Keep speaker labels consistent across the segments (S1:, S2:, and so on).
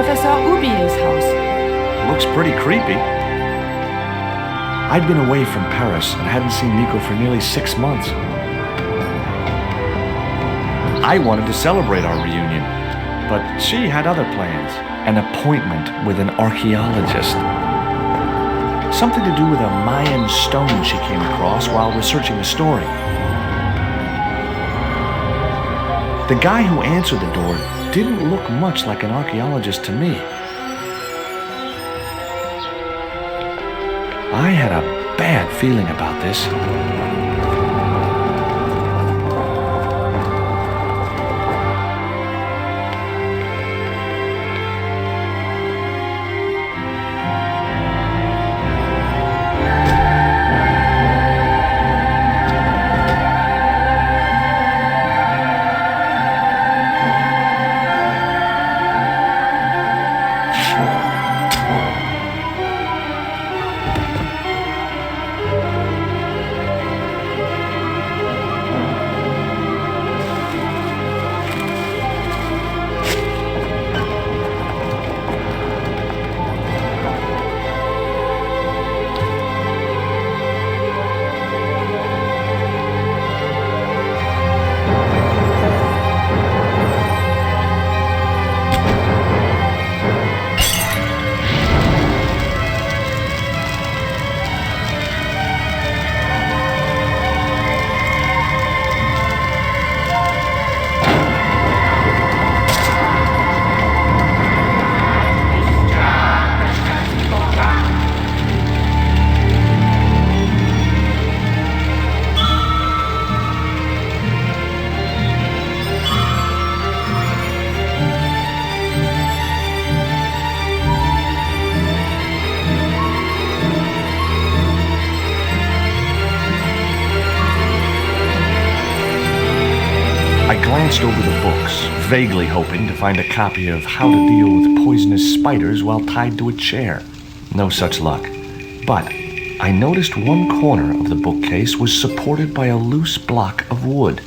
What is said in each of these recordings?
S1: Professor Ubier's house.
S2: Looks pretty creepy. I'd been away from Paris and hadn't seen Nico for nearly 6 months. I wanted to celebrate our reunion, but she had other plans. An appointment with an archaeologist. Something to do with a Mayan stone she came across while researching the story. The guy who answered the door didn't look much like an archaeologist to me. I had a bad feeling about this. I glanced over the books, vaguely hoping to find a copy of How to Deal with Poisonous Spiders While Tied to a Chair. No such luck. But I noticed one corner of the bookcase was supported by a loose block of wood.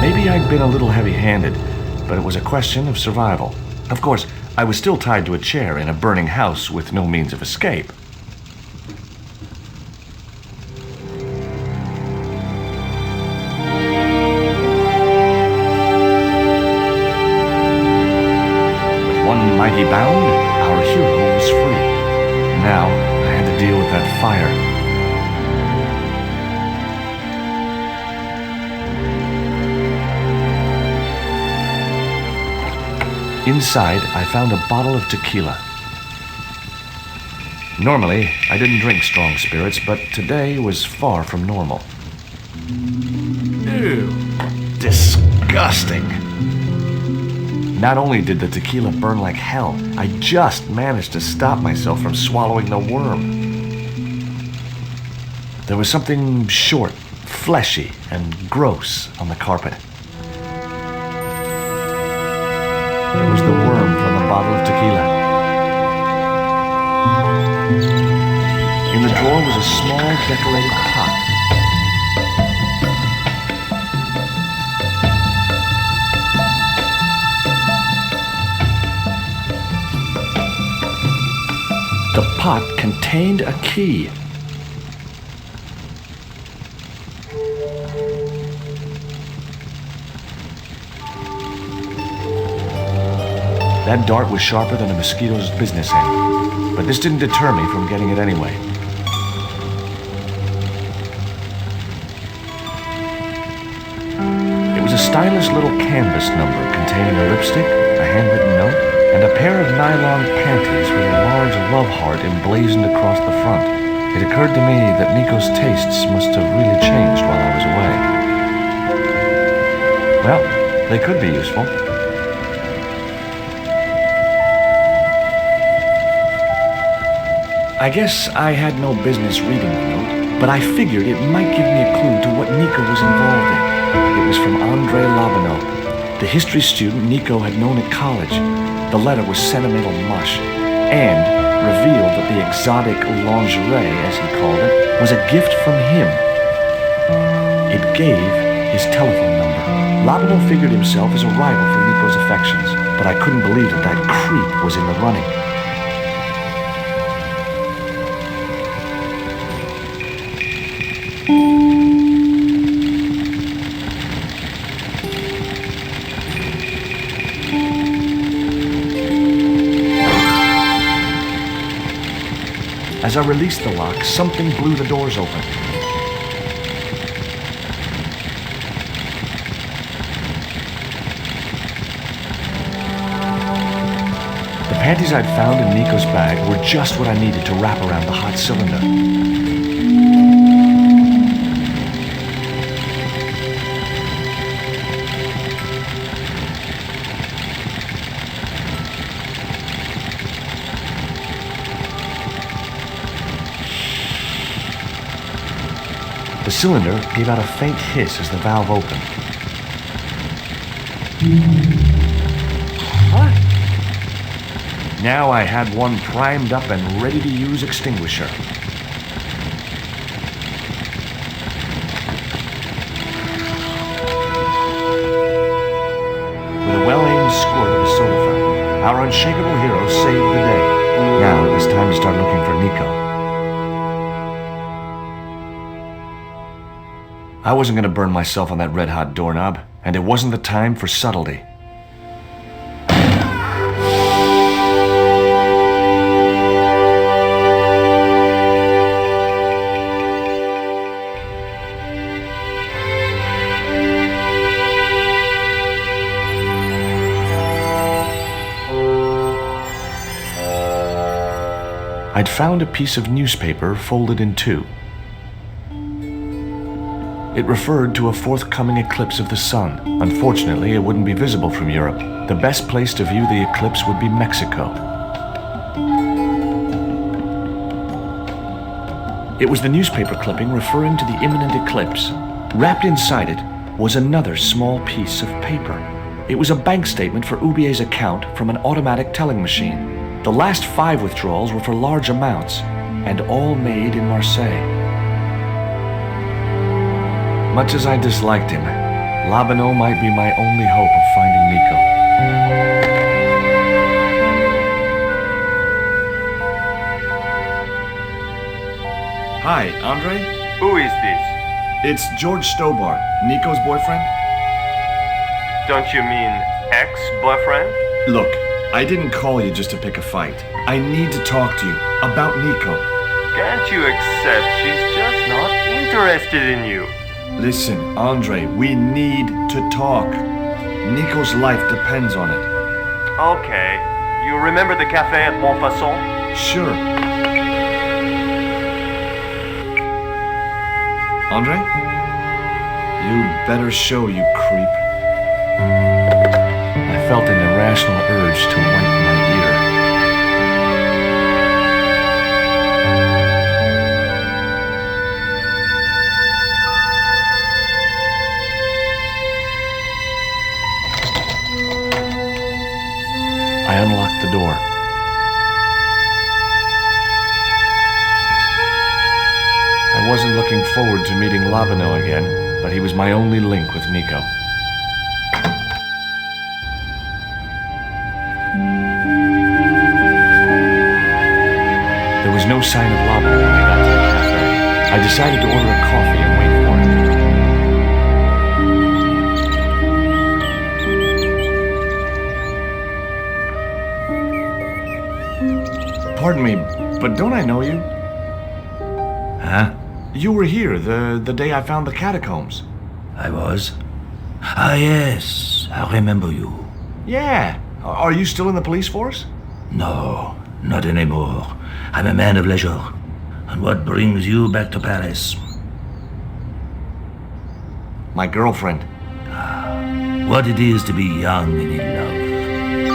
S2: Maybe I'd been a little heavy-handed, but it was a question of survival. Of course, I was still tied to a chair in a burning house with no means of escape. Mighty bound, our hero was free. Now I had to deal with that fire. Inside, I found a bottle of tequila. Normally, I didn't drink strong spirits, but today was far from normal. Ew. Disgusting. Not only did the tequila burn like hell, I just managed to stop myself from swallowing the worm. There was something short, fleshy, and gross on the carpet. It was the worm from the bottle of tequila. In the drawer was a small decorated pot. The pot contained a key. That dart was sharper than a mosquito's business end, but this didn't deter me from getting it anyway. It was a stylish little canvas number containing a lipstick, a handwritten note, and a pair of nylon panties with a large love heart emblazoned across the front. It occurred to me that Nico's tastes must have really changed while I was away. Well, they could be useful. I guess I had no business reading the note, but I figured it might give me a clue to what Nico was involved in. It was from André Labanau, the history student Nico had known at college. The letter was sentimental mush, and revealed that the exotic lingerie, as he called it, was a gift from him. It gave his telephone number. Lobino figured himself as a rival for Nico's affections, but I couldn't believe that that creep was in the running. As I released the lock, something blew the doors open. The panties I'd found in Nico's bag were just what I needed to wrap around the hot cylinder. The cylinder gave out a faint hiss as the valve opened. What? Now I had one primed up and ready to use extinguisher. With a well-aimed squirt of a soda fountain, our unshakable hero saved the day. Now it was time to start looking for Nico. I wasn't going to burn myself on that red-hot doorknob, and it wasn't the time for subtlety. I'd found a piece of newspaper folded in two. It referred to a forthcoming eclipse of the sun. Unfortunately, it wouldn't be visible from Europe. The best place to view the eclipse would be Mexico. It was the newspaper clipping referring to the imminent eclipse. Wrapped inside it was another small piece of paper. It was a bank statement for Ubier's account from an automatic telling machine. The last 5 withdrawals were for large amounts, and all made in Marseille. Much as I disliked him, Lobino might be my only hope of finding Nico. Hi, Andre?
S1: Who is this?
S2: It's George Stobart, Nico's boyfriend.
S1: Don't you mean ex-boyfriend?
S2: Look, I didn't call you just to pick a fight. I need to talk to you about Nico.
S1: Can't you accept she's just not interested in you?
S2: Listen, Andre, we need to talk. Nico's life depends on it.
S1: Okay. You remember the cafe at Montfaucon?
S2: Sure. Andre? You'd better show, you creep. I felt an irrational urge to wipe my ear. I unlocked the door. I wasn't looking forward to meeting Lobino again, but he was my only link with Nico. There was no sign of Lobino when I got to the cafe. I decided to order a coffee and wait for him. Pardon me, but don't I know you?
S3: Huh?
S2: You were here the day I found the catacombs.
S3: I was? Ah, yes, I remember you.
S2: Yeah. Are you still in the police force?
S3: No, not anymore. I'm a man of leisure. And what brings you back to Paris?
S2: My girlfriend.
S3: What it is to be young and in love.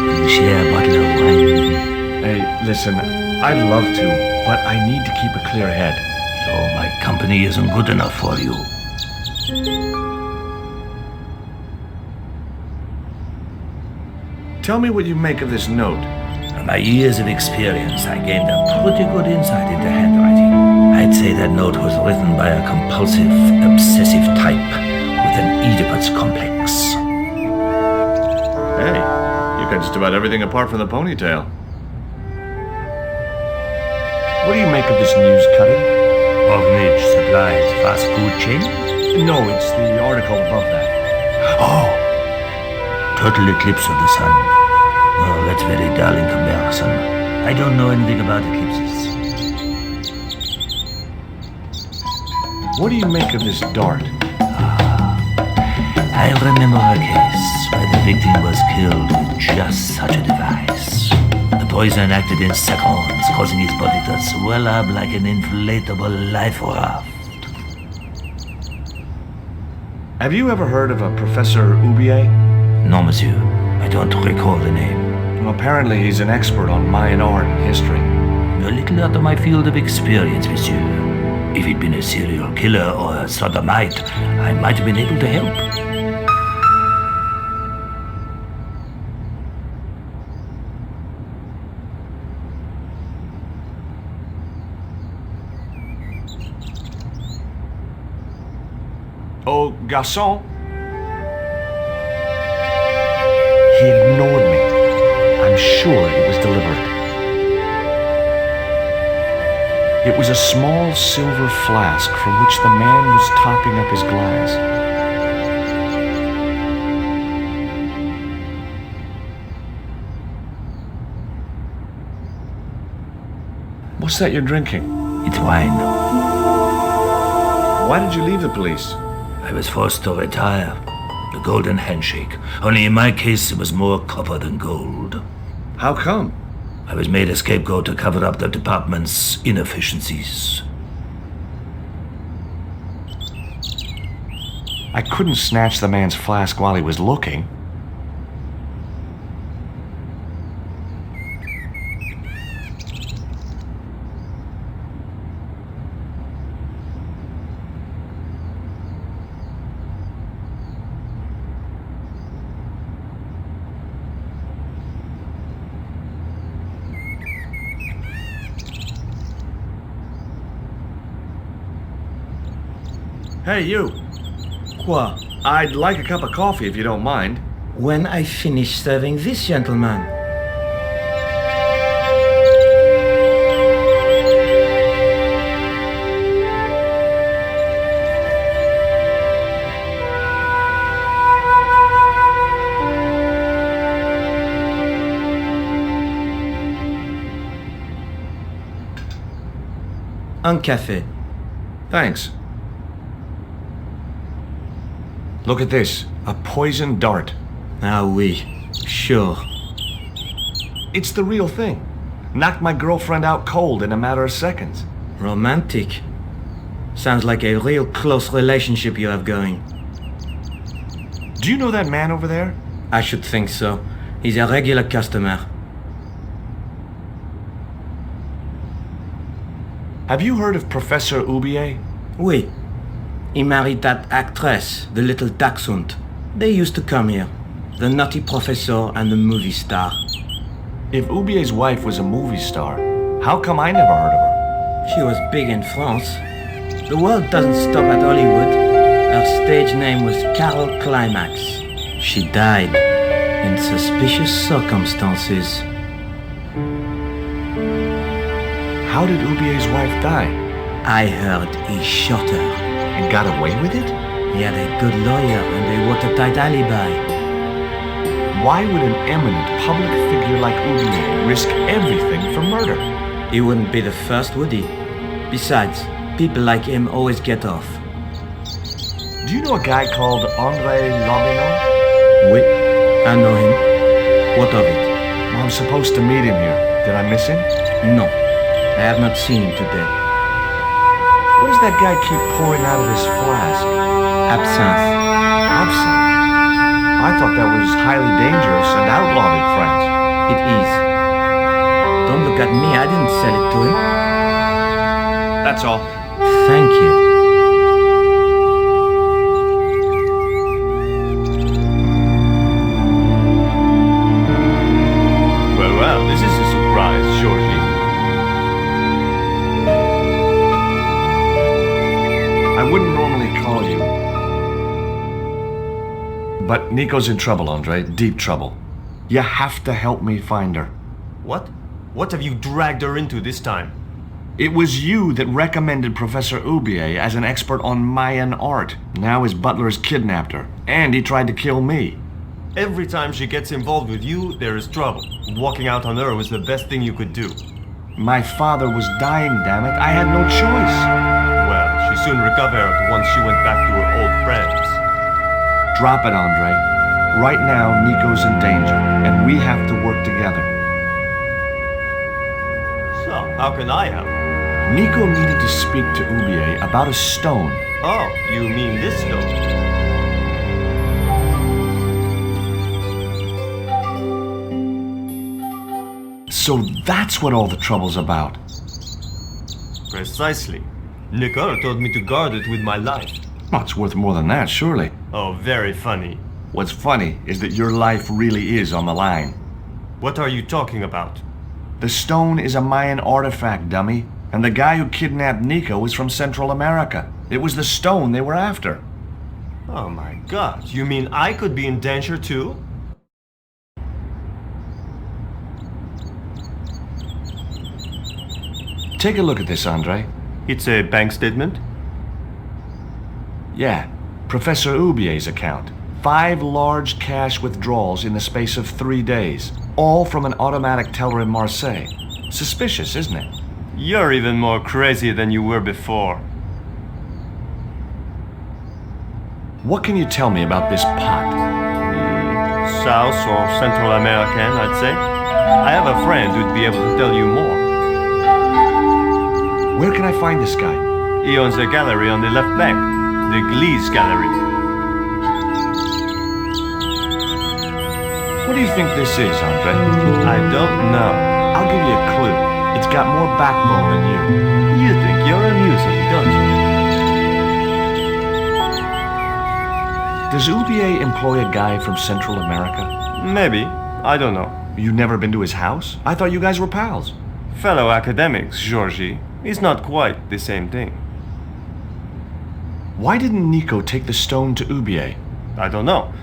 S3: Will you share a bottle of wine with me?
S2: Hey, listen, I'd love to, but I need to keep a clear head.
S3: So my company isn't good enough for you.
S2: Tell me what you make of this note.
S3: From my years of experience, I gained a pretty good insight into handwriting. I'd say that note was written by a compulsive, obsessive type with an Oedipus complex.
S2: Hey, you got just about everything apart from the ponytail. What do you make of this news cutting?
S3: Orphanage supplies fast food chain?
S2: No, it's the article above that.
S3: Oh, total eclipse of the sun. Well, that's very dull in comparison. I don't know anything about eclipses.
S2: What do you make of this dart?
S3: I remember a case where the victim was killed with just such a device. The poison acted in seconds, causing his body to swell up like an inflatable life raft.
S2: Have you ever heard of a Professor Oubier?
S3: No, monsieur. I don't recall the name.
S2: Well, apparently he's an expert on Mayan art and history.
S3: A little out of my field of experience, monsieur. If he'd been a serial killer or a sodomite, I might have been able to help.
S2: Oh, garçon. He ignored me. I'm sure it was deliberate. It was a small silver flask from which the man was topping up his glass. What's that you're drinking?
S3: It's wine.
S2: Why did you leave the police?
S3: I was forced to retire. The golden handshake. Only in my case, it was more copper than gold.
S2: How come?
S3: I was made a scapegoat to cover up the department's inefficiencies.
S2: I couldn't snatch the man's flask while he was looking. Hey, you.
S4: Quoi?
S2: I'd like a cup of coffee if you don't mind.
S4: When I finish serving this gentleman. Un café.
S2: Thanks. Look at this. A poison dart.
S4: Ah oui, sure.
S2: It's the real thing. Knocked my girlfriend out cold in a matter of seconds.
S4: Romantic. Sounds like a real close relationship you have going.
S2: Do you know that man over there?
S4: I should think so. He's a regular customer.
S2: Have you heard of Professor Oubier?
S4: Oui. He married that actress, the little dachshund. They used to come here. The nutty professor and the movie star.
S2: If Oubier's wife was a movie star, how come I never heard of her?
S4: She was big in France. The world doesn't stop at Hollywood. Her stage name was Carol Climax. She died in suspicious circumstances.
S2: How did Oubier's wife die?
S4: I heard he shot her.
S2: And got away with it?
S4: He had a good lawyer and a watertight alibi.
S2: Why would an eminent public figure like Oubier risk everything for murder?
S4: He wouldn't be the first, would he? Besides, people like him always get off.
S2: Do you know a guy called André Lobineau?
S4: Oui, I know him. What of it?
S2: Well, I'm supposed to meet him here. Did I miss him?
S4: No, I have not seen him today.
S2: What does that guy keep pouring out of his flask?
S4: Absinthe.
S2: Absinthe? I thought that was highly dangerous and outlawed in France.
S4: It is. Don't look at me, I didn't sell it to him.
S2: That's all.
S4: Thank you.
S1: Well, this is a surprise, Georgie.
S2: But Nico's in trouble, Andre. Deep trouble. You have to help me find her.
S1: What? What have you dragged her into this time?
S2: It was you that recommended Professor Oubier as an expert on Mayan art. Now his butler has kidnapped her, and he tried to kill me.
S1: Every time she gets involved with you, there is trouble. Walking out on her was the best thing you could do.
S2: My father was dying, damn it. I had no choice.
S1: Well, she soon recovered once she went back to her old friends.
S2: Drop it, Andre. Right now, Nico's in danger, and we have to work together.
S1: So, how can I help?
S2: Nico needed to speak to Oubier about a stone.
S1: Oh, you mean this stone?
S2: So that's what all the trouble's about.
S1: Precisely. Nicole told me to guard it with my life.
S2: Well, it's worth more than that, surely.
S1: Oh, very funny.
S2: What's funny is that your life really is on the line.
S1: What are you talking about?
S2: The stone is a Mayan artifact, dummy. And the guy who kidnapped Nico was from Central America. It was the stone they were after.
S1: Oh my god, you mean I could be in danger too?
S2: Take a look at this, Andre.
S1: It's a bank statement?
S2: Yeah, Professor Oubier's account. 5 large cash withdrawals in the space of 3 days. All from an automatic teller in Marseille. Suspicious, isn't it?
S1: You're even more crazy than you were before.
S2: What can you tell me about this pot?
S1: South or Central American, I'd say. I have a friend who'd be able to tell you more.
S2: Where can I find this guy?
S1: He owns a gallery on the left bank, the Gliese Gallery.
S2: What do you think this is, Andre?
S1: I don't know.
S2: I'll give you a clue. It's got more backbone than you.
S1: You think you're amusing, don't you?
S2: Does Oubier employ a guy from Central America?
S1: Maybe. I don't know.
S2: You've never been to his house? I thought you guys were pals.
S1: Fellow academics, Georgie. It's not quite the same thing.
S2: Why didn't Nico take the stone to Oubier?
S1: I don't know.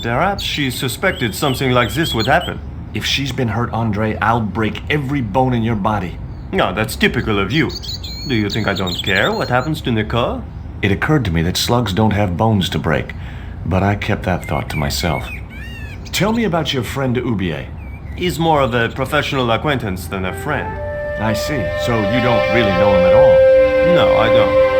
S1: Perhaps she suspected something like this would happen.
S2: If she's been hurt, Andre, I'll break every bone in your body.
S1: No, that's typical of you. Do you think I don't care what happens to Nicole?
S2: It occurred to me that slugs don't have bones to break, but I kept that thought to myself. Tell me about your friend Oubier.
S1: He's more of a professional acquaintance than a friend.
S2: I see. So you don't really know him at all?
S1: No, I don't.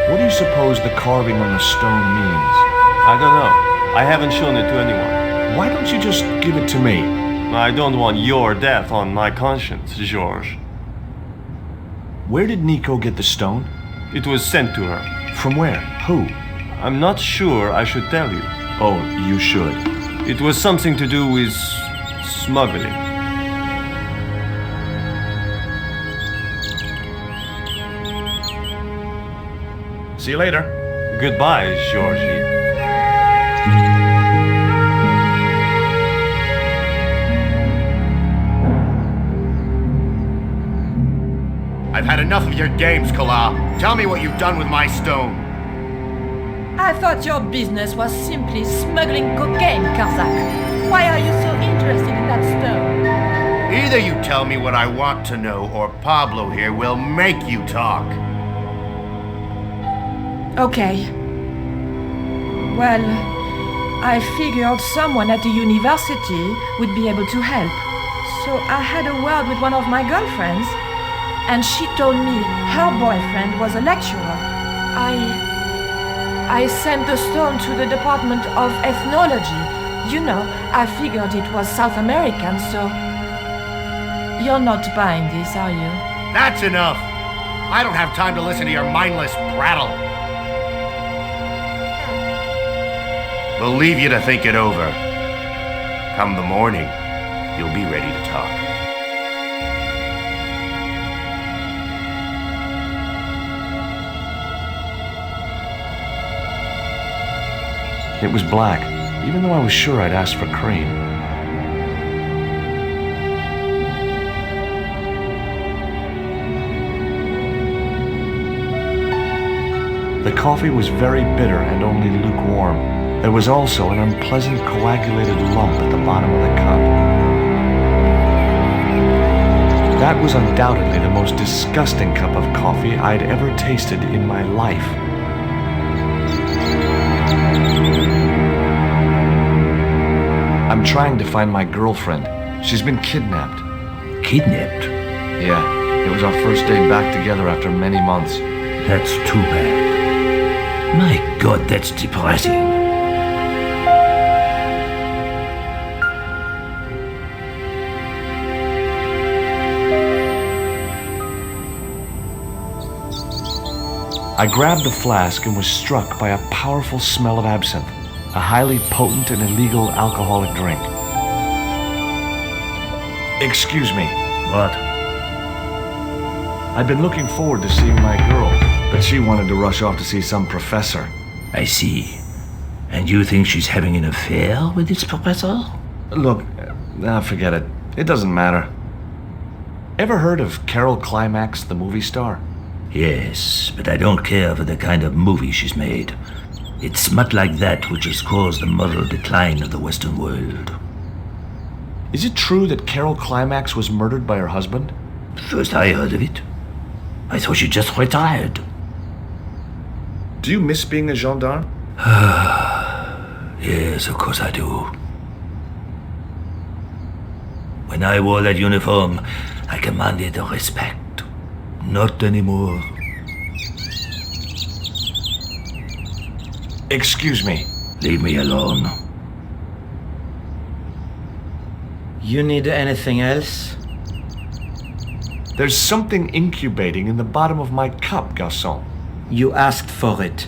S2: What do you suppose the carving on the stone means?
S1: I don't know. I haven't shown it to anyone.
S2: Why don't you just give it to me?
S1: I don't want your death on my conscience, George.
S2: Where did Nico get the stone?
S1: It was sent to her.
S2: From where? Who?
S1: I'm not sure I should tell you.
S2: Oh, you should.
S1: It was something to do with smuggling.
S2: See you later.
S1: Goodbye, Georgie.
S5: I've had enough of your games, Kala. Tell me what you've done with my stone.
S6: I thought your business was simply smuggling cocaine, Karzak. Why are you so interested in that stone?
S5: Either you tell me what I want to know, or Pablo here will make you talk.
S6: Okay. Well, I figured someone at the university would be able to help. So I had a word with one of my girlfriends, and she told me her boyfriend was a lecturer. I sent the stone to the Department of Ethnology. You know, I figured it was South American, so... You're not buying this, are you?
S5: That's enough! I don't have time to listen to your mindless prattle. We'll leave you to think it over. Come the morning, you'll be ready to talk.
S2: It was black, even though I was sure I'd asked for cream. The coffee was very bitter and only lukewarm. There was also an unpleasant coagulated lump at the bottom of the cup. That was undoubtedly the most disgusting cup of coffee I'd ever tasted in my life. I'm trying to find my girlfriend. She's been kidnapped.
S3: Kidnapped?
S2: Yeah, it was our first day back together after many months.
S3: That's too bad. My God, that's depressing.
S2: I grabbed the flask and was struck by a powerful smell of absinthe, a highly potent and illegal alcoholic drink. Excuse me.
S3: What?
S2: I'd been looking forward to seeing my girl, but she wanted to rush off to see some professor.
S3: I see. And you think she's having an affair with this professor?
S2: Look, forget it. It doesn't matter. Ever heard of Carol Climax, the movie star?
S3: Yes, but I don't care for the kind of movie she's made. It's smut like that which has caused the moral decline of the Western world.
S2: Is it true that Carol Climax was murdered by her husband?
S3: First I heard of it. I thought she just retired.
S2: Do you miss being a gendarme?
S3: Yes, of course I do. When I wore that uniform, I commanded respect. Not anymore.
S2: Excuse me.
S3: Leave me alone.
S4: You need anything else?
S2: There's something incubating in the bottom of my cup, garçon.
S4: You asked for it.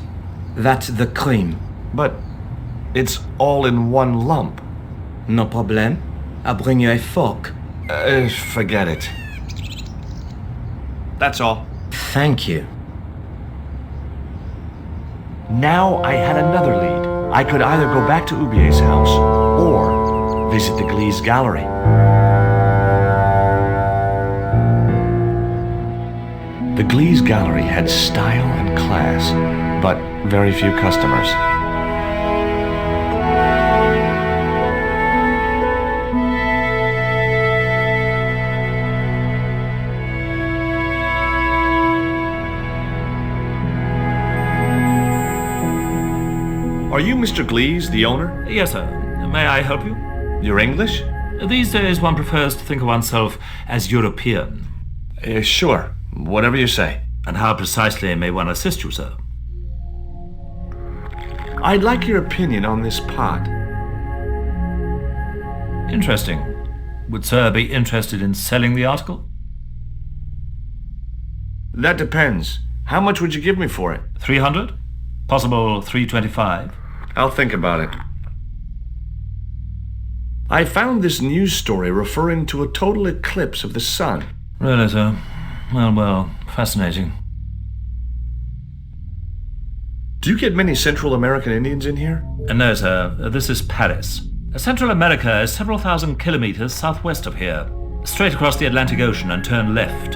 S4: That's the cream.
S2: But it's all in one lump.
S4: No problem. I'll bring you a fork.
S2: Forget it. That's all.
S4: Thank you.
S2: Now I had another lead. I could either go back to Ubier's house or visit the Gliese Gallery. The Gliese Gallery had style and class, but very few customers. Are you Mr. Gliese, the owner?
S7: Yes, sir. May I help you?
S2: You're English?
S7: These days one prefers to think of oneself as European.
S2: Sure. Whatever you say.
S7: And how precisely may one assist you, sir?
S2: I'd like your opinion on this pot.
S7: Interesting. Would sir be interested in selling the article?
S2: That depends. How much would you give me for it?
S7: 300? Possible 325?
S2: I'll think about it. I found this news story referring to a total eclipse of the sun.
S7: Really, sir? Well, fascinating.
S2: Do you get many Central American Indians in here?
S7: No, sir. This is Paris. Central America is several thousand kilometers southwest of here. Straight across the Atlantic Ocean and turn left.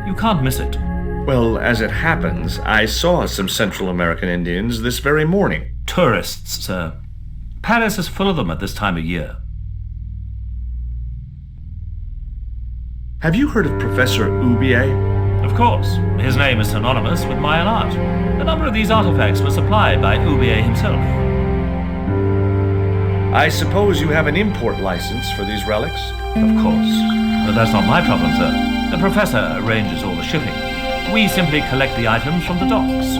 S7: You can't miss it.
S2: Well, as it happens, I saw some Central American Indians this very morning.
S7: Tourists, sir. Paris is full of them at this time of year.
S2: Have you heard of Professor Hubier?
S7: Of course. His name is synonymous with Mayan art. A number of these artifacts were supplied by Hubier himself.
S2: I suppose you have an import license for these relics?
S7: Of course. But that's not my problem, sir. The professor arranges all the shipping. We simply collect the items from the docks.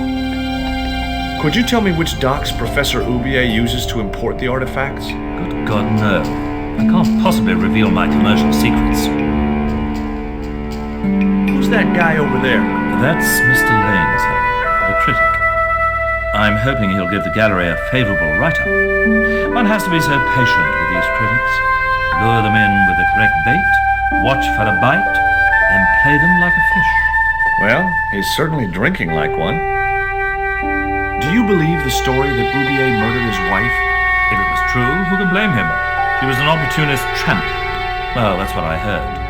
S2: Could you tell me which docks Professor Hubier uses to import the artifacts?
S7: Good God, no. I can't possibly reveal my commercial secrets.
S2: Who's that guy over there?
S7: That's Mr. Lane, sir, the critic. I'm hoping he'll give the gallery a favorable write-up. One has to be so patient with these critics. Lure them in with the correct bait, watch for a bite, and play them like a fish.
S2: Well, he's certainly drinking like one. Do you believe the story that Hubier murdered his wife?
S7: If it was true, who can blame him? She was an opportunist tramp. Well, that's what I heard.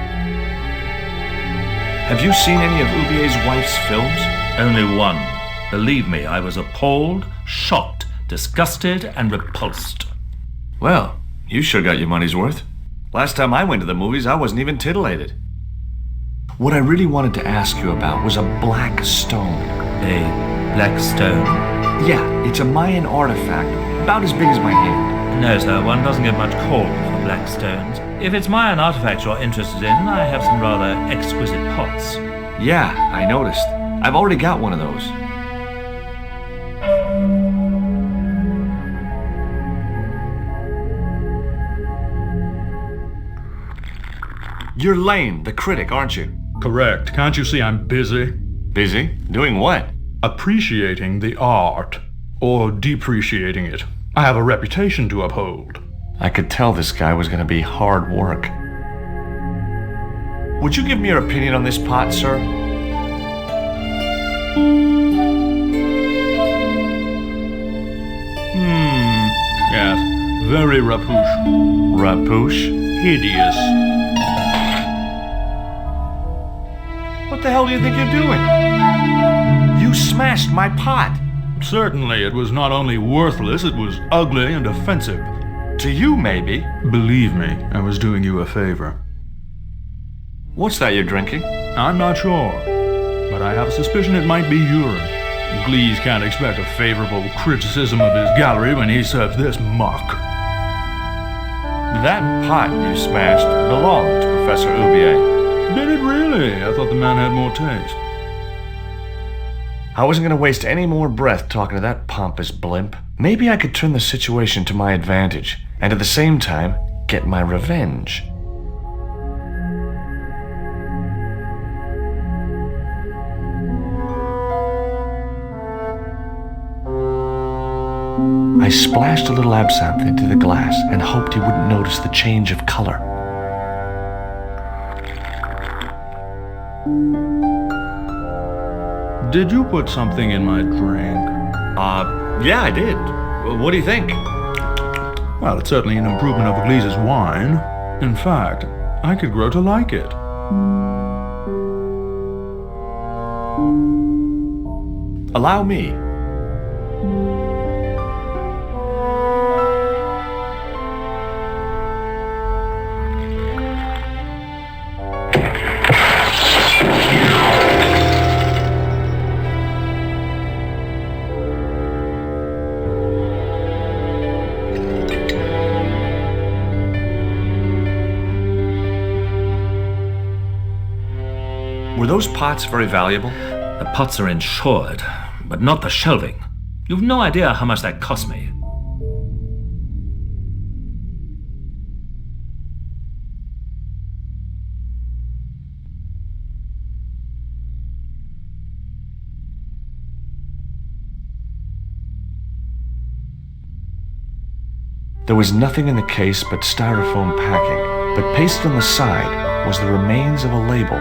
S2: Have you seen any of Hubier's wife's films?
S7: Only one. Believe me, I was appalled, shocked, disgusted, and repulsed.
S2: Well, you sure got your money's worth. Last time I went to the movies, I wasn't even titillated. What I really wanted to ask you about was a black stone.
S7: A black stone?
S2: Yeah, it's a Mayan artifact, about as big as my hand.
S7: No, sir, one doesn't get much call for black stones. If it's Mayan artifacts you're interested in, I have some rather exquisite pots.
S2: Yeah, I noticed. I've already got one of those. You're Lane, the critic, aren't you?
S8: Correct. Can't you see I'm busy?
S2: Busy? Doing what?
S8: Appreciating the art. Or depreciating it. I have a reputation to uphold.
S2: I could tell this guy was going to be hard work. Would you give me your opinion on this pot, sir?
S8: Yes. Very rapouche.
S2: Rapouche?
S8: Hideous.
S2: What the hell do you think you're doing? You smashed my pot.
S8: Certainly, it was not only worthless, it was ugly and offensive.
S2: To you, maybe.
S8: Believe me, I was doing you a favor.
S2: What's that you're drinking?
S8: I'm not sure, but I have a suspicion it might be urine. Glees can't expect a favorable criticism of his gallery when he serves this muck.
S2: That pot you smashed belonged to Professor Oubier.
S8: Did it really? I thought the man had more taste.
S2: I wasn't going to waste any more breath talking to that pompous blimp. Maybe I could turn the situation to my advantage, and at the same time, get my revenge. I splashed a little absinthe into the glass and hoped he wouldn't notice the change of color.
S8: Did you put something in my drink?
S2: Yeah, I did. What do you think?
S8: Well, it's certainly an improvement over Glees's wine. In fact, I could grow to like it.
S2: Allow me. Were those pots very valuable?
S7: The pots are insured, but not the shelving. You've no idea how much that cost me.
S2: There was nothing in the case but styrofoam packing, but pasted on the side was the remains of a label.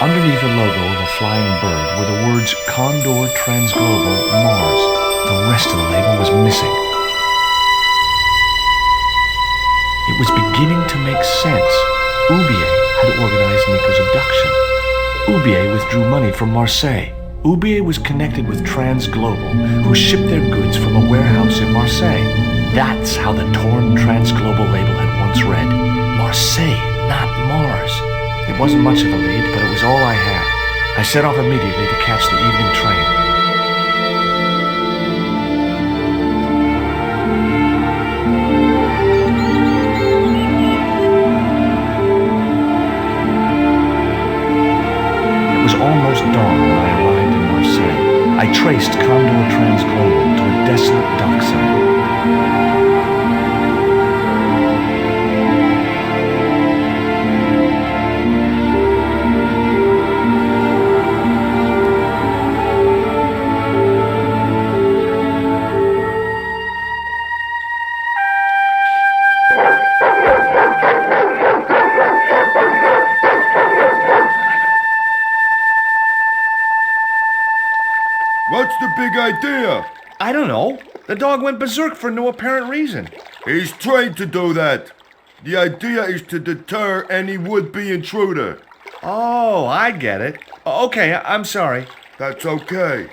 S2: Underneath the logo of a flying bird were the words Condor Transglobal Mars. The rest of the label was missing. It was beginning to make sense. Oubier had organized Nico's abduction. Oubier withdrew money from Marseille. Oubier was connected with Transglobal, who shipped their goods from a warehouse in Marseille. That's how the torn Transglobal label had once read. Marseille, not Mars. It wasn't much of a lead, but it was all I had. I set off immediately to catch the evening train. It was almost dawn when I arrived in Marseille. I traced Condor Transglobal to a desolate dockside.
S9: What's the big idea?
S2: I don't know. The dog went berserk for no apparent reason.
S9: He's trained to do that. The idea is to deter any would-be intruder.
S2: Oh, I get it. Okay, I'm sorry.
S9: That's okay.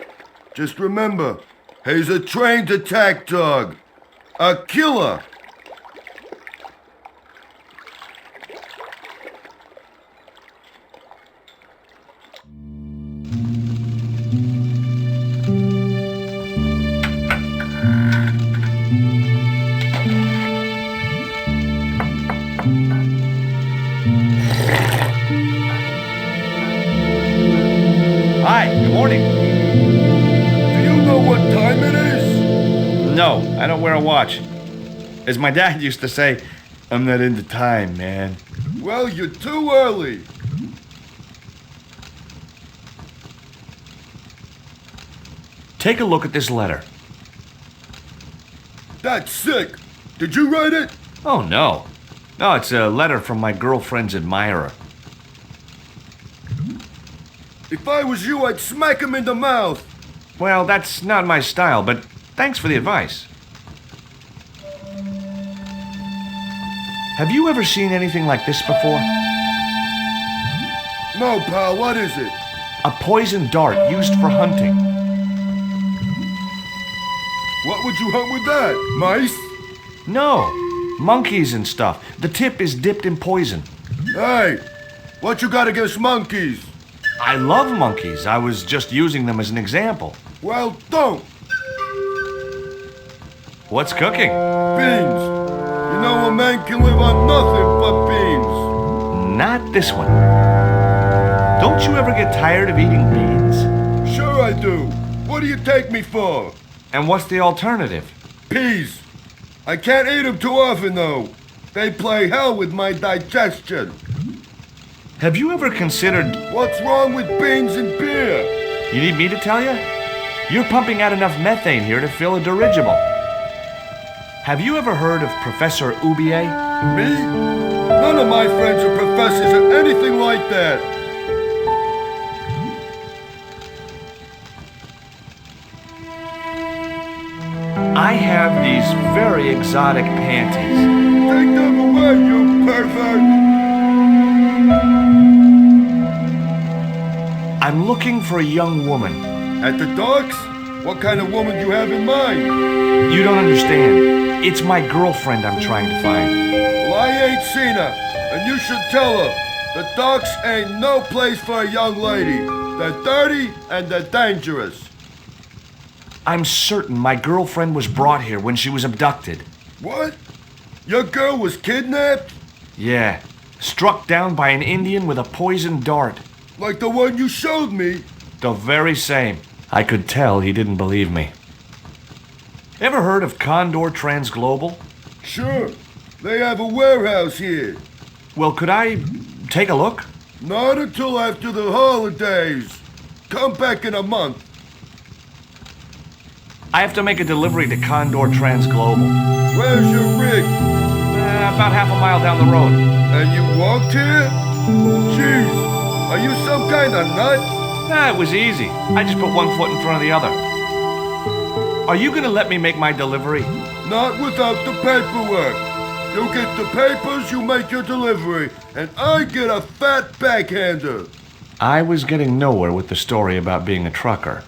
S9: Just remember, he's a trained attack dog. A killer.
S2: Hi, good morning.
S9: Do you know what time it is?
S2: No, I don't wear a watch. As my dad used to say, I'm not into time, man.
S9: Well, you're too early.
S2: Take a look at this letter.
S9: That's sick. Did you write it?
S2: Oh, no. No, it's a letter from my girlfriend's admirer.
S9: If I was you, I'd smack him in the mouth.
S2: Well, that's not my style, but thanks for the advice. Have you ever seen anything like this before?
S9: No, pal, what is it?
S2: A poison dart used for hunting.
S9: What would you hunt with that? Mice?
S2: No, monkeys and stuff. The tip is dipped in poison.
S9: Hey, what you got against monkeys?
S2: I love monkeys. I was just using them as an example.
S9: Well, don't.
S2: What's cooking?
S9: Beans. You know a man can live on nothing but beans.
S2: Not this one. Don't you ever get tired of eating beans?
S9: Sure I do. What do you take me for?
S2: And what's the alternative?
S9: Peas. I can't eat them too often, though. They play hell with my digestion.
S2: Have you ever considered...
S9: What's wrong with beans and beer?
S2: You need me to tell you? You're pumping out enough methane here to fill a dirigible. Have you ever heard of Professor Oubier?
S9: Me? None of my friends are professors or anything like that.
S2: I have these very exotic panties.
S9: Take them away, you pervert!
S2: I'm looking for a young woman.
S9: At the docks? What kind of woman do you have in mind?
S2: You don't understand. It's my girlfriend I'm trying to find.
S9: Well, I ain't seen her, and you should tell her. The docks ain't no place for a young lady. They're dirty and they're dangerous.
S2: I'm certain my girlfriend was brought here when she was abducted.
S9: What? Your girl was kidnapped?
S2: Yeah, struck down by an Indian with a poison dart.
S9: Like the one you showed me?
S2: The very same. I could tell he didn't believe me. Ever heard of Condor Transglobal?
S9: Sure. They have a warehouse here.
S2: Well, could I take a look?
S9: Not until after the holidays. Come back in a month.
S2: I have to make a delivery to Condor Transglobal.
S9: Where's your rig?
S2: About half a mile down the road.
S9: And you walked here? Jeez, are you some kind of nut?
S2: It was easy. I just put one foot in front of the other. Are you gonna let me make my delivery?
S9: Not without the paperwork. You get the papers, you make your delivery, and I get a fat backhander.
S2: I was getting nowhere with the story about being a trucker.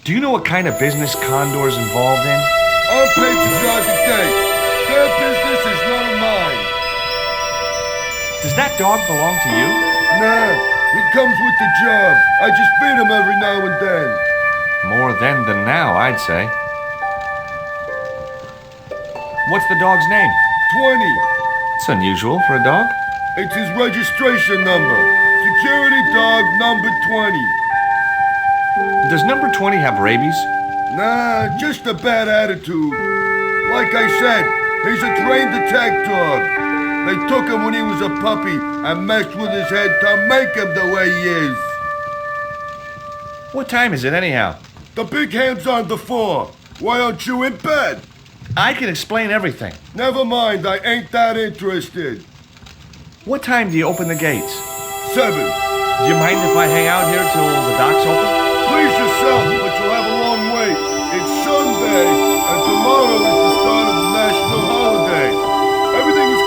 S2: Do you know what kind of business Condor's involved in?
S9: I'm paid to drive the gate. Their business is none of mine.
S2: Does that dog belong to you?
S9: Nah, he comes with the job. I just feed him every now and then.
S2: More then than now, I'd say. What's the dog's name?
S9: 20.
S2: It's unusual for a dog.
S9: It's his registration number. Security dog number 20.
S2: Does number 20 have rabies?
S9: Nah, just a bad attitude. Like I said, he's a trained attack dog. They took him when he was a puppy and messed with his head to make him the way he is.
S2: What time is it anyhow?
S9: The big hand's on the 4. Why aren't you in bed?
S2: I can explain everything.
S9: Never mind, I ain't that interested.
S2: What time do you open the gates?
S9: 7.
S2: Do you mind if I hang out here till the docks open?
S9: Please yourself, but you'll have a long wait. It's Sunday, and tomorrow is the start of the national holiday. Everything is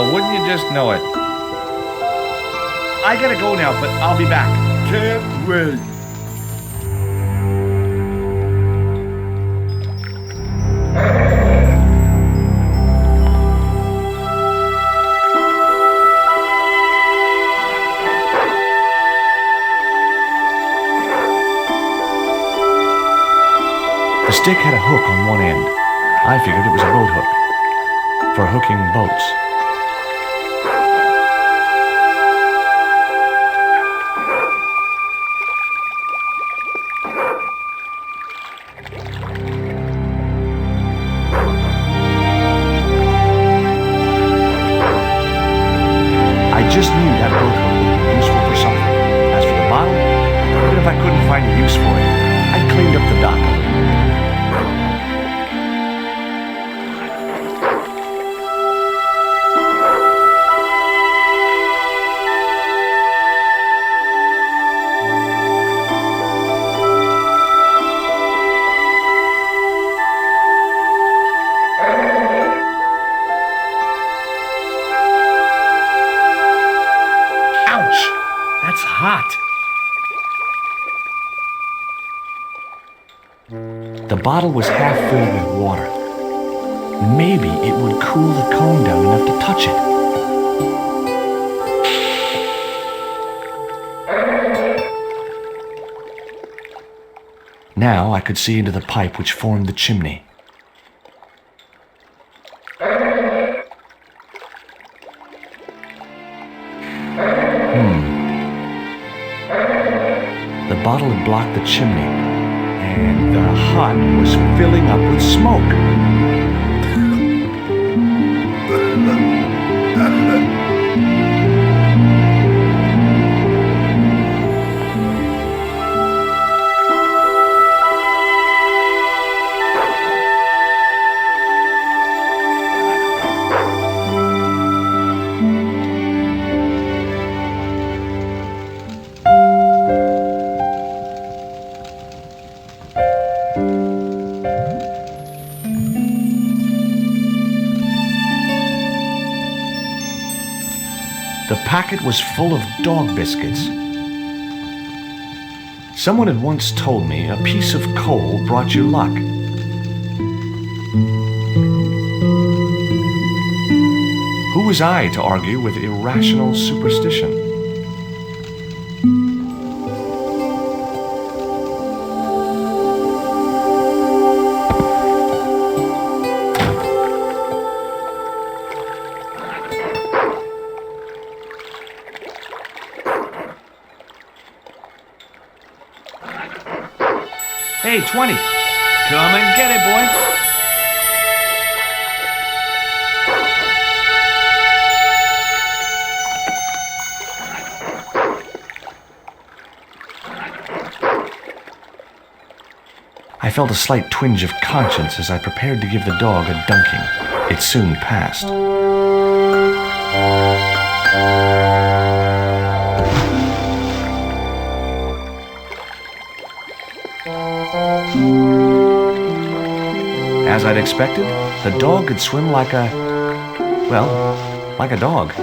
S10: Oh, wouldn't you just know it? I gotta go now, but I'll be back.
S9: Can't wait.
S2: The stick had a hook on one end. I figured it was a boat hook for hooking boats. I just knew that boat hook would be useful for something. As for the bottle, even if I couldn't find a use for it, I'd cleaned up the dock a little.
S8: That's hot.
S2: The bottle was half filled with water. Maybe it would cool the cone down enough to touch it. Now I could see into the pipe which formed the chimney. The bottle had blocked the chimney, and the hut was filling up with smoke. The packet was full of dog biscuits. Someone had once told me a piece of coal brought you luck. Who was I to argue with irrational superstition? Hey, 20. Come and get it, boy. I felt a slight twinge of conscience as I prepared to give the dog a dunking. It soon passed. As I'd expected, the dog could swim like a dog.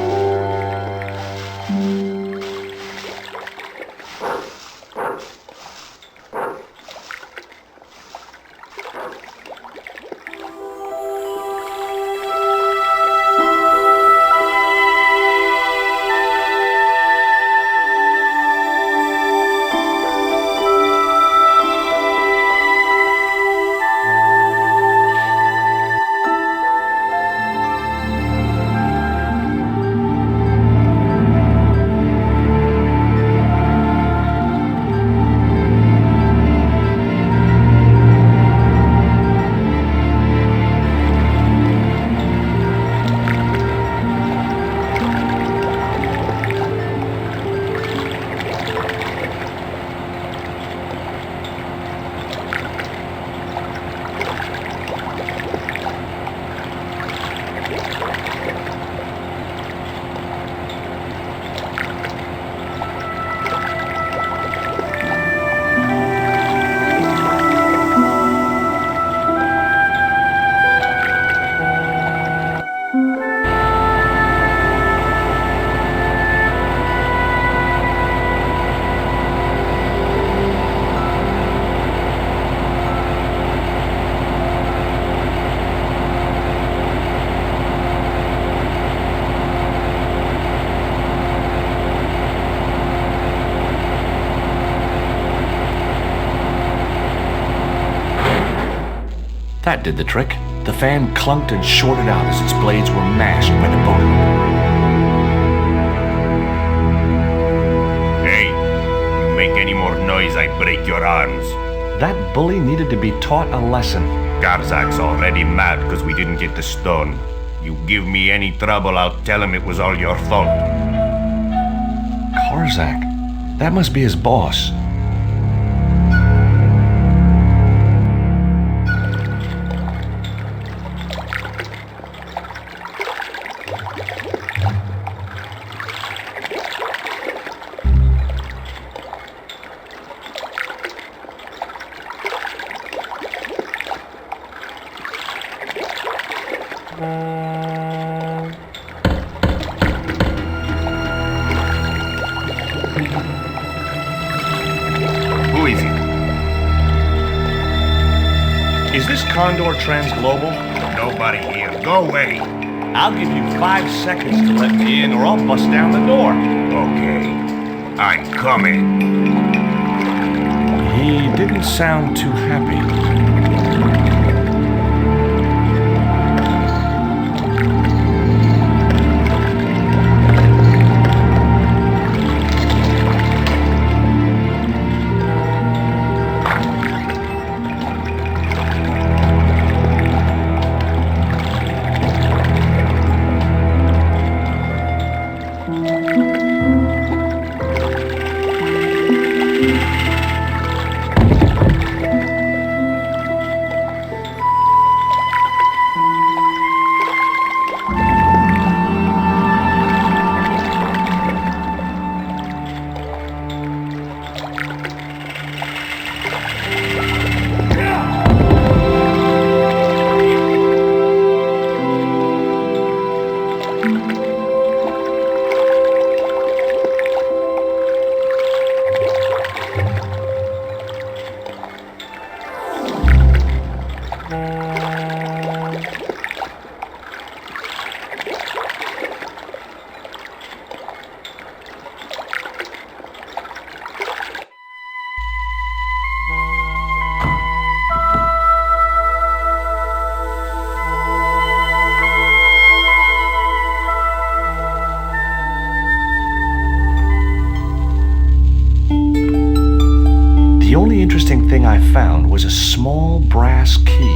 S2: That did the trick. The fan clunked and shorted out as its blades were mashed by the boat hook.
S5: Hey, you make any more noise, I break your arms.
S2: That bully needed to be taught a lesson.
S5: Garzak's already mad because we didn't get the stone. You give me any trouble, I'll tell him it was all your fault.
S2: Karzak? That must be his boss.
S5: Who is it?
S2: Is this Condor Transglobal?
S5: Nobody here. Go away.
S2: I'll give you 5 seconds to let me in or I'll bust down the door.
S5: Okay. I'm coming.
S2: He didn't sound too happy. The only interesting thing I found was a small brass key.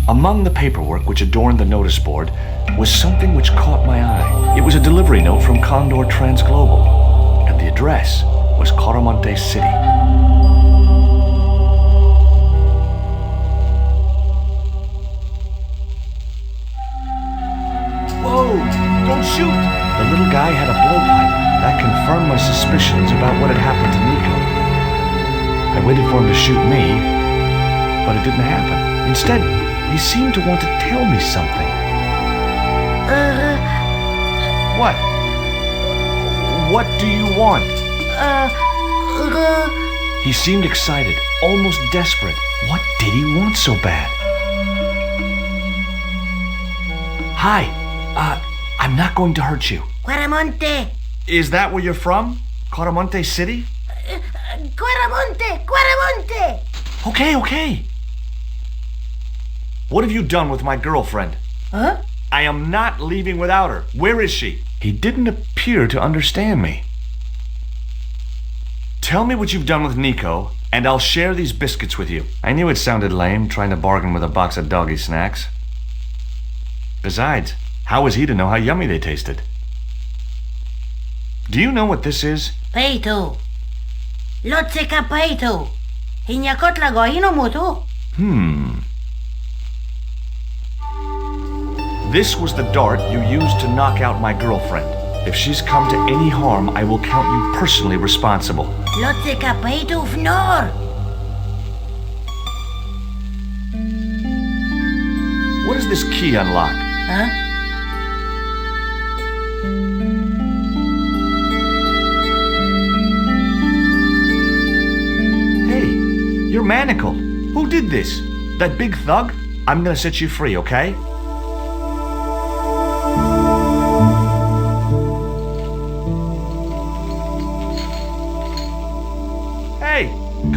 S2: Among the paperwork which adorned the notice board was something which caught my eye. It was a delivery note from Condor Transglobal, and the address was Coromante City. Whoa! Don't shoot! The little guy had a blowpipe. That confirmed my suspicions about what had happened to Nico. I waited for him to shoot me, but it didn't happen. Instead, he seemed to want to tell me something. What? What do you want? He seemed excited, almost desperate. What did he want so bad? Hi. I'm not going to hurt you.
S11: Quaramonte!
S2: Is that where you're from? Coromante City?
S11: Quaramonte! Quaramonte!
S2: Okay. What have you done with my girlfriend?
S11: Huh?
S2: I am not leaving without her. Where is she? He didn't appear to understand me. Tell me what you've done with Nico, and I'll share these biscuits with you. I knew it sounded lame, trying to bargain with a box of doggy snacks. Besides, how was he to know how yummy they tasted? Do you know what this is?
S11: Peito. Lotseka peito. Hinyakotla gohino mutu.
S2: This was the dart you used to knock out my girlfriend. If she's come to any harm, I will count you personally responsible.
S11: Lotseka peito fnor.
S2: What does this key unlock?
S11: Huh?
S2: You're manacled. Who did this? That big thug? I'm gonna set you free, okay?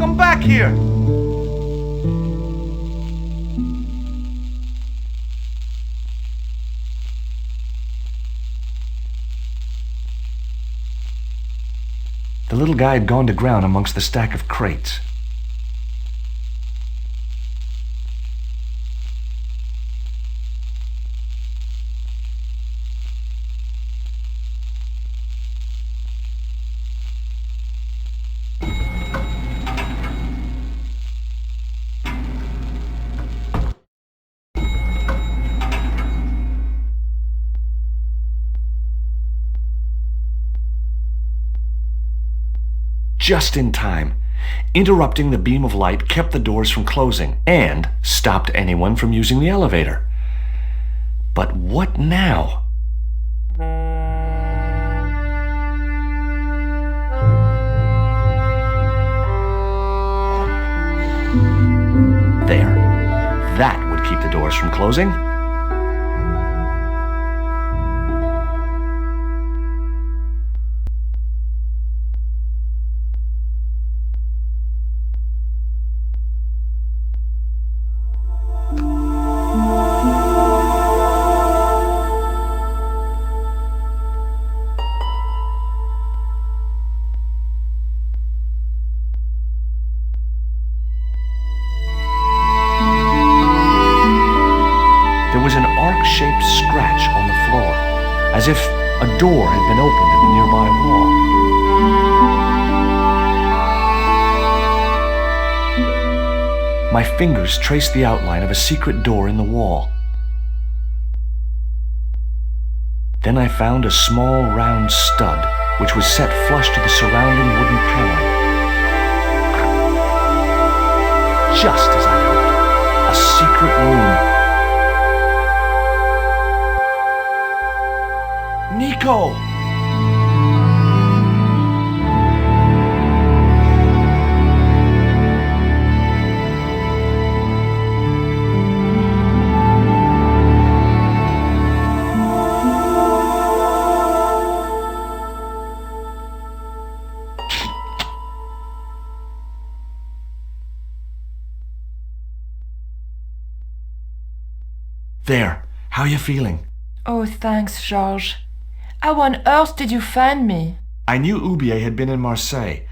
S10: Come back here!
S2: The little guy had gone to ground amongst the stack of crates. Just in time. Interrupting the beam of light kept the doors from closing and stopped anyone from using the elevator. But what now? There. That would keep the doors from closing. There was an arc-shaped scratch on the floor, as if a door had been opened in the nearby wall. My fingers traced the outline of a secret door in the wall. Then I found a small round stud, which was set flush to the surrounding wooden paneling. Just as I hoped, a secret room. Nico! There, how are you feeling?
S6: Oh, thanks, Georges. How on earth did you find me?
S2: I knew Oubier had been in Marseille,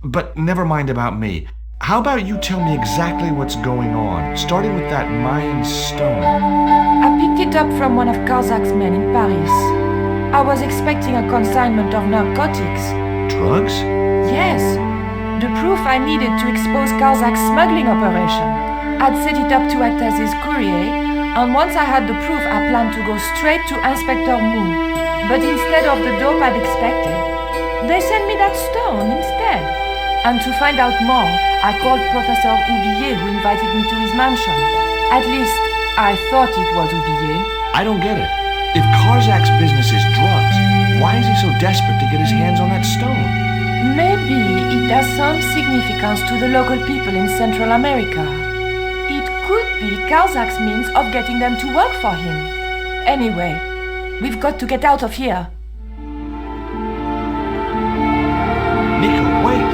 S2: but never mind about me. How about you tell me exactly what's going on, starting with that Mayan stone?
S6: I picked it up from one of Carzak's men in Paris. I was expecting a consignment of narcotics.
S2: Drugs?
S6: Yes. The proof I needed to expose Carzak's smuggling operation. I'd set it up to act as his courier, and once I had the proof, I planned to go straight to Inspector Mou. But instead of the dope I'd expected, they sent me that stone instead. And to find out more, I called Professor Oubier, who invited me to his mansion. At least, I thought it was Oubier.
S2: I don't get it. If Carzak's business is drugs, why is he so desperate to get his hands on that stone?
S6: Maybe it has some significance to the local people in Central America. It could be Carzak's means of getting them to work for him. Anyway, we've got to get out of here.
S2: Nico, wait!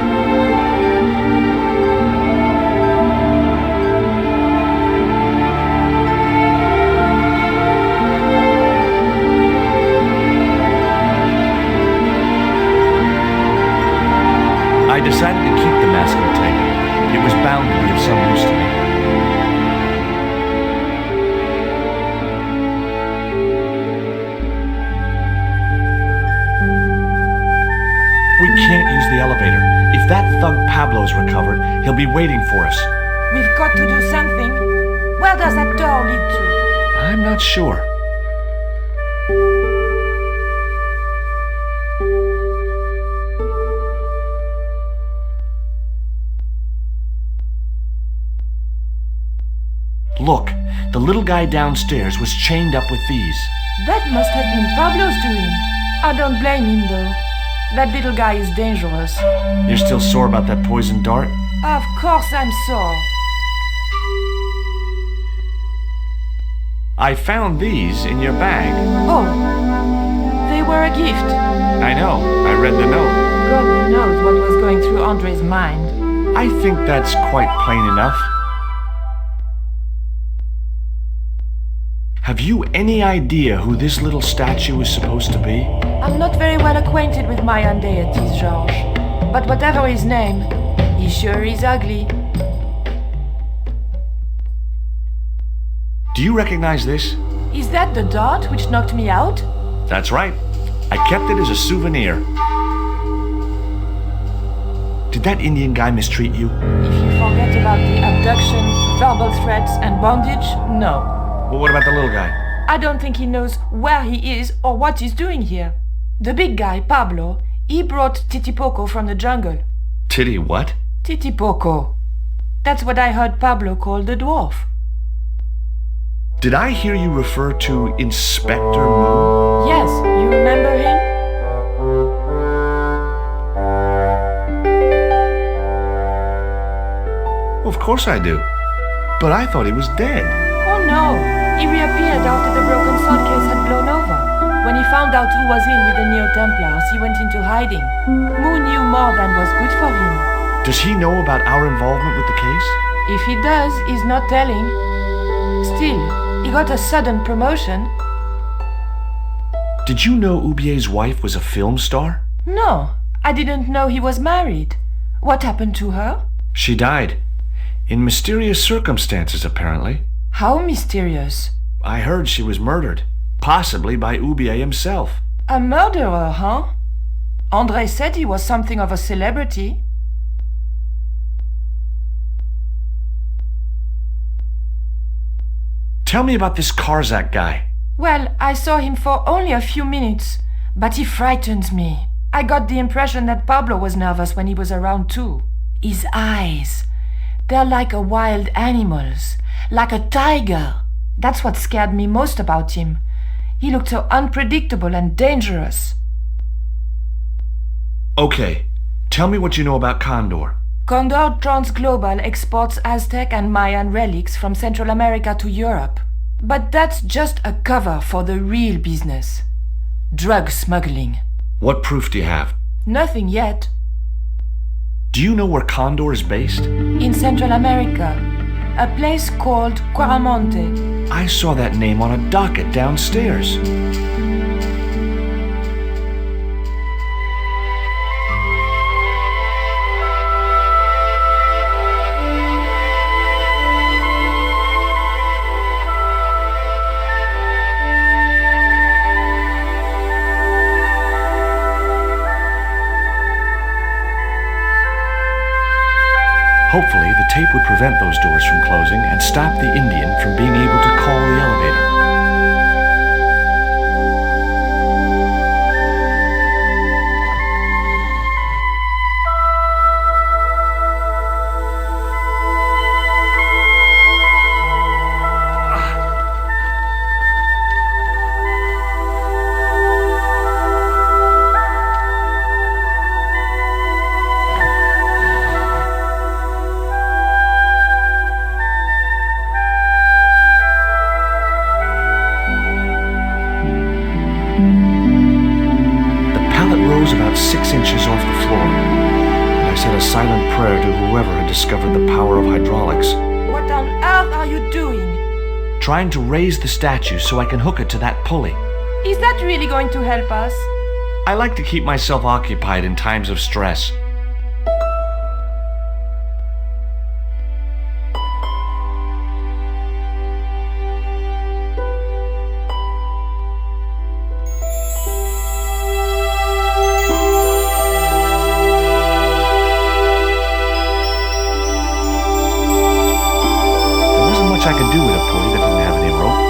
S2: I decided to keep the masking tape. It was bound to be of some use to me. We can't use the elevator. If that thug Pablo's recovered, he'll be waiting for us.
S6: We've got to do something. Where does that door lead to?
S2: I'm not sure. Look, the little guy downstairs was chained up with these.
S6: That must have been Pablo's doing. I don't blame him though. That little guy is dangerous.
S2: You're still sore about that poison dart?
S6: Of course I'm sore.
S2: I found these in your bag.
S6: Oh, they were a gift.
S2: I know. I read the note.
S6: God knows what was going through Andre's mind.
S2: I think that's quite plain enough. Have you any idea who this little statue is supposed to be?
S6: I'm not very well acquainted with Mayan deities, Georges. But whatever his name, he sure is ugly.
S2: Do you recognize this?
S6: Is that the dart which knocked me out?
S2: That's right. I kept it as a souvenir. Did that Indian guy mistreat you?
S6: If you forget about the abduction, verbal threats, and bondage, no.
S2: Well, what about the little guy?
S6: I don't think he knows where he is or what he's doing here. The big guy, Pablo, he brought Titipoco from the jungle.
S2: Titty what?
S6: Titipoco. That's what I heard Pablo call the dwarf.
S2: Did I hear you refer to Inspector Moon?
S6: Yes, you remember him?
S2: Well, of course I do. But I thought he was dead.
S6: Oh no, he reappeared after the broken suitcase had blown over. When he found out who was in with the Neo-Templars, he went into hiding. Moon knew more than was good for him.
S2: Does he know about our involvement with the case?
S6: If he does, he's not telling. Still, he got a sudden promotion.
S2: Did you know Ubier's wife was a film star?
S6: No, I didn't know he was married. What happened to her?
S2: She died. In mysterious circumstances, apparently.
S6: How mysterious?
S2: I heard she was murdered. Possibly by Ubier himself.
S6: A murderer, huh? André said he was something of a celebrity.
S2: Tell me about this Karzak guy.
S6: Well, I saw him for only a few minutes, but he frightened me. I got the impression that Pablo was nervous when he was around too. His eyes, they're like a wild animal's, like a tiger. That's what scared me most about him. He looked so unpredictable and dangerous.
S2: Okay, tell me what you know about Condor.
S6: Condor Transglobal exports Aztec and Mayan relics from Central America to Europe. But that's just a cover for the real business. Drug smuggling.
S2: What proof do you have?
S6: Nothing yet.
S2: Do you know where Condor is based?
S6: In Central America. A place called Quaramonte.
S2: I saw that name on a docket downstairs. Hopefully, the tape would prevent those doors from closing and stop the Indian from being able to call the elevator. About 6 inches off the floor, and I said a silent prayer to whoever had discovered the power of hydraulics.
S6: What on earth are you doing?
S2: Trying to raise the statue so I can hook it to that pulley.
S6: Is that really going to help us?
S2: I like to keep myself occupied in times of stress. I could do with a pulley that didn't have any rope.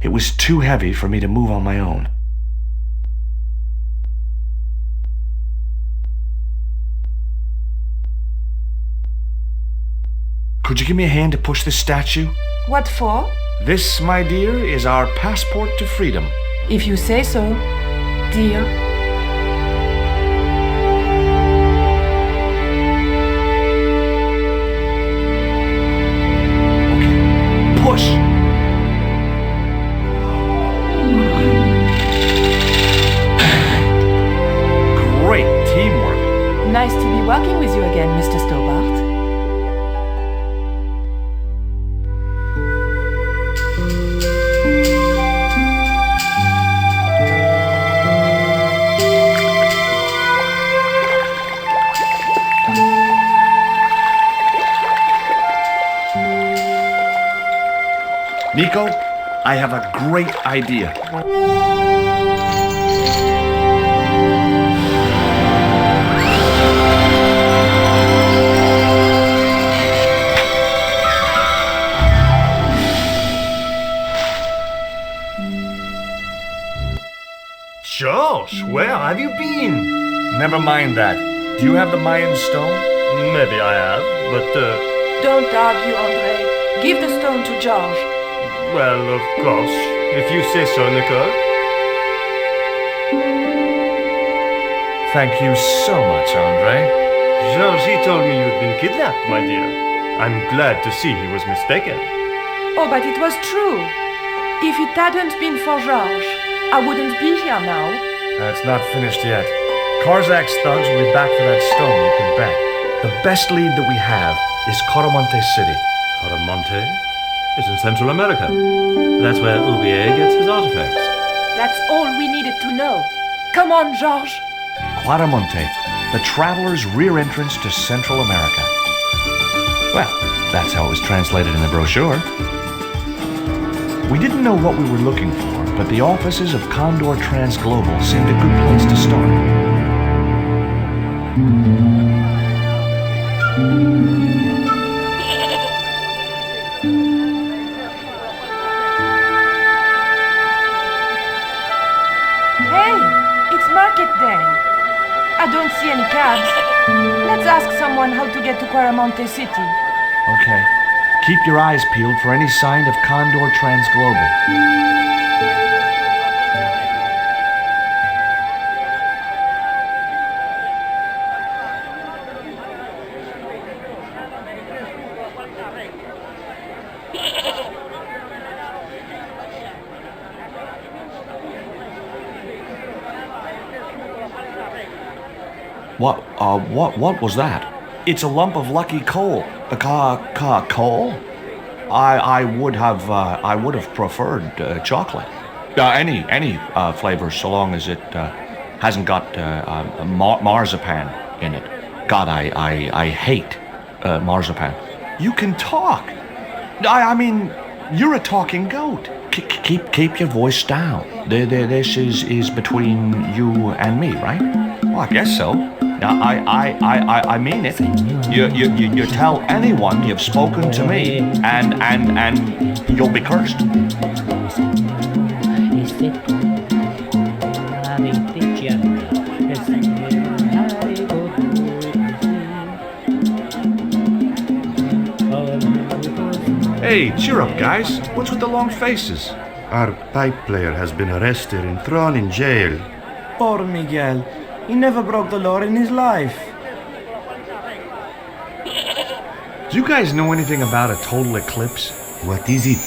S2: It was too heavy for me to move on my own. Could you give me a hand to push this statue?
S6: What for?
S2: This, my dear, is our passport to freedom.
S6: If you say so, dear.
S2: Push! Great teamwork.
S6: Nice to be working with you again, Mr. Stobart.
S2: Nico, I have a great idea.
S1: George, where have you been?
S2: Never mind that. Do you have the Mayan stone?
S1: Maybe I have, but,
S6: Don't argue, Andre. Give the stone to George.
S1: well, of course, if you say so, Nicole.
S2: Thank you so much, Andre.
S1: George, he told me you'd been kidnapped, my dear. I'm glad to see he was mistaken.
S6: Oh, but it was true. If it hadn't been for George, I wouldn't be here now.
S2: It's not finished yet. Karzak's thugs will be back for that stone, you can bet. The best lead that we have is Coromonte City.
S7: Coromonte is in Central America. That's where Ubier gets his artifacts.
S6: That's all we needed to know. Come on, George.
S2: Quaramonte, the traveler's rear entrance to Central America. Well, that's how it was translated in the brochure. We didn't know what we were looking for, but the offices of Condor Transglobal seemed a good place to start.
S6: Hey, it's market day. I don't see any cabs. Let's ask someone how to get to Quaramonte City.
S2: Okay. Keep your eyes peeled for any sign of Condor Transglobal. What was that? It's a lump of lucky coal. Coal? I would have preferred chocolate. Any flavor, so long as it hasn't got marzipan in it. God, I hate marzipan. You can talk. I mean, you're a talking goat. Keep your voice down. This is between you and me, right? Well, I guess so. I mean it. You tell anyone you've spoken to me, and you'll be cursed. Hey, cheer up, guys. What's with the long faces?
S5: Our pipe player has been arrested and thrown in jail.
S4: Poor Miguel. He never broke the law in his life.
S2: Do you guys know anything about a total eclipse?
S5: What is it?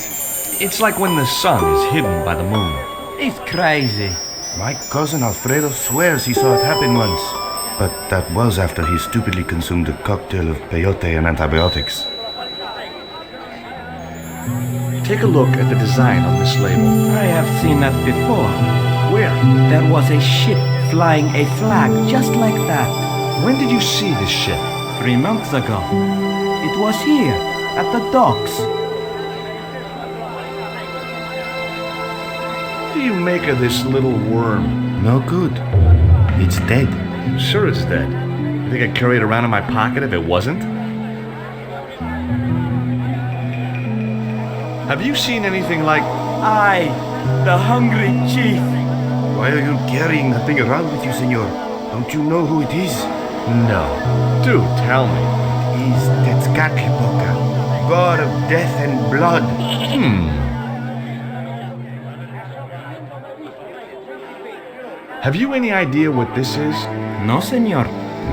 S2: It's like when the sun is hidden by the moon.
S4: He's crazy.
S5: My cousin Alfredo swears he saw it happen once. But that was after he stupidly consumed a cocktail of peyote and antibiotics.
S2: Take a look at the design on this label.
S4: I have seen that before.
S2: Where?
S4: There was a ship flying a flag just like that.
S2: When did you see this ship?
S4: 3 months ago. It was here, at the docks.
S2: What do you make of this little worm?
S5: No good. It's dead.
S2: Sure it's dead. You think I'd carry it around in my pocket if it wasn't? Have you seen anything like...
S4: I, the hungry chief.
S5: Why are you carrying that thing around with you, senor? Don't you know who it is?
S2: No. Do tell me.
S5: He's Tezcatlipoca, god of death and blood.
S2: Have you any idea what this is?
S4: No, senor.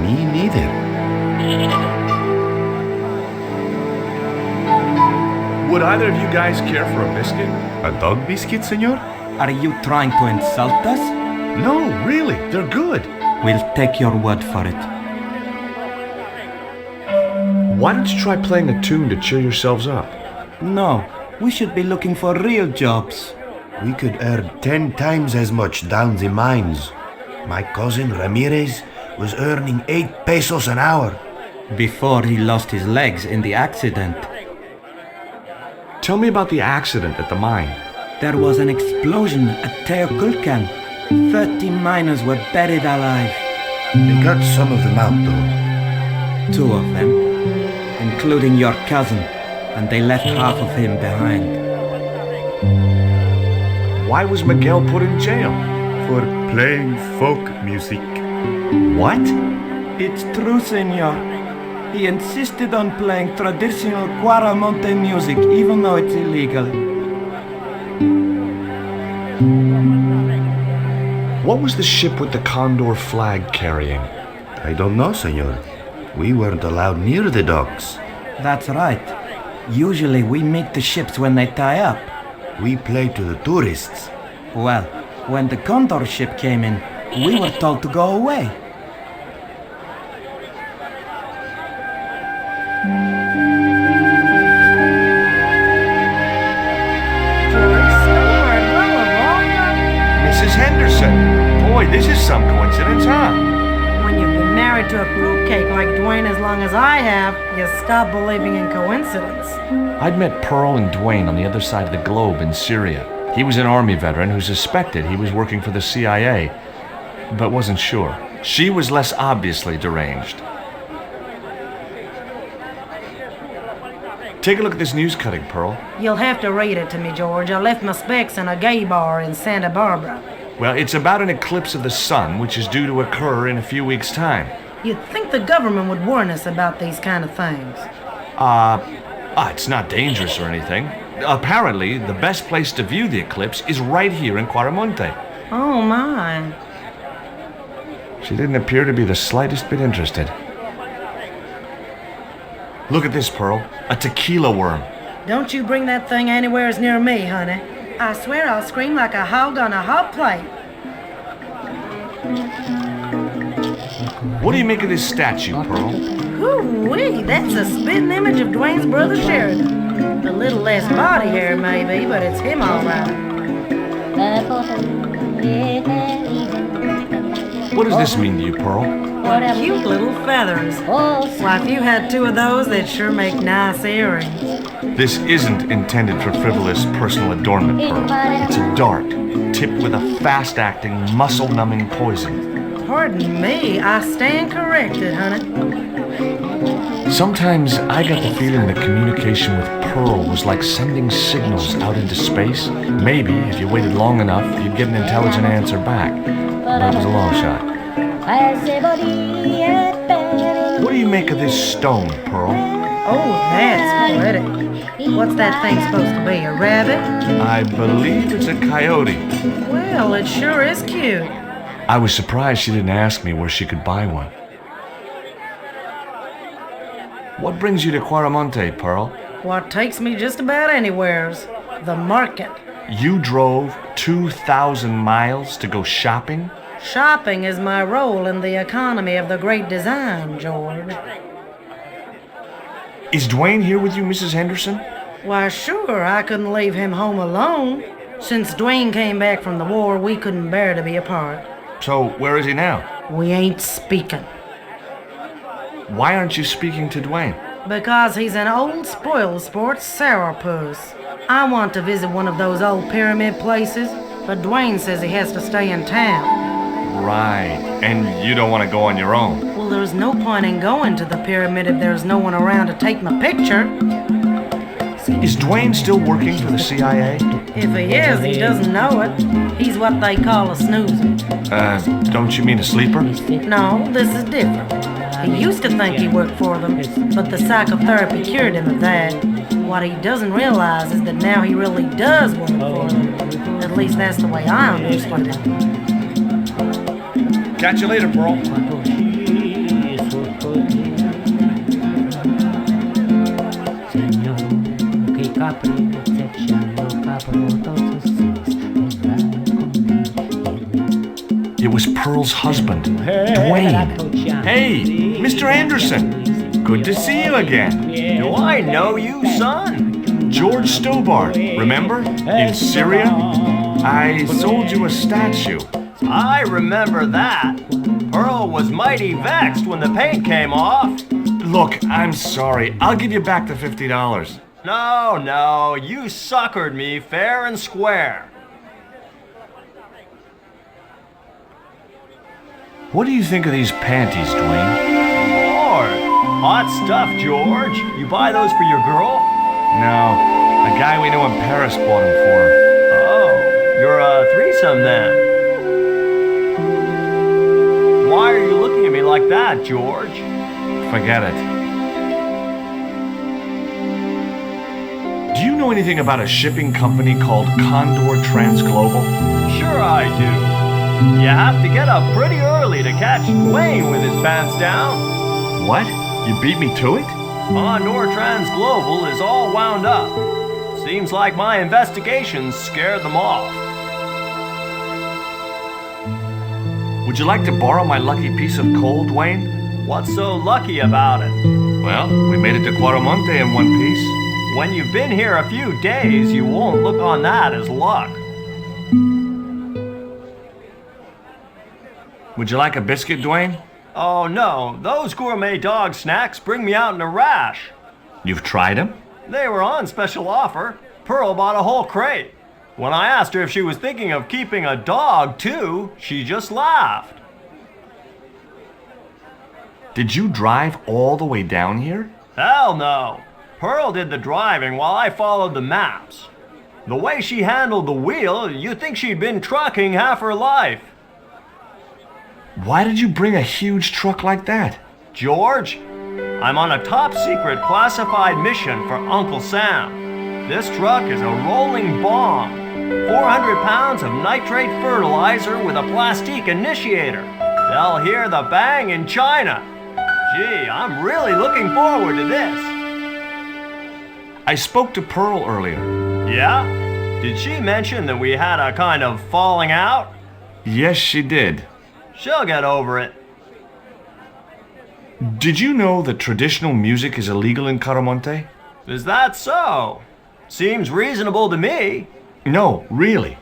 S5: Me neither.
S2: Would either of you guys care for a biscuit?
S5: A dog biscuit, senor?
S4: Are you trying to insult us?
S2: No, really, they're good.
S4: We'll take your word for it.
S2: Why don't you try playing a tune to cheer yourselves up?
S4: No, we should be looking for real jobs.
S5: We could earn 10 times as much down the mines. My cousin Ramirez was earning 8 pesos an hour.
S4: Before he lost his legs in the accident.
S2: Tell me about the accident at the mine.
S4: There was an explosion at Teoculcan. 30 miners were buried alive.
S5: They got some of them out, though.
S4: 2 of them, including your cousin, and they left half of him behind.
S2: Why was Miguel put in jail?
S5: For playing folk music.
S2: What?
S4: It's true, senor. He insisted on playing traditional Cuaramonte music, even though it's illegal.
S2: What was the ship with the Condor flag carrying?
S5: I don't know, senor. We weren't allowed near the docks.
S4: That's right. Usually we meet the ships when they tie up.
S5: We play to the tourists.
S4: Well, when the Condor ship came in, we were told to go away.
S2: Mrs. Henderson. Boy, this is some coincidence, huh?
S12: When you've been married to a fruitcake like Dwayne as long as I have, you stop believing in coincidence.
S2: I'd met Pearl and Dwayne on the other side of the globe in Syria. He was an Army veteran who suspected he was working for the CIA, but wasn't sure. She was less obviously deranged. Take a look at this news cutting, Pearl.
S12: You'll have to read it to me, George. I left my specs in a gay bar in Santa Barbara.
S2: Well, it's about an eclipse of the sun, which is due to occur in a few weeks' time.
S12: You'd think the government would warn us about these kind of things.
S2: It's not dangerous or anything. Apparently, the best place to view the eclipse is right here in Cuaramonte.
S12: Oh, my.
S2: She didn't appear to be the slightest bit interested. Look at this, Pearl. A tequila worm.
S12: Don't you bring that thing anywhere as near me, honey. I swear I'll scream like a hog on a hot plate.
S2: What do you make of this statue, Pearl?
S12: Hoo-wee, that's a spitting image of Dwayne's brother Sheridan. A little less body hair, maybe, but it's him all right.
S2: What does this mean to you, Pearl?
S12: What cute little feathers. Why, if you had 2 of those, they'd sure make nice earrings.
S2: This isn't intended for frivolous personal adornment, Pearl. It's a dart, tipped with a fast-acting, muscle-numbing poison.
S12: Pardon me, I stand corrected, honey.
S2: Sometimes I got the feeling that communication with Pearl was like sending signals out into space. Maybe, if you waited long enough, you'd get an intelligent answer back. But it was a long shot. What do you make of this stone, Pearl?
S12: Oh, that's pretty. What's that thing supposed to be, a rabbit?
S2: I believe it's a coyote.
S12: Well, it sure is cute.
S2: I was surprised she didn't ask me where she could buy one. What brings you to Cuaramonte, Pearl?
S12: What takes me just about anywheres. The market.
S2: You drove 2,000 miles to go shopping?
S12: Shopping is my role in the economy of the Great Design, George.
S2: Is Dwayne here with you, Mrs. Henderson?
S12: Why, sure, I couldn't leave him home alone. Since Dwayne came back from the war, we couldn't bear to be apart.
S2: So, where is he now?
S12: We ain't speaking.
S2: Why aren't you speaking to Dwayne?
S12: Because he's an old spoil-sport sourpuss. I want to visit one of those old pyramid places, but Dwayne says he has to stay in town.
S2: Right, and you don't want to go on your own.
S12: Well, there's no point in going to the pyramid if there's no one around to take my picture.
S2: Is Dwayne still working for the CIA?
S12: If he is, he doesn't know it. He's what they call a snoozer.
S2: Don't you mean a sleeper?
S12: No, this is different. He used to think he worked for them, but the psychotherapy cured him of that. What he doesn't realize is that now he really does work for them. At least that's the way I understand it.
S2: Catch you later, Pearl. It was Pearl's husband, Dwayne. Hey, Mr. Anderson. Good to see you again.
S1: Do I know you, son?
S2: George Stobart, remember? In Syria? I sold you a statue.
S1: I remember that. Pearl was mighty vexed when the paint came off.
S2: Look, I'm sorry. I'll give you back the $50.
S1: No, you suckered me fair and square.
S2: What do you think of these panties, Dwayne?
S1: Lord, hot stuff, George. You buy those for your girl?
S2: No, a guy we know in Paris bought them for her.
S1: Oh, you're a threesome then. Why are you looking at me like that, George?
S2: Forget it. Do you know anything about a shipping company called Condor Transglobal?
S1: Sure I do. You have to get up pretty early to catch Dwayne with his pants down.
S2: What? You beat me to it?
S1: Condor Transglobal is all wound up. Seems like my investigations scared them off.
S2: Would you like to borrow my lucky piece of coal, Dwayne?
S1: What's so lucky about it?
S2: Well, we made it to Quaramonte in one piece.
S1: When you've been here a few days, you won't look on that as luck.
S2: Would you like a biscuit, Dwayne?
S1: Oh no, those gourmet dog snacks bring me out in a rash.
S2: You've tried them?
S1: They were on special offer. Pearl bought a whole crate. When I asked her if she was thinking of keeping a dog too, she just laughed.
S2: Did you drive all the way down here?
S1: Hell no. Pearl did the driving while I followed the maps. The way she handled the wheel, you'd think she'd been trucking half her life.
S2: Why did you bring a huge truck like that?
S1: George, I'm on a top secret classified mission for Uncle Sam. This truck is a rolling bomb. 400 pounds of nitrate fertilizer with a plastique initiator. They'll hear the bang in China. Gee, I'm really looking forward to this.
S2: I spoke to Pearl earlier.
S1: Yeah? Did she mention that we had a kind of falling out?
S2: Yes, she did.
S1: She'll get over it.
S2: Did you know that traditional music is illegal in Caramonte?
S1: Is that so? Seems reasonable to me.
S2: No, really.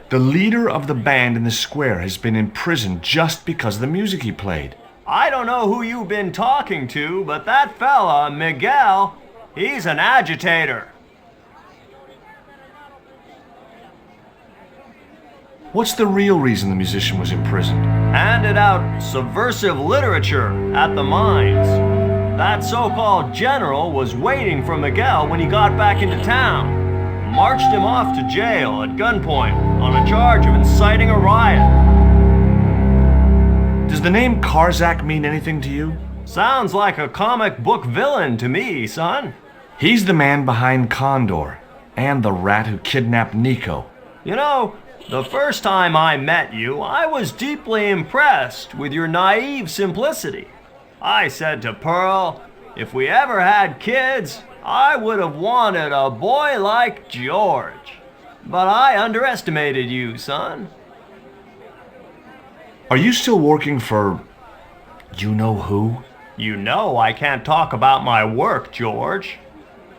S2: The leader of the band in the square has been in prison just because of the music he played.
S1: I don't know who you've been talking to, but that fella, Miguel, he's an agitator.
S2: What's the real reason the musician was imprisoned?
S1: Handed out subversive literature at the mines. That so-called general was waiting for Miguel when he got back into town. Marched him off to jail at gunpoint on a charge of inciting a riot.
S2: Does the name Karzak mean anything to you?
S1: Sounds like a comic book villain to me, son.
S2: He's the man behind Condor, and the rat who kidnapped Nico.
S1: You know, the first time I met you, I was deeply impressed with your naive simplicity. I said to Pearl, if we ever had kids, I would have wanted a boy like George. But I underestimated you, son.
S2: Are you still working for... you know who?
S1: You know I can't talk about my work, George.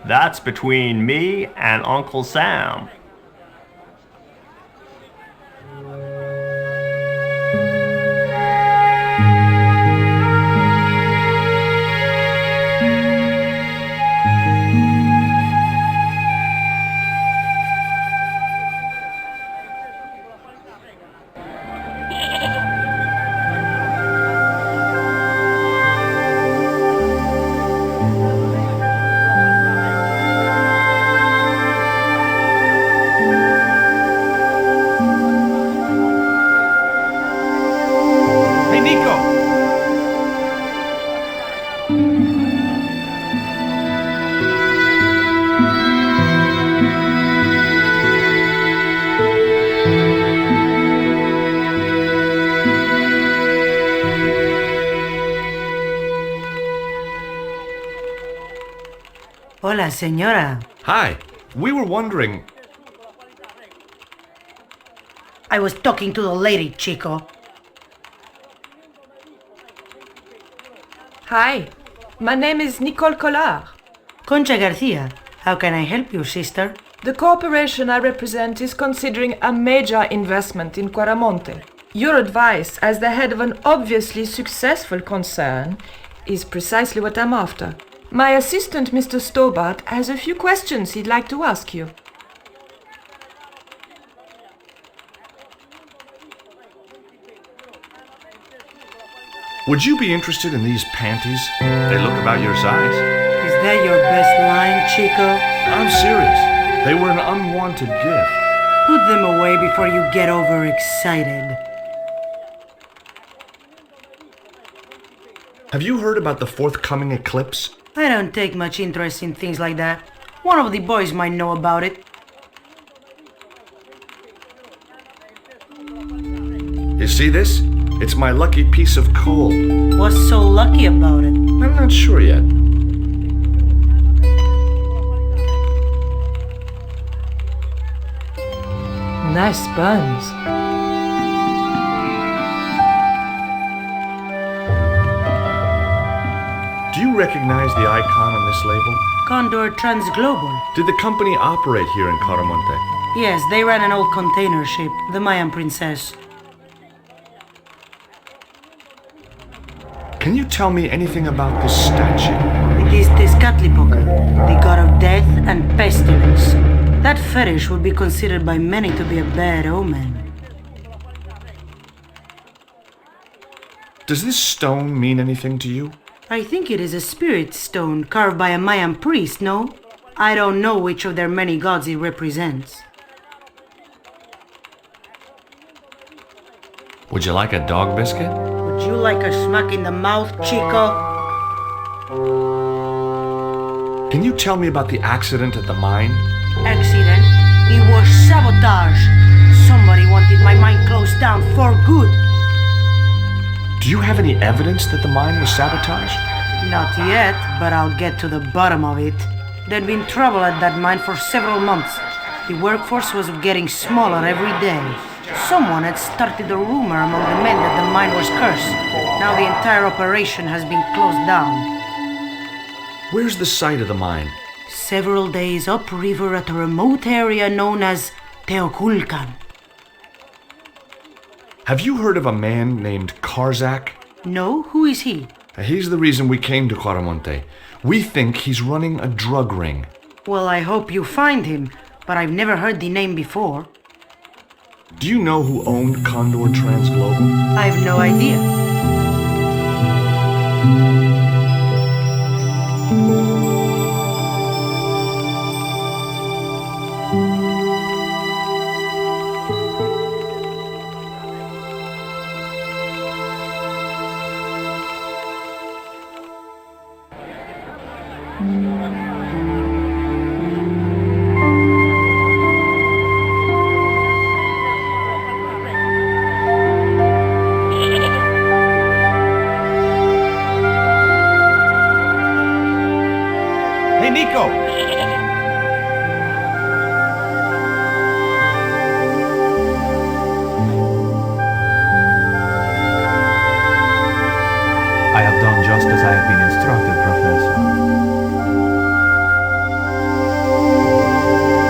S1: That's between me and Uncle Sam.
S12: Hola, señora.
S2: Hi. We were wondering...
S12: I was talking to the lady, Chico.
S6: Hi, my name is Nicole Collard.
S12: Concha Garcia. How can I help you, sister?
S6: The corporation I represent is considering a major investment in Quaramonte. Your advice, as the head of an obviously successful concern, is precisely what I'm after. My assistant, Mr. Stobart, has a few questions he'd like to ask you.
S2: Would you be interested in these panties? They look about your size.
S12: Is that your best line, Chico?
S2: I'm serious. They were an unwanted gift.
S12: Put them away before you get overexcited.
S2: Have you heard about the forthcoming eclipse?
S12: I don't take much interest in things like that. One of the boys might know about it.
S2: You see this? It's my lucky piece of coal.
S12: What's so lucky about it?
S2: I'm not sure yet.
S6: Nice buns.
S2: Do you recognize the icon on this label?
S12: Condor Transglobal.
S2: Did the company operate here in Quaramonte?
S12: Yes, they ran an old container ship, the Mayan Princess.
S2: Can you tell me anything about this statue?
S12: It is Tezcatlipoca, the god of death and pestilence. That fetish would be considered by many to be a bad omen.
S2: Does this stone mean anything to you?
S12: I think it is a spirit stone carved by a Mayan priest, no? I don't know which of their many gods it represents.
S2: Would you like a dog biscuit?
S12: Would you like a smack in the mouth, Chico?
S2: Can you tell me about the accident at the mine?
S12: Accident? It was sabotage. Somebody wanted my mine closed down for good.
S2: Do you have any evidence that the mine was sabotaged?
S12: Not yet, but I'll get to the bottom of it. There'd been trouble at that mine for several months. The workforce was getting smaller every day. Someone had started a rumor among the men that the mine was cursed. Now the entire operation has been closed down.
S2: Where's the site of the mine?
S12: Several days upriver at a remote area known as Teoculcan.
S2: Have you heard of a man named Karzak?
S12: No? Who is he?
S2: He's the reason we came to Quaramonte. We think he's running a drug ring.
S12: Well, I hope you find him, but I've never heard the name before.
S2: Do you know who owned Condor Transglobal?
S12: I've no idea.
S10: Hey, Nico!
S8: I have done just as I have been instructed, Professor.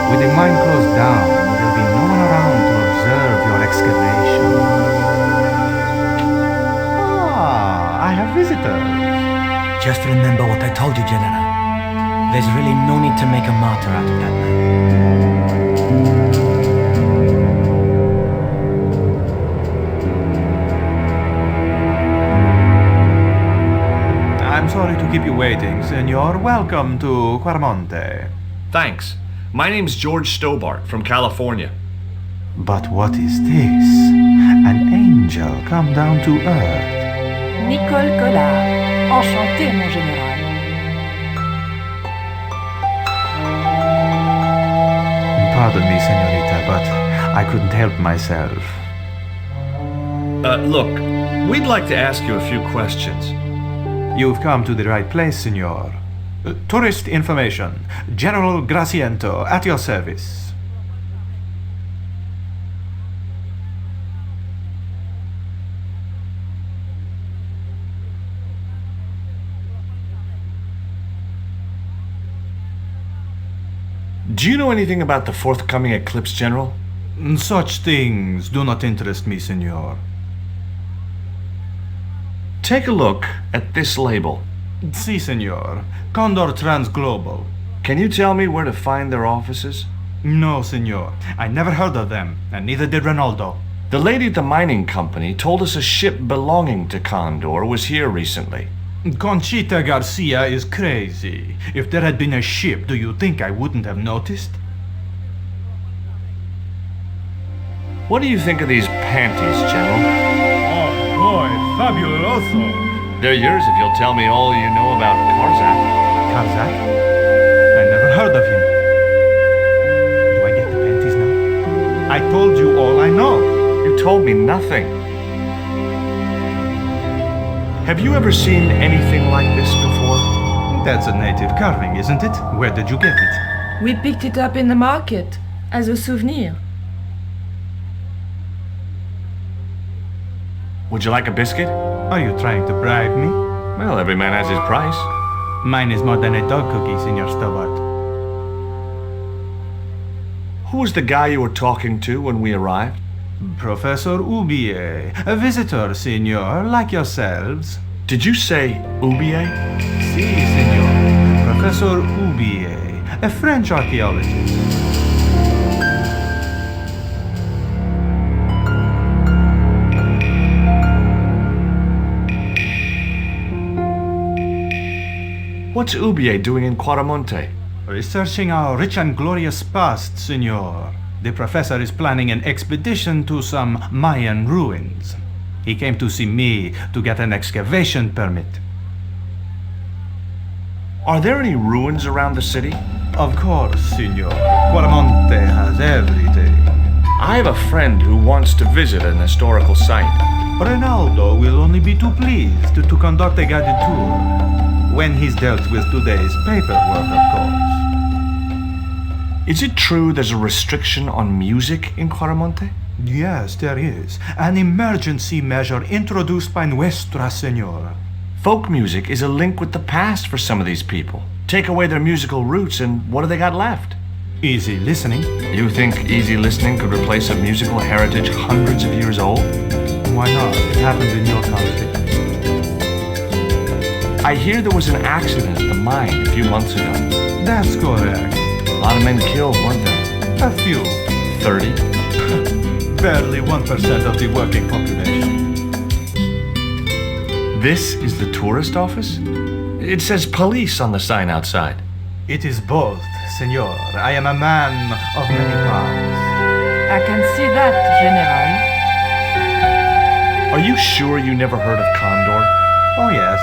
S13: With the mine closed down, there'll be no one around to observe your excavation. Ah, I have visitors.
S4: Just remember what I told you, General. There's really no need to make a martyr out of that man.
S13: I'm sorry to keep you waiting, senor. Welcome to Quaramonte.
S2: Thanks. My name's George Stobart from California.
S13: But what is this? An angel come down to earth.
S6: Nicole Collard. Enchantée, mon général.
S13: Pardon me, senorita, but I couldn't help myself.
S2: Look, we'd like to ask you a few questions.
S13: You've come to the right place, senor. Tourist information. General Graciento, at your service.
S2: Do you know anything about the forthcoming eclipse, General?
S13: Such things do not interest me, senor.
S2: Take a look at this label.
S13: Si, senor. Condor Transglobal.
S2: Can you tell me where to find their offices?
S13: No, senor. I never heard of them, and neither did Ronaldo.
S2: The lady at the mining company told us a ship belonging to Condor was here recently.
S13: Conchita Garcia is crazy. If there had been a ship, do you think I wouldn't have noticed?
S2: What do you think of these panties, General?
S8: Oh boy, fabuloso.
S2: They're yours if you'll tell me all you know about Karzak.
S13: Karzak? I never heard of him. Do I get the panties now? I told you all I know.
S2: You told me nothing. Have you ever seen anything like this before?
S13: That's a native carving, isn't it? Where did you get it?
S6: We picked it up in the market as a souvenir.
S2: Would you like a biscuit?
S13: Are you trying to bribe me?
S2: Well, every man has his price.
S13: Mine is more than a dog cookie, Senor Stobart.
S2: Who was the guy you were talking to when we arrived?
S13: Professor Ubier, a visitor, senor, like yourselves.
S2: Did you say Ubier?
S13: Si, senor. Professor Ubier, a French archaeologist.
S2: What's Ubier doing in Quaramonte?
S13: Researching our rich and glorious past, senor. The professor is planning an expedition to some Mayan ruins. He came to see me to get an excavation permit.
S2: Are there any ruins around the city?
S13: Of course, senor. Quaramonte has everything.
S2: I have a friend who wants to visit an historical site.
S13: Ronaldo will only be too pleased to conduct a guided tour. When he's dealt with today's paperwork, of course.
S2: Is it true there's a restriction on music in Quaramonte?
S13: Yes, there is. An emergency measure introduced by Nuestra Senora.
S2: Folk music is a link with the past for some of these people. Take away their musical roots and what do they got left?
S13: Easy listening.
S2: You think easy listening could replace a musical heritage hundreds of years old?
S13: Why not? It happened in your country.
S2: I hear there was an accident at the mine a few months ago.
S13: That's correct.
S2: A lot of men killed, weren't there?
S13: A few.
S2: 30?
S13: Barely 1% of the working population.
S2: This is the tourist office? It says police on the sign outside.
S13: It is both, senor. I am a man of many parts.
S6: I can see that, General.
S2: Are you sure you never heard of Condor?
S13: Oh, yes.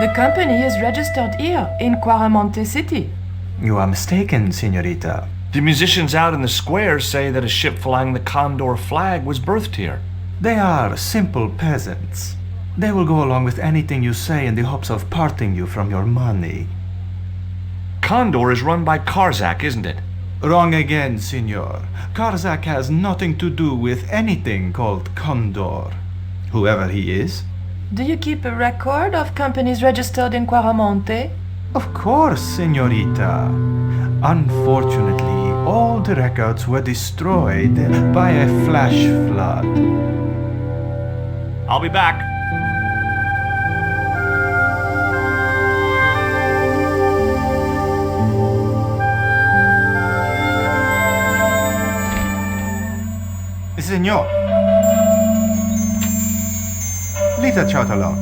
S6: The company is registered here in Quaramonte City.
S13: You are mistaken, senorita.
S2: The musicians out in the square say that a ship flying the Condor flag was berthed here.
S13: They are simple peasants. They will go along with anything you say in the hopes of parting you from your money.
S2: Condor is run by Karzak, isn't it?
S13: Wrong again, senor. Karzak has nothing to do with anything called Condor. Whoever he is.
S6: Do you keep a record of companies registered in Quaramonte?
S13: Of course, senorita. Unfortunately, all the records were destroyed by a flash flood.
S2: I'll be back.
S13: Senor. Leave that child alone.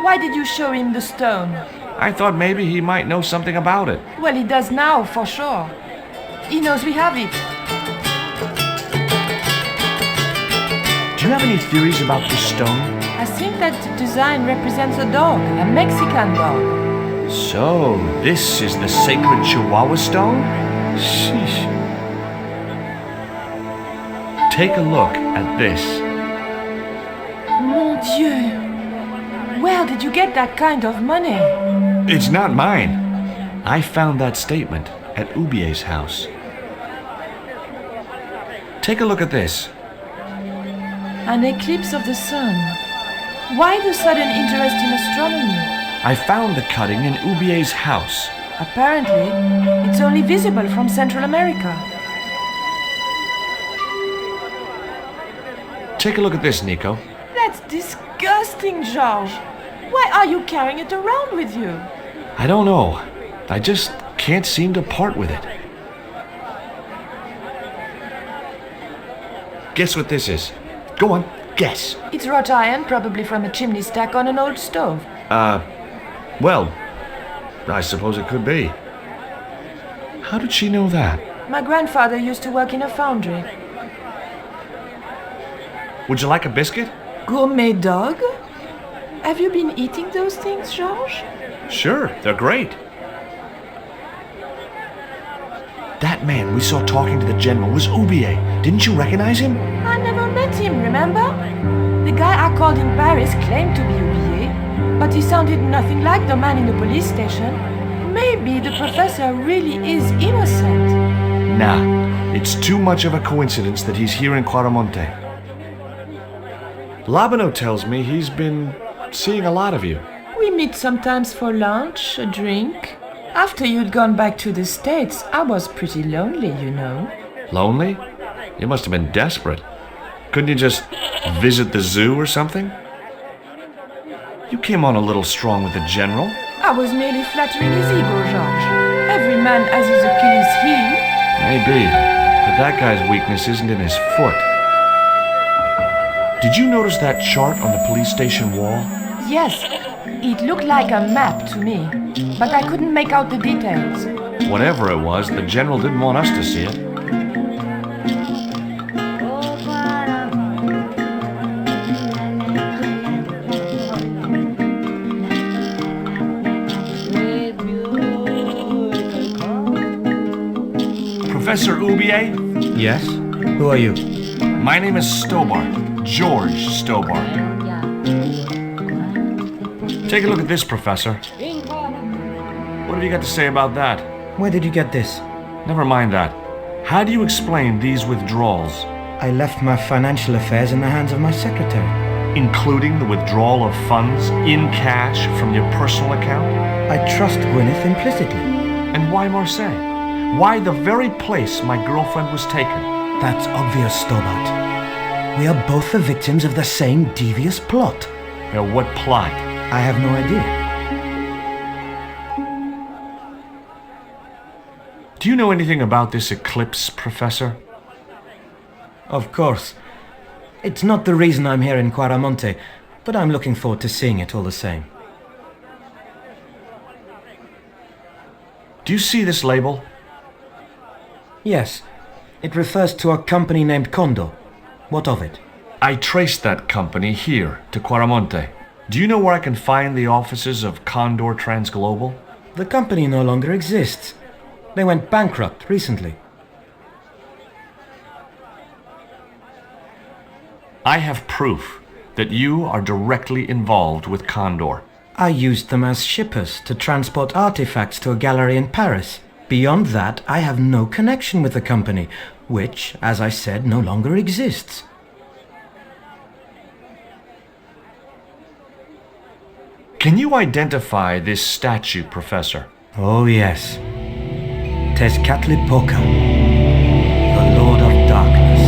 S6: Why did you show him the stone?
S2: I thought maybe he might know something about it.
S6: Well, he does now, for sure. He knows we have it.
S2: Do you have any theories about this stone?
S6: I think that the design represents a dog, a Mexican dog.
S2: So, this is the sacred Chihuahua stone? Sheesh. Take a look at this.
S6: Mon Dieu! Where did you get that kind of money?
S2: It's not mine. I found that statement at Ubier's house. Take a look at this.
S6: An eclipse of the sun. Why the sudden interest in astronomy?
S2: I found the cutting in Ubier's house.
S6: Apparently, it's only visible from Central America.
S2: Take a look at this, Nico.
S6: That's disgusting, George. Why are you carrying it around with you?
S2: I don't know. I just can't seem to part with it. Guess what this is? Go on, guess.
S6: It's wrought iron, probably from a chimney stack on an old stove.
S2: Well, I suppose it could be. How did she know that?
S6: My grandfather used to work in a foundry.
S2: Would you like a biscuit?
S6: Gourmet dog? Have you been eating those things, Georges?
S2: Sure, they're great. That man we saw talking to the general was Ubier. Didn't you recognize him?
S6: I never met him, remember? The guy I called in Paris claimed to be Ubier, but he sounded nothing like the man in the police station. Maybe the professor really is innocent.
S2: Nah, it's too much of a coincidence that he's here in Quaramonte. Labano tells me he's been seeing a lot of you.
S6: We meet sometimes for lunch, a drink. After you'd gone back to the States, I was pretty lonely, you know.
S2: Lonely? You must have been desperate. Couldn't you just visit the zoo or something? You came on a little strong with the general.
S6: I was merely flattering his ego, Georges. Every man has his Achilles heel.
S2: Maybe, but that guy's weakness isn't in his foot. Did you notice that chart on the police station wall?
S6: Yes, it looked like a map to me, but I couldn't make out the details.
S2: Whatever it was, the general didn't want us to see it. Professor Ubier?
S4: Yes? Who are you?
S2: My name is Stobart. George Stobart. Take a look at this, Professor. What have you got to say about that?
S4: Where did you get this?
S2: Never mind that. How do you explain these withdrawals?
S4: I left my financial affairs in the hands of my secretary.
S2: Including the withdrawal of funds in cash from your personal account?
S4: I trust Gwyneth implicitly.
S2: And why Marseille? Why the very place my girlfriend was taken?
S4: That's obvious, Stobart. We are both the victims of the same devious plot.
S2: What plot?
S4: I have no idea.
S2: Do you know anything about this eclipse, Professor?
S4: Of course. It's not the reason I'm here in Quaramonte, but I'm looking forward to seeing it all the same.
S2: Do you see this label?
S4: Yes. It refers to a company named Condor. What of it?
S2: I traced that company here to Quaramonte. Do you know where I can find the offices of Condor Transglobal?
S4: The company no longer exists. They went bankrupt recently.
S2: I have proof that you are directly involved with Condor.
S4: I used them as shippers to transport artifacts to a gallery in Paris. Beyond that, I have no connection with the company, which, as I said, no longer exists.
S2: Can you identify this statue, Professor?
S4: Oh, yes. Tezcatlipoca, the Lord of Darkness.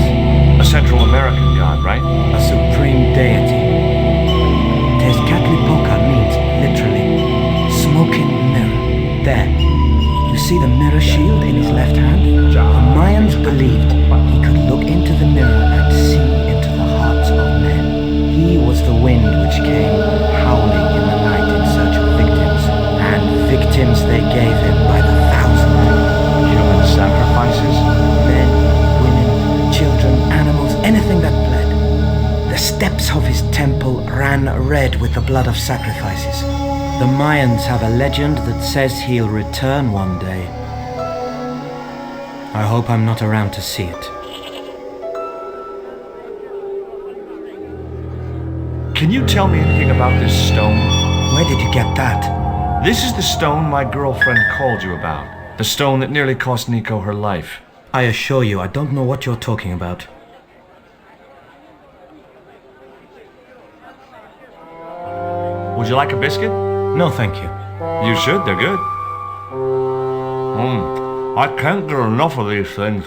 S2: A Central American god, right?
S4: A supreme deity. Tezcatlipoca means, literally, smoking mirror. There. You see the mirror shield in his left hand? The Mayans believed he could look into the mirror and see into the hearts of men. He was the wind which came howling in the night in search of victims, and victims they gave him by the thousand.
S2: Human sacrifices?
S4: ran red with the blood of sacrifices. The Mayans have a legend that says he'll return one day. I hope I'm not around to see it.
S2: Can you tell me anything about this stone?
S4: Where did you get that?
S2: This is the stone my girlfriend called you about. The stone that nearly cost Nico her life.
S4: I assure you, I don't know what you're talking about.
S2: Would you like a biscuit?
S4: No, thank you.
S2: You should, they're good. I can't get enough of these things.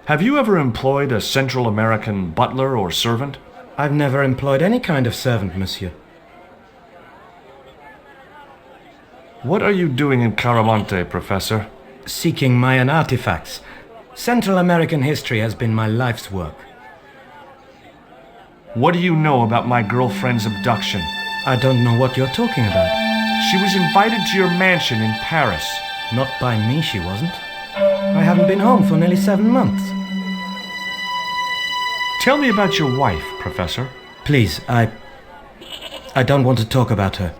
S2: Have you ever employed a Central American butler or servant?
S4: I've never employed any kind of servant, monsieur.
S2: What are you doing in Caramonte, Professor?
S4: Seeking Mayan artifacts. Central American history has been my life's work.
S2: What do you know about my girlfriend's abduction?
S4: I don't know what you're talking about.
S2: She was invited to your mansion in Paris.
S4: Not by me, she wasn't. I haven't been home for nearly 7 months.
S2: Tell me about your wife, Professor.
S4: Please, I don't want to talk about her.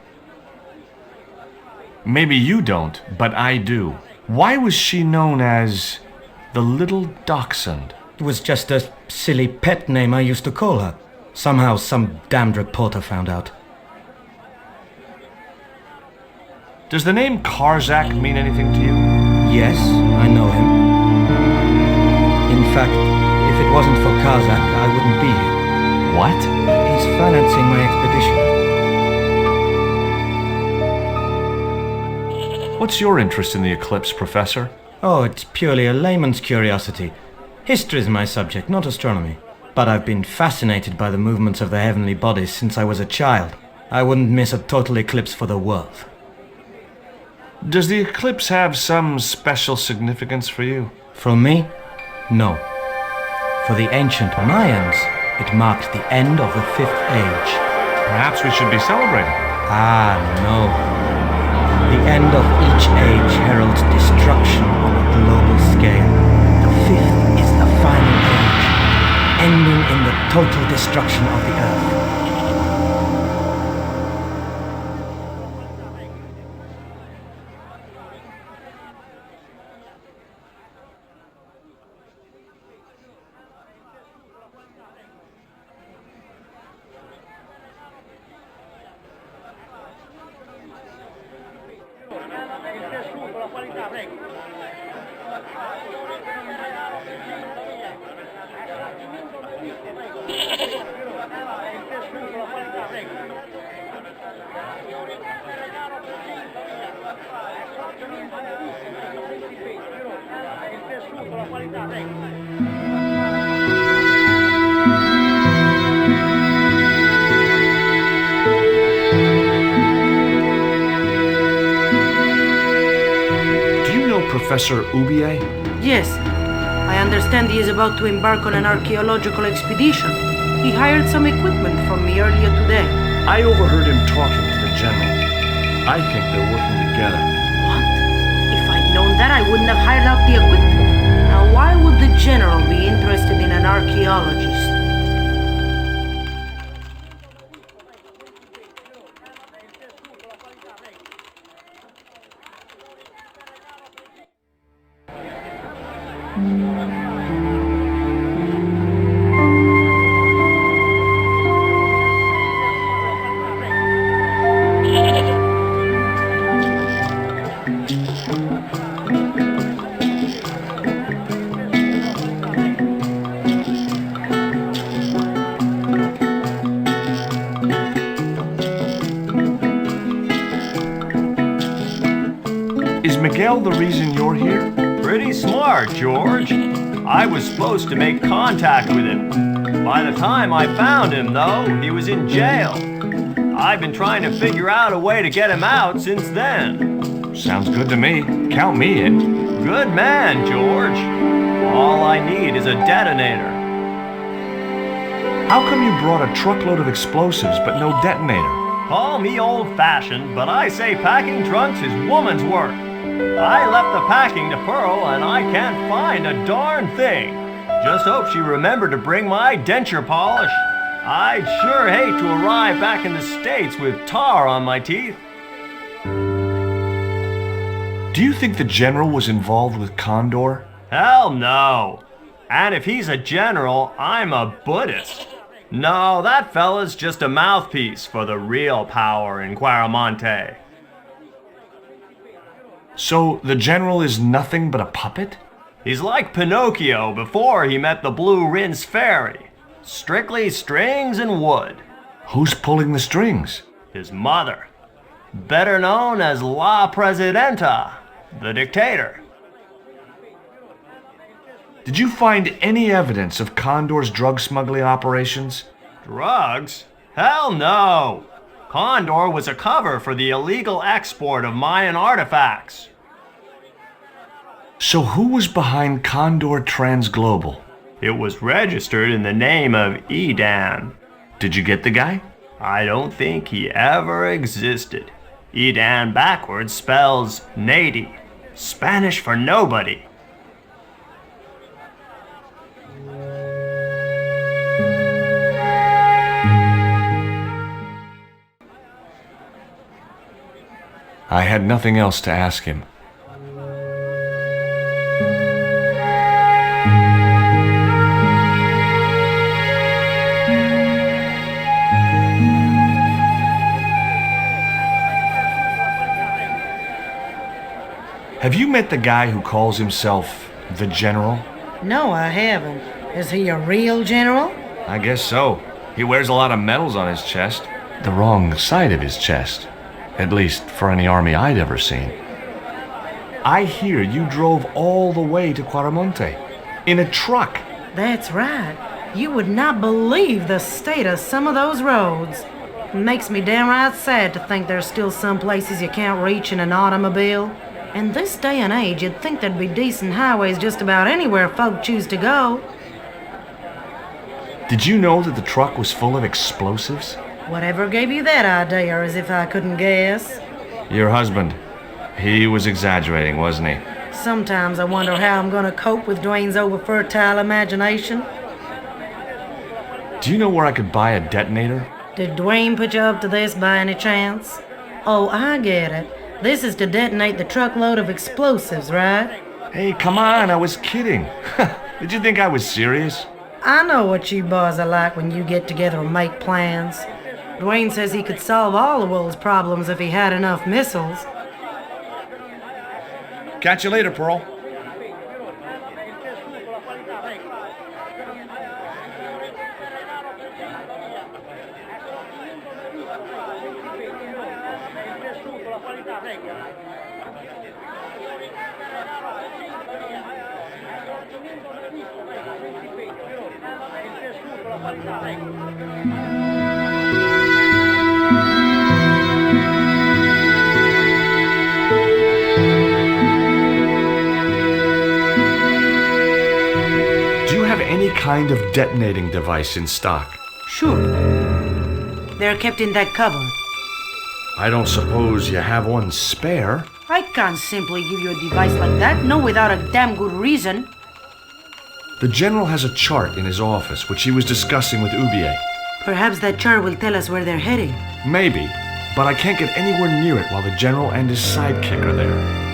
S2: Maybe you don't, but I do. Why was she known as the Little Dachshund?
S4: It was just a silly pet name I used to call her. Somehow some damned reporter found out.
S2: Does the name Karzak mean anything to you?
S4: Yes, I know him. In fact, if it wasn't for Karzak, I wouldn't be here.
S2: What?
S4: He's financing my expedition.
S2: What's your interest in the eclipse, Professor?
S4: Oh, it's purely a layman's curiosity. History is my subject, not astronomy. But I've been fascinated by the movements of the heavenly bodies since I was a child. I wouldn't miss a total eclipse for the world.
S2: Does the eclipse have some special significance for you?
S4: For me? No. For the ancient Mayans, it marked the end of the 5th age.
S2: Perhaps we should be celebrating.
S4: Ah, no. The end of each age heralds destruction on a global scale. The 5th is the final age, ending in the total destruction of the Earth.
S2: Professor Ubier?
S12: Yes. I understand he is about to embark on an archaeological expedition. He hired some equipment from me earlier today.
S2: I overheard him talking to the general. I think they're working together.
S12: What? If I'd known that, I wouldn't have hired out the equipment. Now, why would the general be interested in an archaeologist?
S2: Is Miguel the reason you're here?
S1: Pretty smart, George. I was supposed to make contact with him. By the time I found him, though, he was in jail. I've been trying to figure out a way to get him out since then.
S2: Sounds good to me. Count me in.
S1: Good man, George. All I need is a detonator.
S2: How come you brought a truckload of explosives but no detonator?
S1: Call me old-fashioned, but I say packing trunks is woman's work. I left the packing to Pearl, and I can't find a darn thing. Just hope she remembered to bring my denture polish. I'd sure hate to arrive back in the States with tar on my teeth.
S2: Do you think the general was involved with Condor?
S1: Hell no. And if he's a general, I'm a Buddhist. No, that fella's just a mouthpiece for the real power in Quaramonte.
S2: So the general is nothing but a puppet?
S1: He's like Pinocchio before he met the Blue Rinse Fairy. Strictly strings and wood.
S2: Who's pulling the strings?
S1: His mother. Better known as La Presidenta, the dictator.
S2: Did you find any evidence of Condor's drug smuggling operations?
S1: Drugs? Hell no! Condor was a cover for the illegal export of Mayan artifacts.
S2: So who was behind Condor Transglobal?
S1: It was registered in the name of Edan.
S2: Did you get the guy?
S1: I don't think he ever existed. Edan backwards spells Nady, Spanish for nobody.
S2: I had nothing else to ask him. Have you met the guy who calls himself the General?
S12: No, I haven't. Is he a real general?
S2: I guess so. He wears a lot of medals on his chest. The wrong side of his chest. At least for any army I'd ever seen. I hear you drove all the way to Quaramonte in a truck.
S12: That's right. You would not believe the state of some of those roads. It makes me downright sad to think there's still some places you can't reach in an automobile. In this day and age, you'd think there'd be decent highways just about anywhere folk choose to go.
S2: Did you know that the truck was full of explosives?
S12: Whatever gave you that idea, as if I couldn't guess?
S2: Your husband. He was exaggerating, wasn't he?
S12: Sometimes I wonder how I'm gonna cope with Dwayne's over-fertile imagination.
S2: Do you know where I could buy a detonator?
S12: Did Dwayne put you up to this by any chance? Oh, I get it. This is to detonate the truckload of explosives, right?
S2: Hey, come on, I was kidding. Did you think I was serious?
S12: I know what you boys are like when you get together and make plans. Dwayne says he could solve all the world's problems if he had enough missiles.
S10: Catch you later, Pearl.
S2: Any kind of detonating device in stock?
S12: Sure. They're kept in that cupboard.
S2: I don't suppose you have one spare?
S12: I can't simply give you a device like that, no without a damn good reason.
S2: The General has a chart in his office, which he was discussing with Ubier.
S12: Perhaps that chart will tell us where they're heading.
S2: Maybe, but I can't get anywhere near it while the General and his sidekick are there.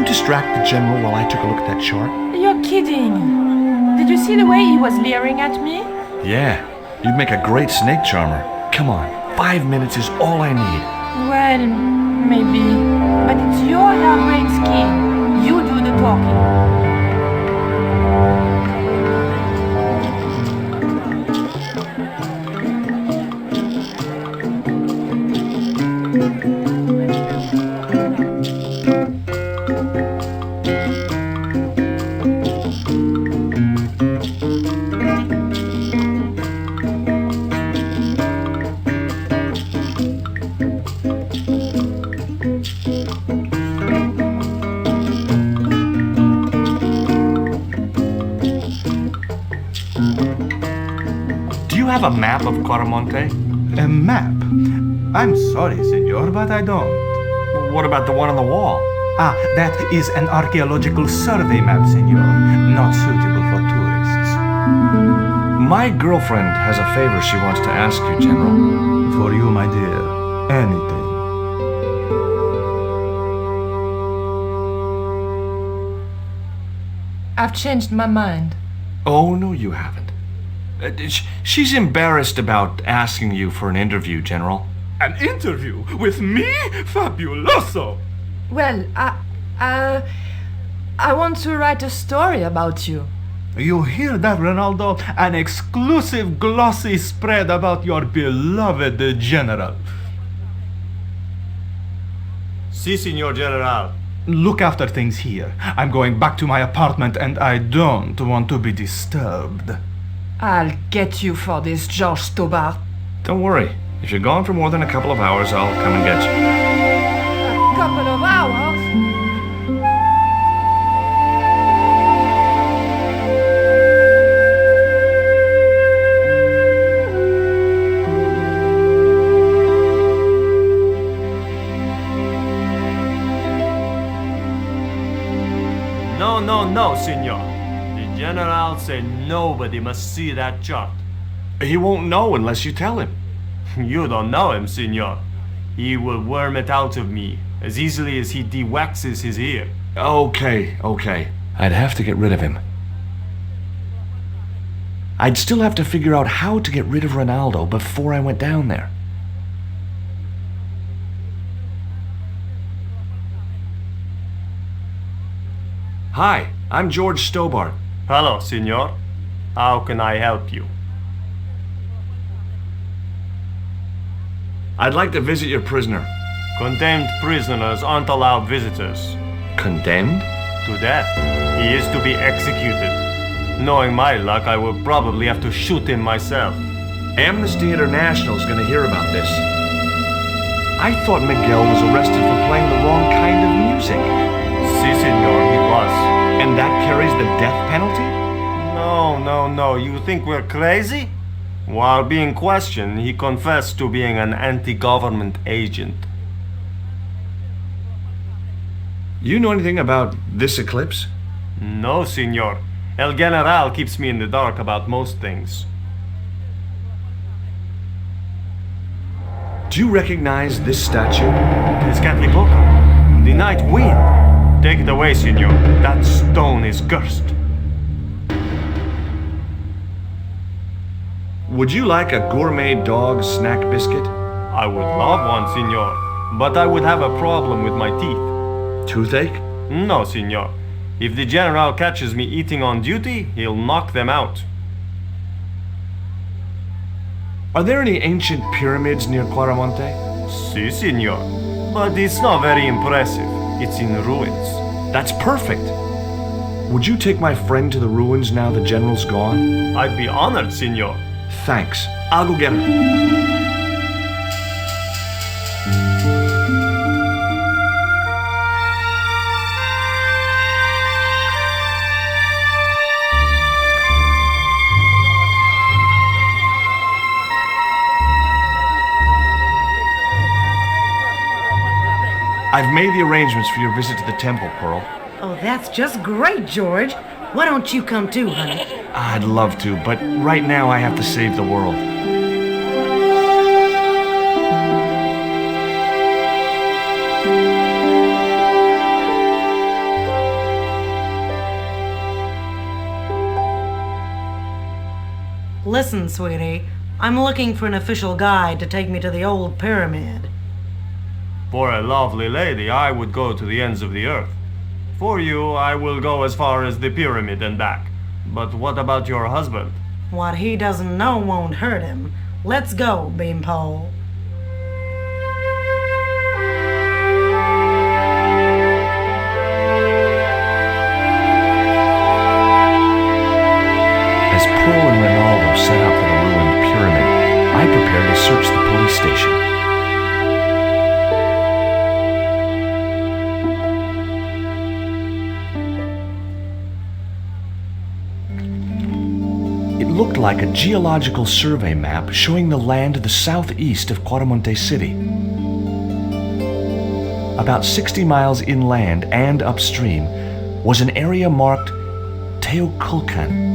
S2: Distract the General while I took a look at that chart?
S6: You're kidding. Did you see the way he was leering at me?
S2: Yeah, you'd make a great snake charmer. Come on, 5 minutes is all I need.
S6: Well, maybe. But it's your harebrained scheme. You do the talking.
S10: have a map of Quaramonte?
S13: A map? I'm sorry, senor, but I don't.
S10: What about the one on the wall?
S13: Ah, that is an archaeological survey map, senor. Not suitable for tourists.
S2: My girlfriend has a favor she wants to ask you, General.
S13: For you, my dear, anything.
S6: I've changed my mind.
S2: Oh, no, you haven't. She's embarrassed about asking you for an interview, General.
S8: An interview with me? Fabuloso!
S6: Well, I want to write a story about you.
S13: You hear that, Ronaldo? An exclusive glossy spread about your beloved general.
S1: Si, Signor General.
S13: Look after things here. I'm going back to my apartment and I don't want to be disturbed.
S6: I'll get you for this, George Stobart.
S2: Don't worry. If you're gone for more than a couple of hours, I'll come and get you.
S6: A couple of hours?
S1: No, Signor. The General said nobody must see that chart.
S2: He won't know unless you tell him.
S1: You don't know him, Signor. He will worm it out of me as easily as he de-waxes his ear.
S2: Okay. I'd have to get rid of him. I'd still have to figure out how to get rid of Ronaldo before I went down there. Hi, I'm George Stobart.
S1: Hello, Signor. How can I help you?
S2: I'd like to visit your prisoner.
S1: Condemned prisoners aren't allowed visitors.
S2: Condemned?
S1: To death. He is to be executed. Knowing my luck, I will probably have to shoot him myself.
S2: Amnesty International is going to hear about this. I thought Miguel was arrested for playing the wrong kind of music.
S1: Si, Signor, he was.
S2: And that carries the death penalty?
S1: No. You think we're crazy? While being questioned, he confessed to being an anti-government agent.
S2: You know anything about this eclipse?
S1: No, Signor. El General keeps me in the dark about most things.
S2: Do you recognize this statue?
S1: Tezcatlipoca, the night wind. Take it away, Signor. That stone is cursed.
S2: Would you like a gourmet dog snack biscuit?
S1: I would love one, Signor, but I would have a problem with my teeth.
S2: Toothache?
S1: No, Signor. If the General catches me eating on duty, he'll knock them out.
S2: Are there any ancient pyramids near Quaramonte?
S1: Si, Signor. But it's not very impressive. It's in ruins.
S2: That's perfect. Would you take my friend to the ruins now the General's gone?
S1: I'd be honored, Signor.
S2: Thanks. I'll go get her. I've made the arrangements for your visit to the temple, Pearl.
S12: Oh, that's just great, George. Why don't you come too, honey?
S2: I'd love to, but right now I have to save the world.
S12: Listen, sweetie. I'm looking for an official guide to take me to the old pyramid.
S1: For a lovely lady, I would go to the ends of the earth. For you, I will go as far as the pyramid and back. But what about your husband?
S12: What he doesn't know won't hurt him. Let's go, Beanpole.
S2: As Pearl and Ronaldo set out for the ruined pyramid, I prepared to search the police station. It looked like a geological survey map showing the land to the southeast of Cuaramonte City. About 60 miles inland and upstream was an area marked Teoculcan.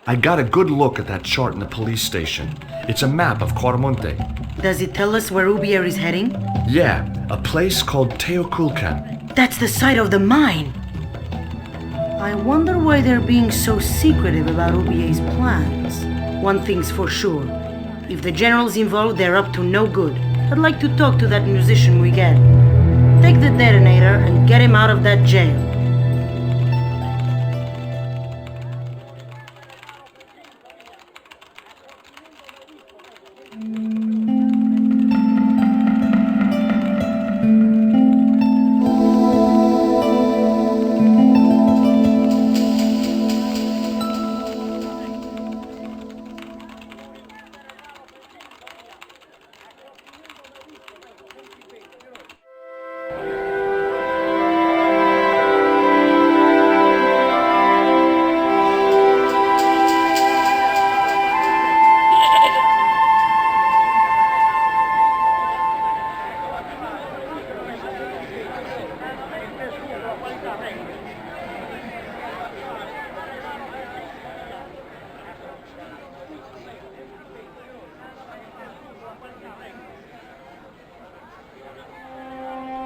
S2: I got a good look at that chart in the police station. It's a map of Cuaramonte.
S12: Does it tell us where Ubier is heading?
S2: Yeah, a place called Teoculcan.
S12: That's the site of the mine. I wonder why they're being so secretive about Ubier's plans. One thing's for sure. If the general's involved, they're up to no good. I'd like to talk to that musician we get. Take the detonator and get him out of that jail.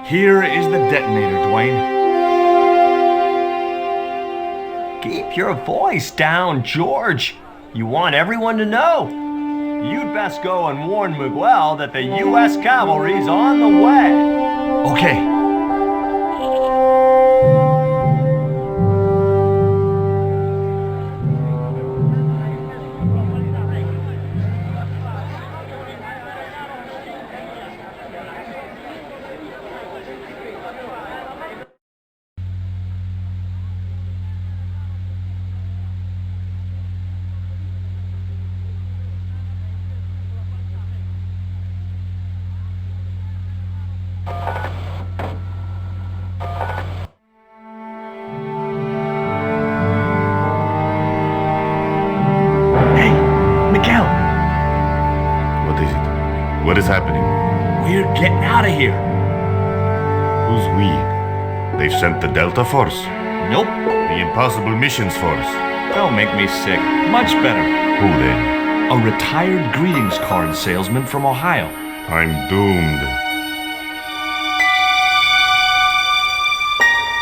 S2: Here is the detonator, Dwayne.
S1: Keep your voice down, George. You want everyone to know. You'd best go and warn Miguel that the U.S. cavalry's on the way.
S2: Okay.
S5: What is happening?
S2: We're getting out of here.
S5: Who's we? They've sent the Delta Force?
S1: Nope.
S5: The Impossible Missions Force?
S1: Don't make me sick. Much better.
S5: Who then?
S2: A retired greetings card salesman from Ohio.
S5: I'm doomed.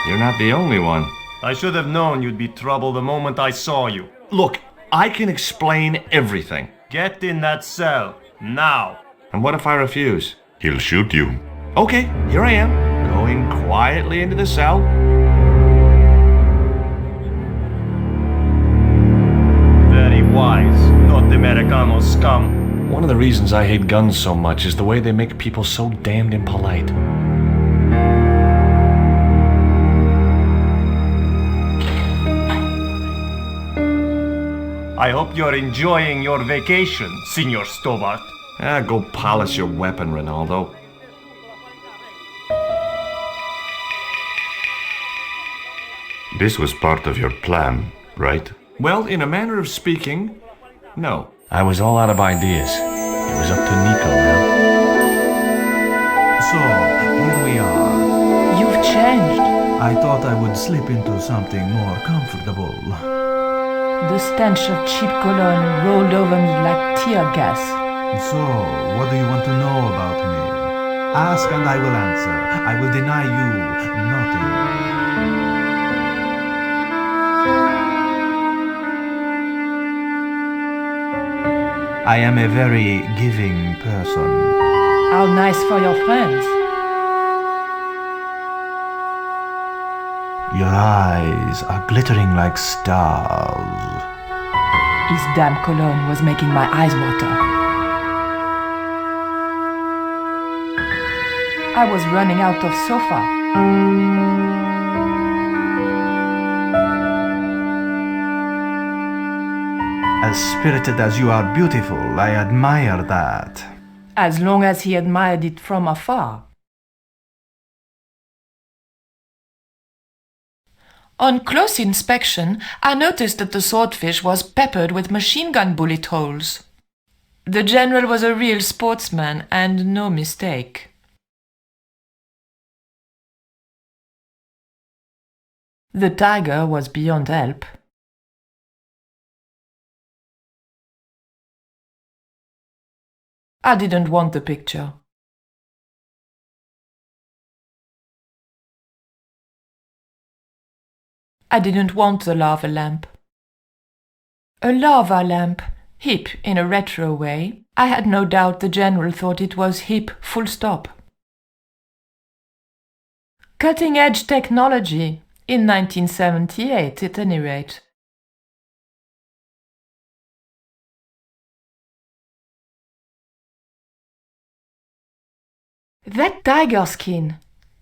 S1: You're not the only one. I should have known you'd be trouble the moment I saw you.
S2: Look, I can explain everything.
S1: Get in that cell. Now.
S2: And what if I refuse?
S5: He'll shoot you.
S2: Okay, here I am, going quietly into the cell.
S1: Very wise, North-Americano scum.
S2: One of the reasons I hate guns so much is the way they make people so damned impolite.
S1: I hope you're enjoying your vacation, Senor Stobart.
S2: Go polish your weapon, Ronaldo.
S5: This was part of your plan, right?
S2: Well, in a manner of speaking, no. I was all out of ideas. It was up to Nico now.
S13: So, here we are.
S6: You've changed.
S13: I thought I would slip into something more comfortable.
S6: The stench of cheap cologne rolled over me like tear gas.
S13: So, what do you want to know about me? Ask and I will answer. I will deny you nothing. I am a very giving person.
S6: How nice for your friends.
S13: Your eyes are glittering like stars.
S6: His damn cologne was making my eyes water. I was running out of sofa.
S13: As spirited as you are beautiful, I admire that.
S6: As long as he admired it from afar. On close inspection, I noticed that the swordfish was peppered with machine gun bullet holes. The general was a real sportsman, and no mistake. The tiger was beyond help. I didn't want the picture. I didn't want the lava lamp. A lava lamp, hip in a retro way. I had no doubt the general thought it was hip, full stop. Cutting-edge technology, in 1978 at any rate. That tiger skin,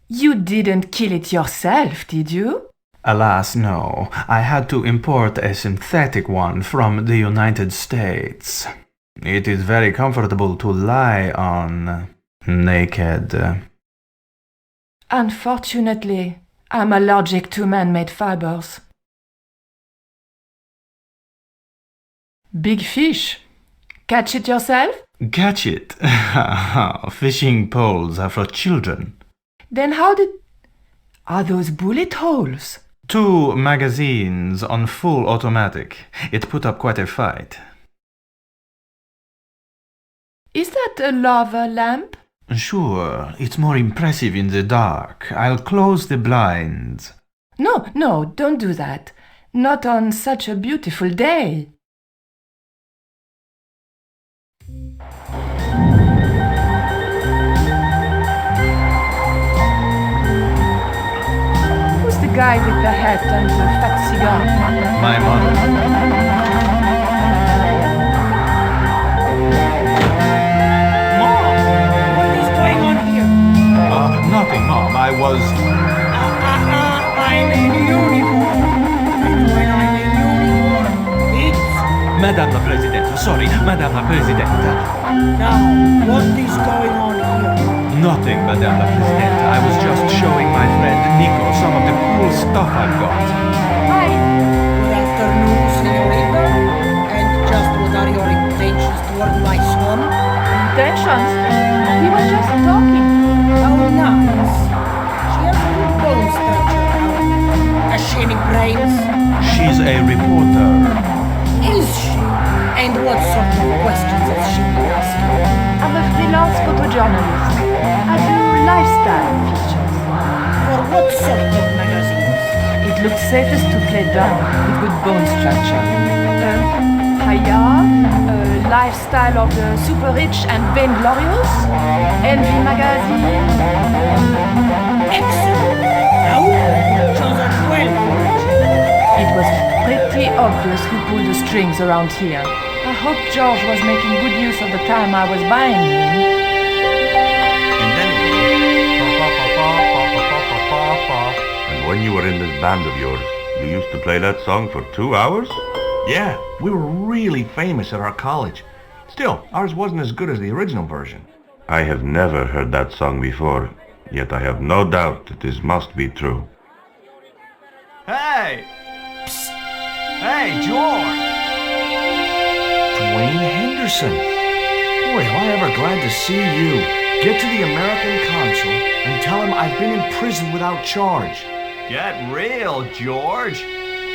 S6: you didn't kill it yourself, did you?
S13: Alas, no. I had to import a synthetic one from the United States. It is very comfortable to lie on, naked.
S6: Unfortunately, I'm allergic to man-made fibers. Big fish. Catch it yourself?
S13: Catch it? Fishing poles are for children.
S6: Then how did... Are those bullet holes?
S13: 2 magazines on full automatic. It put up quite a fight.
S6: Is that a lava lamp?
S13: Sure, it's more impressive in the dark. I'll close the blinds.
S6: No, don't do that. Not on such a beautiful day. Who's the guy with the hat and the fat cigar?
S13: My mother. Nothing, Mom. I was...
S11: I'm in uniform. And when I'm in uniform, it's...
S13: Madame la Presidente. Sorry, Madame la Presidente.
S11: Now, what is going on here?
S13: Nothing, Madame la Presidente. I was just showing my friend Nico some of the cool stuff I've got.
S6: Hi.
S11: Good afternoon, señorita. And just what are your intentions toward my son?
S6: Intentions? We were just talking.
S11: How nice. She has a good bone structure now. Has she any brains?
S13: She's a reporter.
S11: Is she? And what sort of questions has she been asking?
S6: I'm a freelance photojournalist. I do lifestyle features.
S11: For what sort of magazines?
S6: It looked safest to play dumb with good bone structure. Haya, lifestyle of the super rich and vainglorious, Envy magazine.
S11: Excellent. Now, chosen well for it.
S6: It was pretty obvious who pulled the strings around here. I hope George was making good use of the time I was buying him.
S5: And then... And when you were in this band of yours, you used to play that song for 2 hours?
S10: Yeah, we were really famous at our college. Still, ours wasn't as good as the original version.
S5: I have never heard that song before, yet I have no doubt that this must be true.
S1: Hey! Psst! Hey, George!
S2: Dwayne Henderson. Boy, am I ever glad to see you. Get to the American consul and tell him I've been in prison without charge.
S1: Get real, George.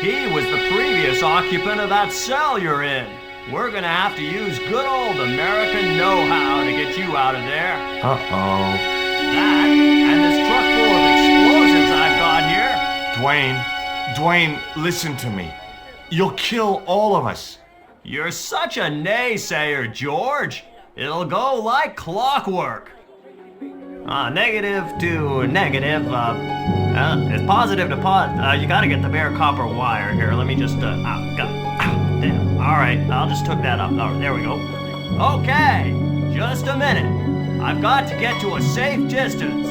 S1: He was the previous occupant of that cell you're in. We're gonna have to use good old American know-how to get you out of there.
S2: Uh-oh.
S1: That, and this truck full of explosives I've got here.
S10: Dwayne, listen to me. You'll kill all of us.
S1: You're such a naysayer, George. It'll go like clockwork. Negative to negative, it's positive to you gotta get the bare copper wire here. Let me just, damn. Alright, I'll just hook that up. Oh, there we go. Okay, just a minute. I've got to get to a safe distance.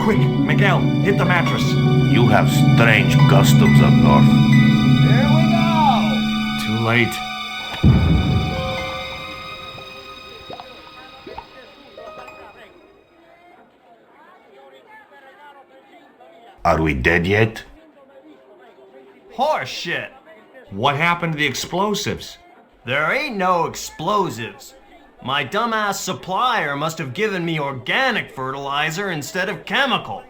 S2: Quick, Miguel, hit the mattress.
S5: You have strange customs up north.
S1: Here we go!
S2: Too late.
S5: Are we dead yet?
S1: Horse shit.
S2: What happened to the explosives?
S1: There ain't no explosives. My dumbass supplier must have given me organic fertilizer instead of chemical.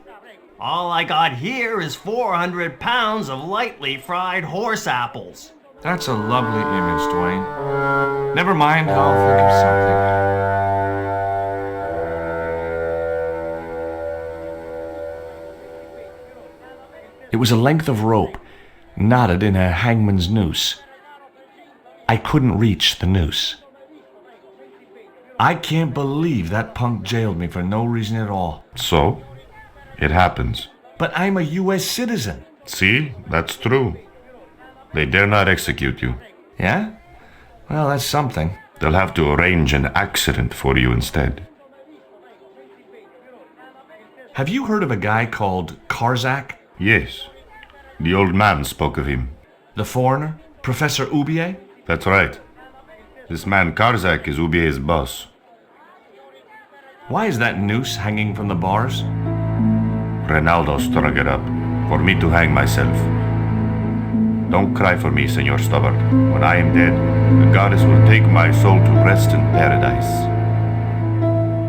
S1: All I got here is 400 pounds of lightly fried horse apples.
S2: That's a lovely image, Dwayne. Never mind, I'll think of something. It was a length of rope, knotted in a hangman's noose. I couldn't reach the noose. I can't believe that punk jailed me for no reason at all.
S5: So? It happens.
S2: But I'm a U.S. citizen.
S5: See? That's true. They dare not execute you.
S2: Yeah? Well, that's something.
S5: They'll have to arrange an accident for you instead.
S2: Have you heard of a guy called Karzak?
S5: Yes. The old man spoke of him.
S2: The foreigner? Professor Oubier?
S5: That's right. This man Karzak is Oubier's boss.
S2: Why is that noose hanging from the bars?
S5: Ronaldo strung it up for me to hang myself. Don't cry for me, Senor Stubbard. When I am dead, the goddess will take my soul to rest in paradise.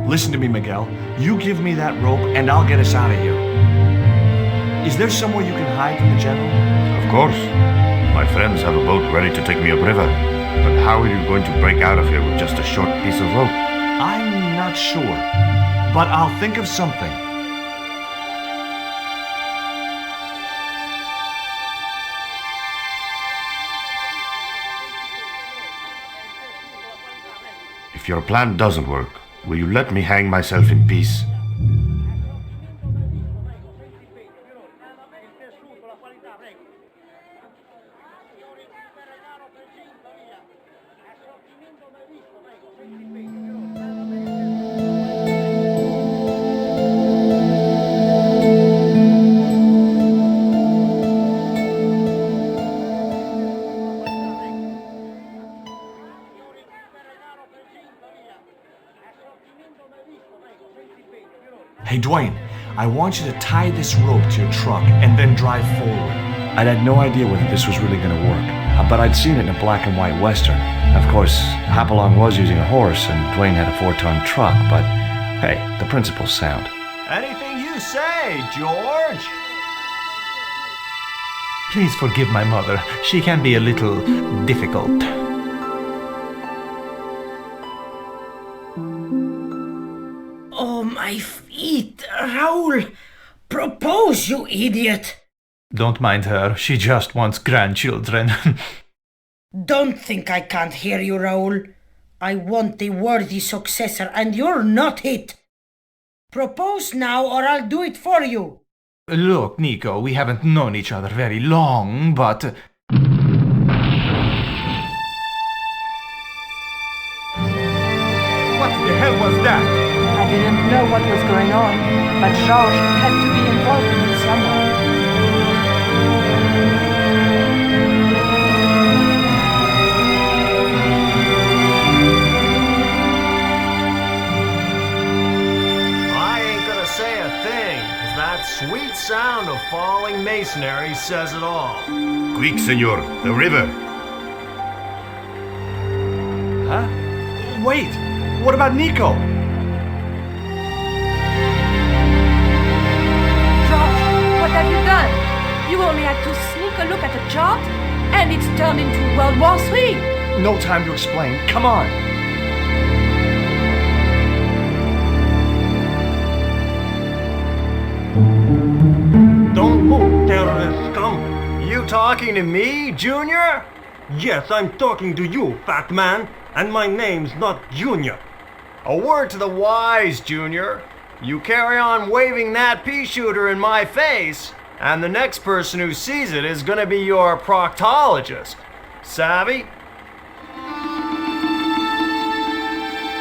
S2: Listen to me, Miguel. You give me that rope and I'll get us out of here. Is there somewhere you can hide from the general?
S5: Of course. My friends have a boat ready to take me upriver. But how are you going to break out of here with just a short piece of rope?
S2: I'm not sure. But I'll think of something.
S5: If your plan doesn't work, will you let me hang myself in peace?
S2: Hey, Dwayne, I want you to tie this rope to your truck and then drive forward. I'd had no idea whether this was really going to work, but I'd seen it in a black and white western. Of course, Hopalong was using a horse and Dwayne had a 4-ton truck, but hey, the principle's sound.
S1: Anything you say, George.
S13: Please forgive my mother. She can be a little difficult.
S11: Oh, my feet, Raoul! Propose, you idiot!
S13: Don't mind her. She just wants grandchildren.
S11: Don't think I can't hear you, Raoul. I want a worthy successor, and you're not it. Propose now, or I'll do it for you.
S13: Look, Nico, we haven't known each other very long, but...
S10: What the hell was that?
S6: I didn't know what was going on, but Georges had to be involved in it somewhere.
S1: I ain't gonna say a thing, 'cause that sweet sound of falling masonry says it all.
S5: Quick, senor, the river.
S2: Huh? Wait! What about Nico?
S6: George, what have you done? You only had to sneak a look at the chart, and it's turned into World War III.
S2: No time to explain. Come on!
S1: Don't move, terrorist scum. You talking to me, Junior?
S14: Yes, I'm talking to you, fat man, and my name's not Junior.
S1: A word to the wise, Junior. You carry on waving that pea shooter in my face, and the next person who sees it is gonna be your proctologist. Savvy?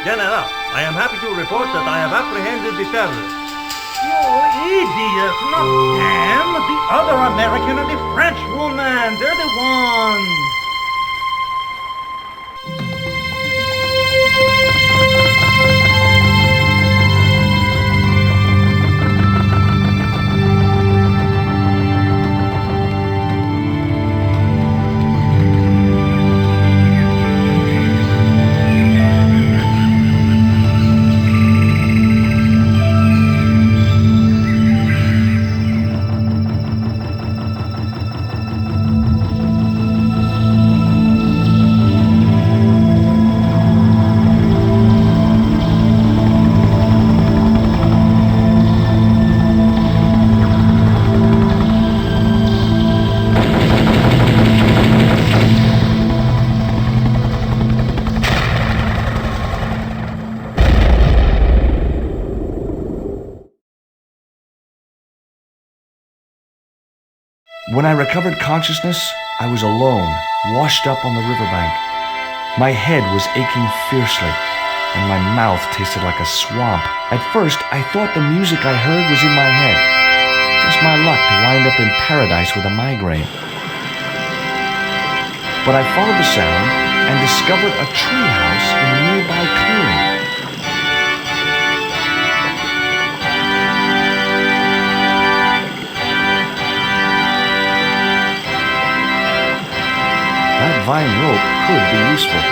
S14: General, I am happy to report that I have apprehended the terrorists. You idiot! Not them! The other American and the French woman! They're the ones!
S2: When I recovered consciousness, I was alone, washed up on the riverbank. My head was aching fiercely, and my mouth tasted like a swamp. At first, I thought the music I heard was in my head. Just my luck to wind up in paradise with a migraine. But I followed the sound and discovered a treehouse in a nearby clearing. That vine rope could be useful.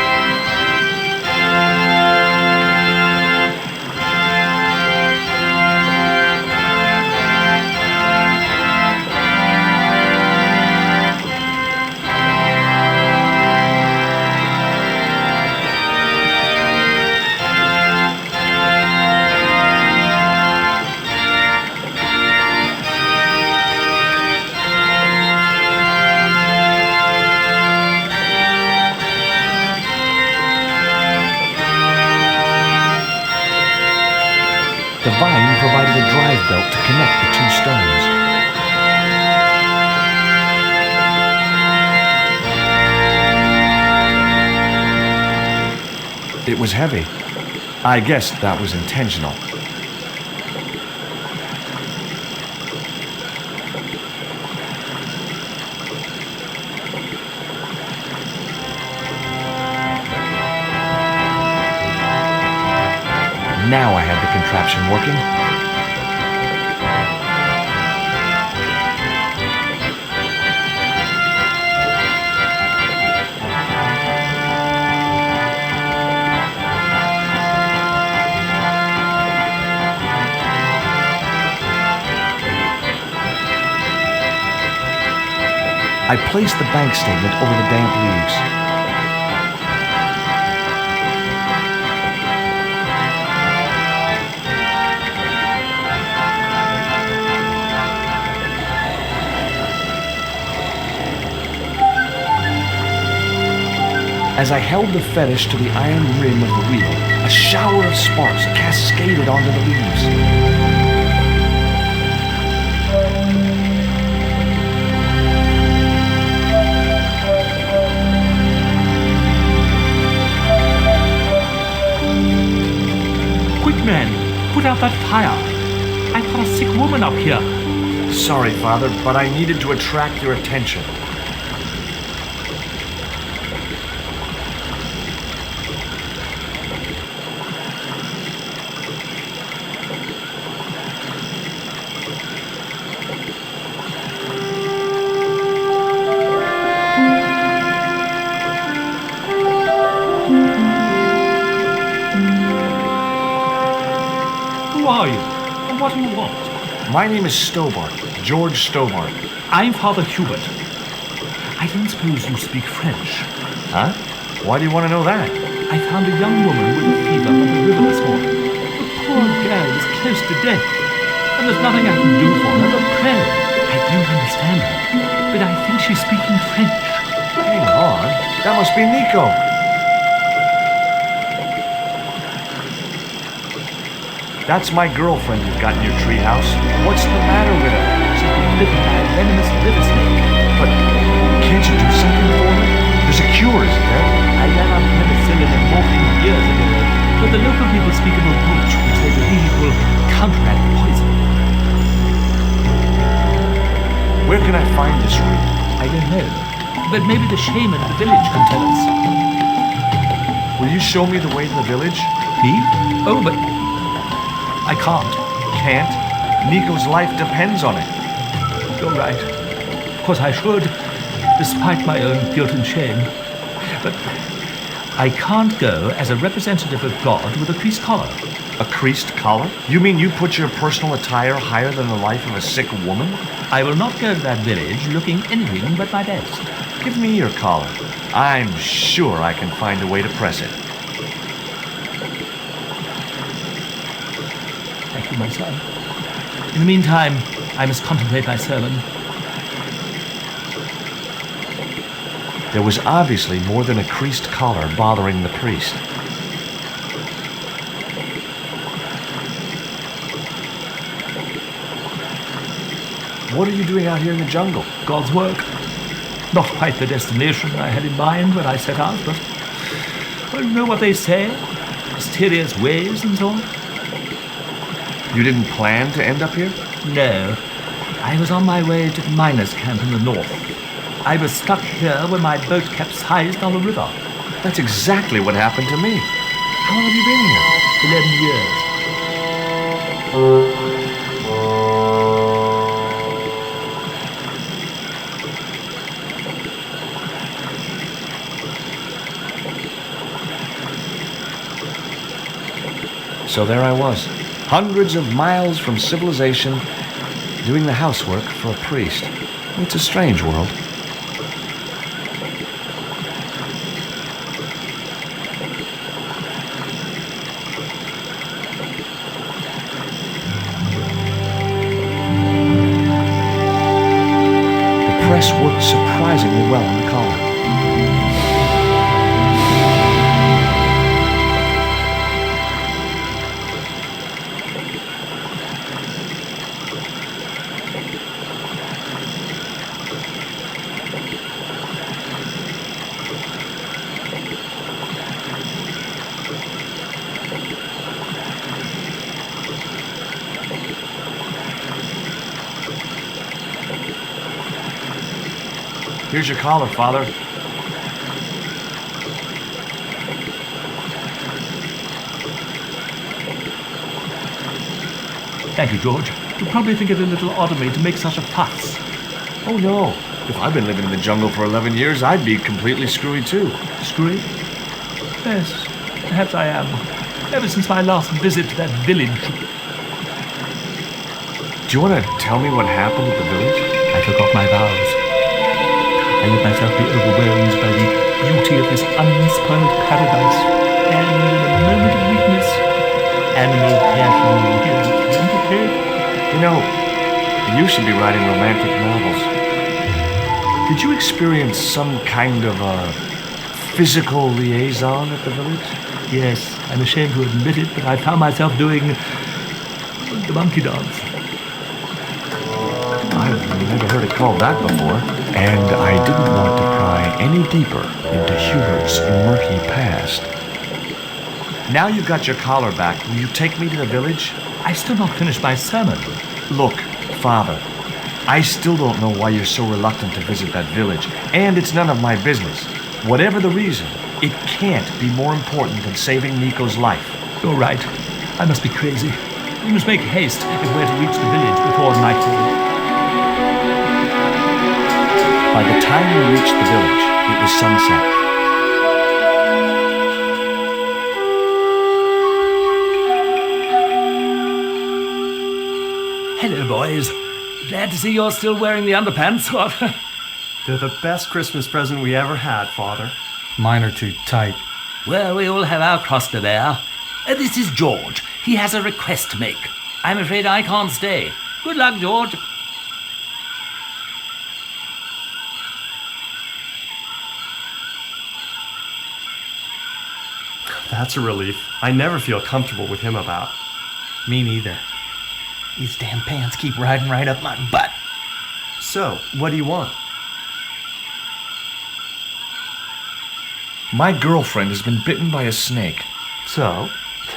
S2: The vine provided a drive belt to connect the two stones. It was heavy. I guess that was intentional. Now I had the contraption working. I placed the bank statement over the damp leaves. As I held the fetish to the iron rim of the wheel, a shower of sparks cascaded onto the leaves.
S8: Quick, man, put out that fire. I've got a sick woman up here.
S2: Sorry, Father, but I needed to attract your attention.
S8: Who are you? And what do you want?
S2: My name is Stobart, George Stobart.
S8: I'm Father Hubert. I don't suppose you speak French.
S2: Huh? Why do you want to know that?
S8: I found a young woman with a fever on the river this morning. The poor girl is close to death, and there's nothing I can do for her but pray. I don't understand her, but I think she's speaking French.
S2: Hang on. That must be Nico. That's my girlfriend you've got in your treehouse. What's the matter with her?
S3: She's been bitten by a venomous river snake.
S2: But can't you do something for her? There's a cure, isn't there?
S3: I ran out of penicillin and morphine years ago, but the local people speak of a root which they believe will counteract the poison.
S2: Where can I find this root?
S3: I don't know, but maybe the shaman at the village can tell us.
S2: Will you show me the way to the village?
S3: Me? Oh, but I can't.
S2: Can't? Nico's life depends on it.
S3: You're right. Of course I should, despite my own guilt and shame. But I can't go as a representative of God with a creased collar.
S2: A creased collar? You mean you put your personal attire higher than the life of a sick woman?
S3: I will not go to that village looking anything but my best.
S2: Give me your collar. I'm sure I can find a way to press it.
S3: Thank you, my son. In the meantime, I must contemplate my sermon.
S2: There was obviously more than a creased collar bothering the priest. What are you doing out here in the jungle?
S3: God's work. Not quite the destination I had in mind when I set out, but well, you know what they say? Mysterious ways and so on.
S2: You didn't plan to end up here?
S3: No. I was on my way to the miners' camp in the north. I was stuck here when my boat capsized on the river.
S2: That's exactly what happened to me. How long have you been here?
S3: 11 years.
S2: So there I was, hundreds of miles from civilization, doing the housework for a priest. It's a strange world. The press worked surprisingly well on the collar. Here's your collar, Father.
S3: Thank you, George. You'll probably think it a little odd of me to make such a fuss.
S2: Oh, no. If I've been living in the jungle for 11 years, I'd be completely screwy, too.
S3: Screwy? Yes, perhaps I am. Ever since my last visit to that village.
S2: Do you want to tell me what happened at the village?
S3: I took off my vows. I let myself be overwhelmed by the beauty of this unspoiled paradise, and in a moment of weakness, animal passion entered.
S2: You know, you should be writing romantic novels. Did you experience some kind of a physical liaison at the village?
S3: Yes, I'm ashamed to admit it, but I found myself doing the monkey dance.
S2: I've never heard it called that before. And I didn't want to pry any deeper into Hubert's murky past. Now you've got your collar back, will you take me to the village?
S3: I've still not finished my sermon.
S2: Look, Father, I still don't know why you're so reluctant to visit that village, and it's none of my business. Whatever the reason, it can't be more important than saving Nico's life.
S3: You're right. I must be crazy. We must make haste if we're to reach the village before nightfall.
S2: By the time we reached the village, it was sunset.
S3: Hello, boys. Glad to see you're still wearing the underpants. What?
S1: They're the best Christmas present we ever had, Father.
S13: Mine are too tight.
S3: Well, we all have our cross to bear. This is George. He has a request to make. I'm afraid I can't stay. Good luck, George.
S1: That's a relief. I never feel comfortable with him about.
S13: Me neither. These damn pants keep riding right up my butt.
S1: So, what do you want?
S2: My girlfriend has been bitten by a snake.
S1: So,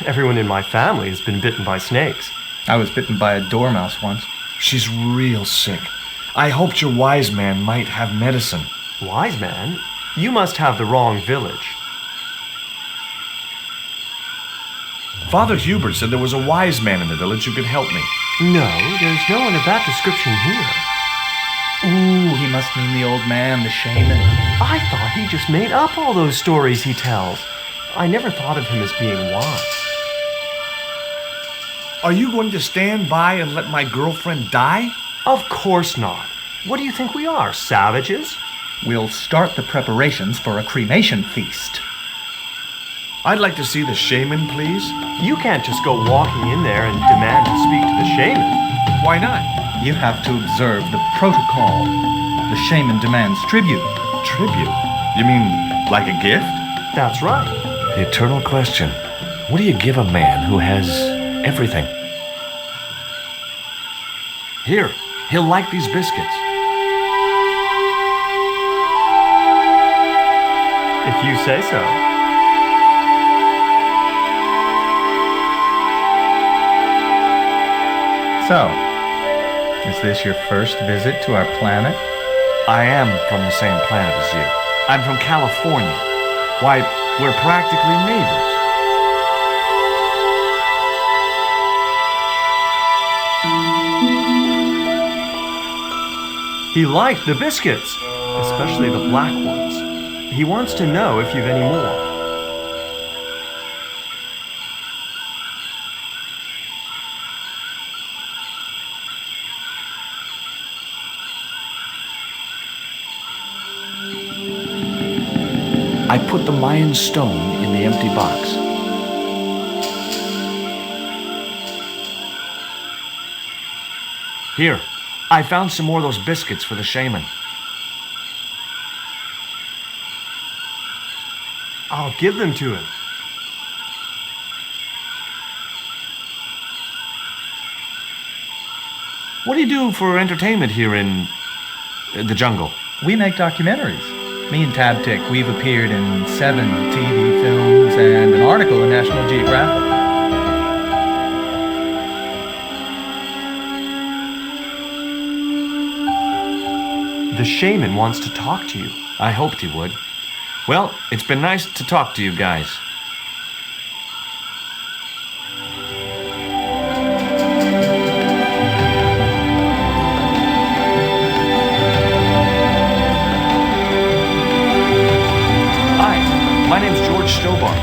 S1: everyone in my family has been bitten by snakes.
S13: I was bitten by a dormouse once.
S2: She's real sick. I hoped your wise man might have medicine.
S1: Wise man? You must have the wrong village.
S2: Father Hubert said there was a wise man in the village who could help me.
S1: No, there's no one of that description here.
S13: Ooh, he must mean the old man, the shaman.
S1: I thought he just made up all those stories he tells. I never thought of him as being wise.
S2: Are you going to stand by and let my girlfriend die?
S1: Of course not. What do you think we are, savages?
S13: We'll start the preparations for a cremation feast.
S2: I'd like to see the shaman, please.
S1: You can't just go walking in there and demand to speak to the shaman.
S2: Why not?
S13: You have to observe the protocol. The shaman demands tribute.
S2: Tribute? You mean like a gift?
S1: That's right.
S2: The eternal question. What do you give a man who has everything? Here, he'll like these biscuits.
S1: If you say so.
S13: So, is this your first visit to our planet?
S2: I am from the same planet as you. I'm from California. Why, we're practically neighbors.
S1: He liked the biscuits, especially the black ones. He wants to know if you've any more.
S2: I put the Mayan stone in the empty box. Here, I found some more of those biscuits for the shaman.
S1: I'll give them to him.
S2: What do you do for entertainment here in the jungle?
S13: We make documentaries. Me and Tabtic, we've appeared in 7 TV films and an article in National Geographic.
S1: The shaman wants to talk to you.
S2: I hoped he would. Well, it's been nice to talk to you guys. My name's George Stobart.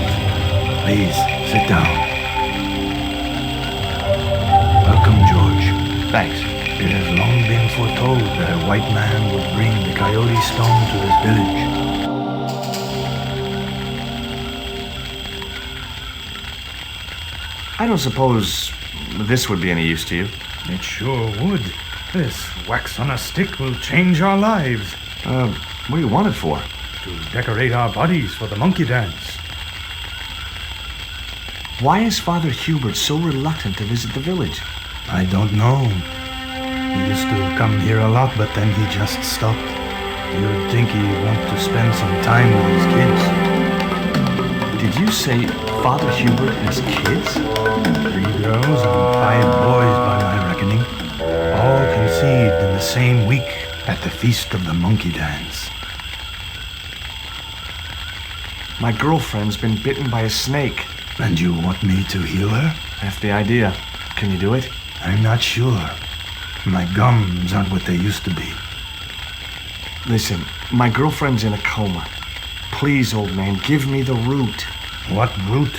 S15: Please, sit down. Welcome, George.
S2: Thanks.
S15: It has long been foretold that a white man would bring the Coyote Stone to this village.
S2: I don't suppose this would be any use to you.
S15: It sure would. This wax on a stick will change our lives.
S2: What do you want it for?
S15: To decorate our bodies for the monkey dance.
S2: Why is Father Hubert so reluctant to visit the village?
S15: I don't know. He used to come here a lot, but then he just stopped. You'd think he'd want to spend some time with his kids.
S2: Did you say Father Hubert and his kids?
S15: 3 girls and 5 boys by my reckoning. All conceived in the same week at the Feast of the Monkey Dance.
S2: My girlfriend's been bitten by a snake.
S15: And you want me to heal her?
S2: That's the idea. Can you do it?
S15: I'm not sure. My gums aren't what they used to be.
S2: Listen, my girlfriend's in a coma. Please, old man, give me the root.
S15: What root?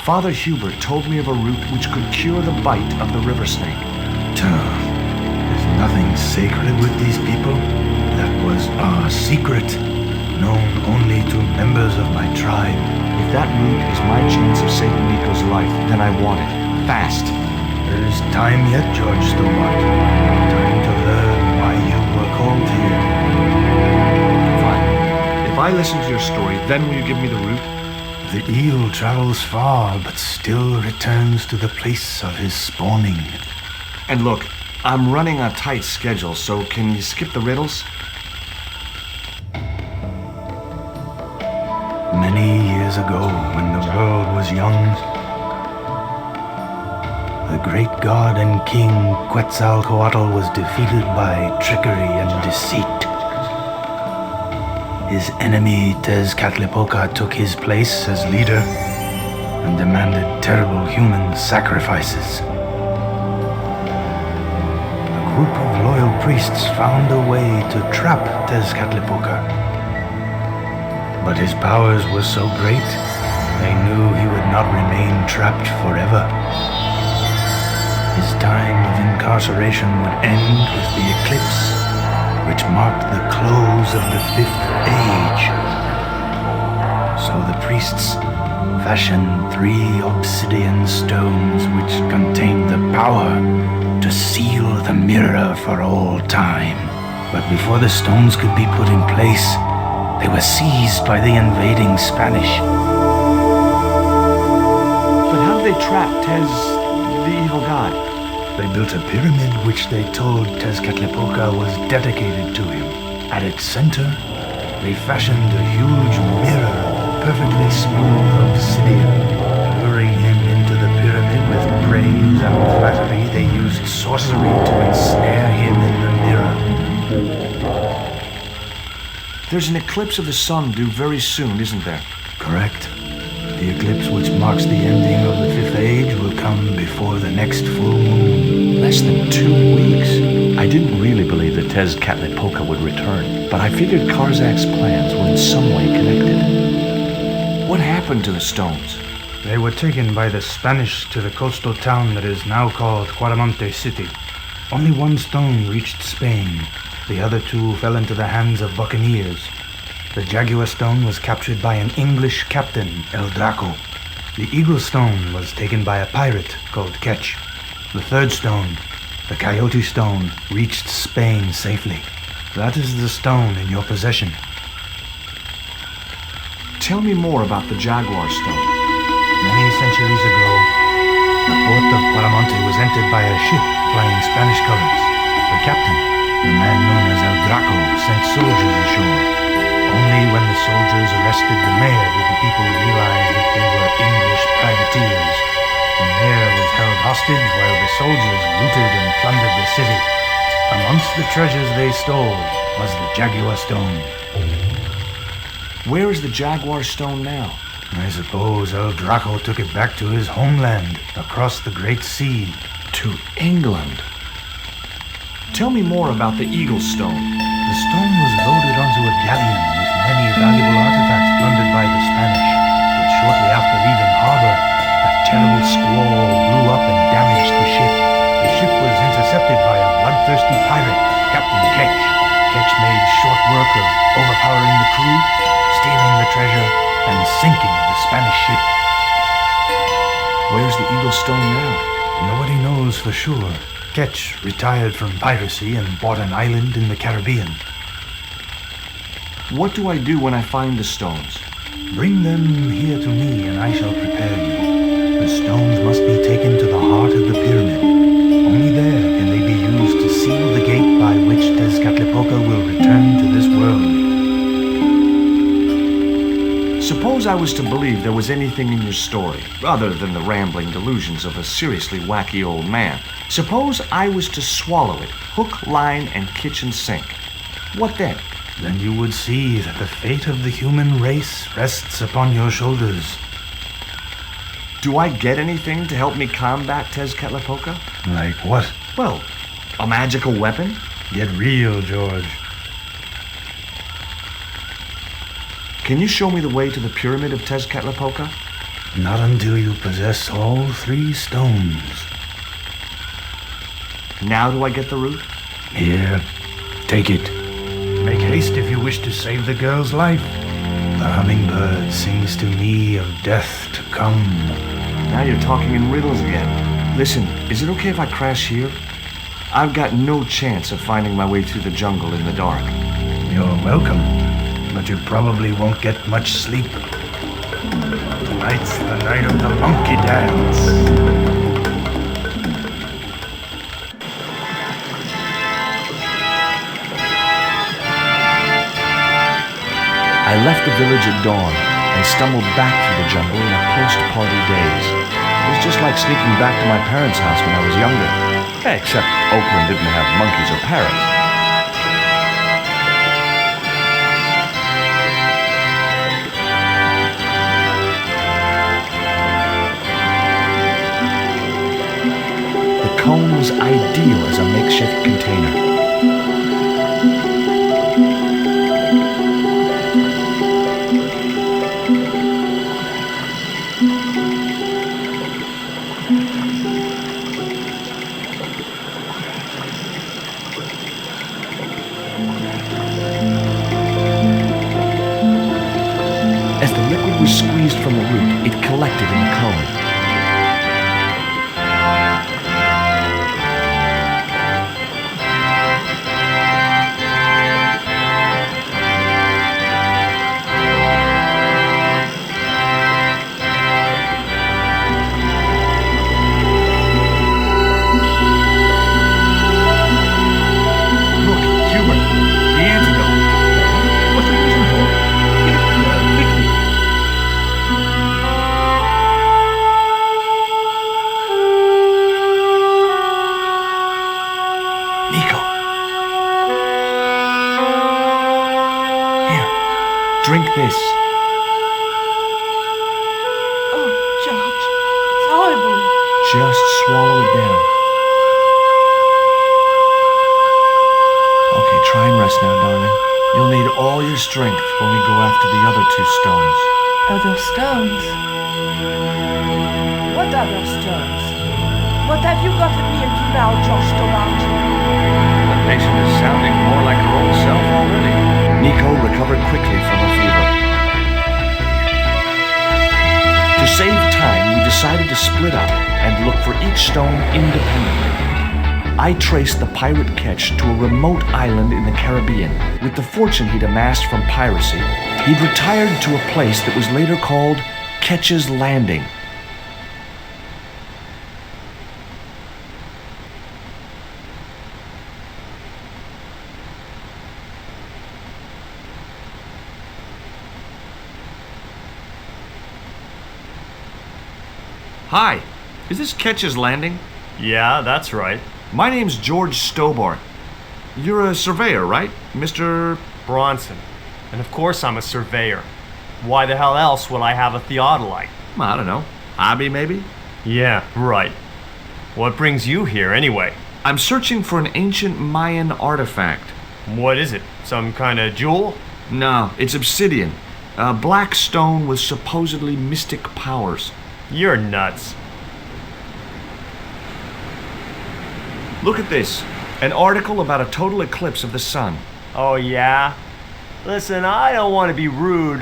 S2: Father Hubert told me of a root which could cure the bite of the river snake.
S15: There's nothing sacred with these people. That was our secret, known only to members of my tribe.
S2: If that root is my chance of saving Nico's life, then I want it. Fast.
S15: There is time yet, George Stobart. Time to learn why you were called here.
S2: Fine. If I listen to your story, then will you give me the root?
S15: The eel travels far, but still returns to the place of his spawning.
S2: And look, I'm running a tight schedule, so can you skip the riddles?
S15: Many years ago, when the world was young, the great god and king Quetzalcoatl was defeated by trickery and deceit. His enemy Tezcatlipoca took his place as leader and demanded terrible human sacrifices. A group of loyal priests found a way to trap Tezcatlipoca. But his powers were so great, they knew he would not remain trapped forever. His time of incarceration would end with the eclipse, which marked the close of the Fifth Age. So the priests fashioned 3 obsidian stones which contained the power to seal the mirror for all time. But before the stones could be put in place, they were seized by the invading Spanish.
S2: But how did they trap Tez, the evil god?
S15: They built a pyramid which they told Tezcatlipoca was dedicated to him. At its center, they fashioned a huge mirror, perfectly smooth obsidian. Luring him into the pyramid with praise and flattery, they used sorcery to ensnare him in the mirror.
S2: There's an eclipse of the sun due very soon, isn't there?
S15: Correct. The eclipse which marks the ending of the Fifth Age will come before the next full moon.
S2: Less than 2 weeks. I didn't really believe that Tezcatlipoca would return, but I figured Karzak's plans were in some way connected. What happened to the stones?
S13: They were taken by the Spanish to the coastal town that is now called Cuaramonte City. Only 1 stone reached Spain. The other 2 fell into the hands of buccaneers. The Jaguar Stone was captured by an English captain, El Draco. The Eagle Stone was taken by a pirate called Ketch. The 3rd stone, the Coyote Stone, reached Spain safely. That is the stone in your possession.
S2: Tell me more about the Jaguar Stone.
S15: Many centuries ago, the port of Cuaramonte was entered by a ship flying Spanish colors. The captain, the man known as El Draco, sent soldiers ashore. Only when the soldiers arrested the mayor did the people realize that they were English privateers. The mayor was held hostage while the soldiers looted and plundered the city. Amongst the treasures they stole was the Jaguar Stone.
S2: Where is the Jaguar Stone now?
S15: I suppose El Draco took it back to his homeland, across the Great Sea.
S2: To England? Tell me more about the Eagle Stone.
S15: The stone was loaded onto a galleon with many valuable artifacts plundered by the Spanish. But shortly after leaving harbor, a terrible squall blew up and damaged the ship. The ship was intercepted by a bloodthirsty pirate, Captain Ketch. Ketch made short work of overpowering the crew, stealing the treasure, and sinking the Spanish ship.
S2: Where's the Eagle Stone now?
S15: Nobody knows for sure. Ketch retired from piracy and bought an island in the Caribbean.
S2: What do I do when I find the stones?
S15: Bring them here to me and I shall prepare you. The stones must be taken to the heart of the pyramid. Only there can they be used to seal the gate by which Tezcatlipoca will return to this world.
S2: Suppose I was to believe there was anything in your story, other than the rambling delusions of a seriously wacky old man. Suppose I was to swallow it, hook, line, and kitchen sink. What then?
S15: Then you would see that the fate of the human race rests upon your shoulders.
S2: Do I get anything to help me combat Tezcatlipoca?
S15: Like what?
S2: Well, a magical weapon?
S15: Get real, George.
S2: Can you show me the way to the pyramid of Tezcatlipoca?
S15: Not until you possess all 3 stones.
S2: Now do I get the root?
S15: Here, take it. Make haste if you wish to save the girl's life. The hummingbird sings to me of death to come.
S2: Now you're talking in riddles again. Listen, is it okay if I crash here? I've got no chance of finding my way through the jungle in the dark.
S15: You're welcome, but you probably won't get much sleep. Tonight's the night of the monkey dance.
S2: I left the village at dawn and stumbled back through the jungle in a post-party daze. It was just like sneaking back to my parents' house when I was younger. Except Oakland didn't have monkeys or parrots. The cone was ideal as a makeshift container. As the liquid was squeezed from the root, it collected in the cone. Drink this.
S6: Oh, George, it's horrible.
S2: Just swallow it down. Okay, try and rest now, darling. You'll need all your strength when we go after the other two stones.
S6: Other stones? What other stones? What have you gotten me into now, George Stobart?
S2: The patient is sounding more like her old self already. Nico recovered quickly from a fever. To save time, we decided to split up and look for each stone independently. I traced the pirate Ketch to a remote island in the Caribbean. With the fortune he'd amassed from piracy, he'd retired to a place that was later called Ketch's Landing. Hi, is this Ketch's Landing?
S1: Yeah, that's right.
S2: My name's George Stobart. You're a surveyor, right, Mr.
S1: Bronson. And of course I'm a surveyor. Why the hell else would I have a theodolite?
S2: I don't know. Hobby, maybe?
S1: Yeah, right. What brings you here, anyway?
S2: I'm searching for an ancient Mayan artifact.
S1: What is it? Some kind of jewel?
S2: No, it's obsidian. A black stone with supposedly mystic powers.
S1: You're nuts.
S2: Look at this. An article about a total eclipse of the sun.
S1: Oh, yeah? Listen, I don't want to be rude,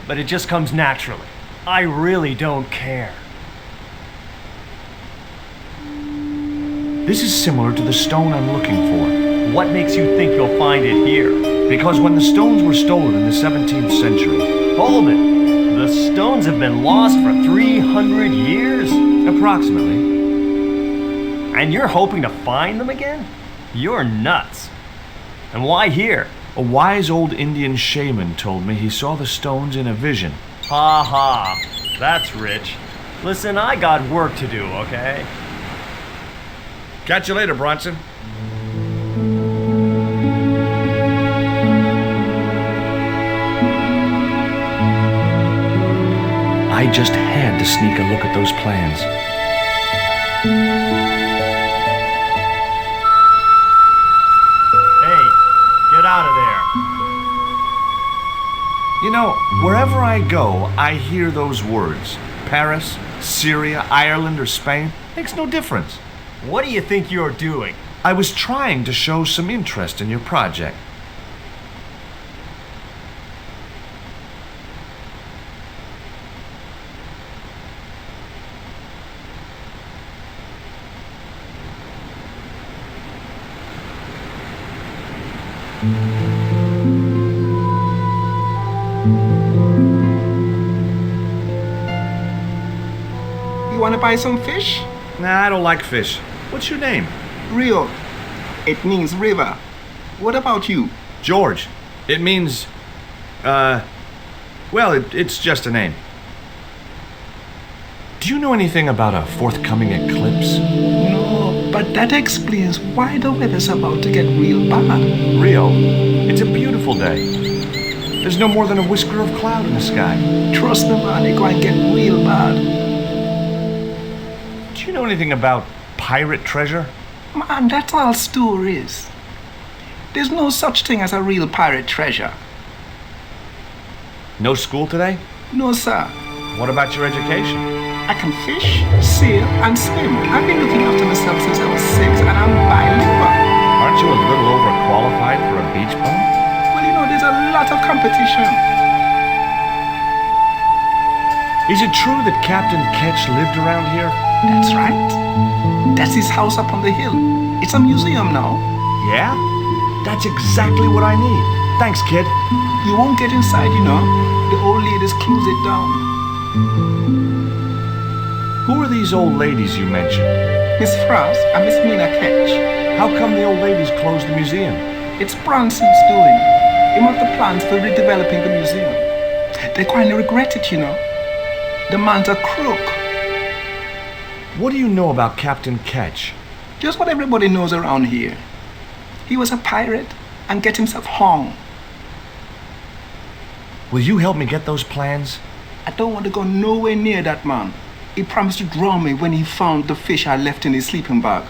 S1: but it just comes naturally. I really don't care.
S2: This is similar to the stone I'm looking for.
S1: What makes you think you'll find it here?
S2: Because when the stones were stolen in the 17th century...
S1: Hold it! The stones have been lost for 300 years?
S2: Approximately.
S1: And you're hoping to find them again? You're nuts. And why here?
S2: A wise old Indian shaman told me he saw the stones in a vision.
S1: Ha ha. That's rich. Listen, I got work to do, okay?
S2: Catch you later, Bronson. I just had to sneak a look at those plans.
S1: Hey, get out of there.
S2: You know, wherever I go, I hear those words. Paris, Syria, Ireland, or Spain. Makes no difference.
S1: What do you think you're doing?
S2: I was trying to show some interest in your project.
S16: wanna buy some fish?
S2: Nah, I don't like fish. What's your name?
S16: Rio. It means river. What about you?
S2: George. It means, well, it's just a name. Do you know anything about a forthcoming eclipse?
S16: No, but that explains why the weather's about to get real bad.
S2: Rio, it's a beautiful day. There's no more than a whisker of cloud in the sky.
S16: Trust me, man, it's going to get real bad.
S2: Do you know anything about pirate treasure?
S16: Man, that's all stories. There's no such thing as a real pirate treasure.
S2: No school today?
S16: No, sir.
S2: What about your education?
S16: I can fish, sail, and swim. I've been looking after myself since I was 6, and I'm bilingual.
S2: Aren't you a little overqualified for a beach bum?
S16: Well, you know, there's a lot of competition.
S2: Is it true that Captain Ketch lived around here?
S16: That's right. That's his house up on the hill. It's a museum now.
S2: Yeah? That's exactly what I need. Thanks, kid.
S16: You won't get inside, you know. The old ladies close it down.
S2: Who are these old ladies you mentioned?
S16: Miss Frost and Miss Mina Ketch.
S2: How come the old ladies closed the museum?
S16: It's Branson's doing. He made the plans for redeveloping the museum. They quietly regret it, you know. The man's a crook.
S2: What do you know about Captain Ketch?
S16: Just what everybody knows around here. He was a pirate and get himself hung.
S2: Will you help me get those plans?
S16: I don't want to go nowhere near that man. He promised to drown me when he found the fish I left in his sleeping bag.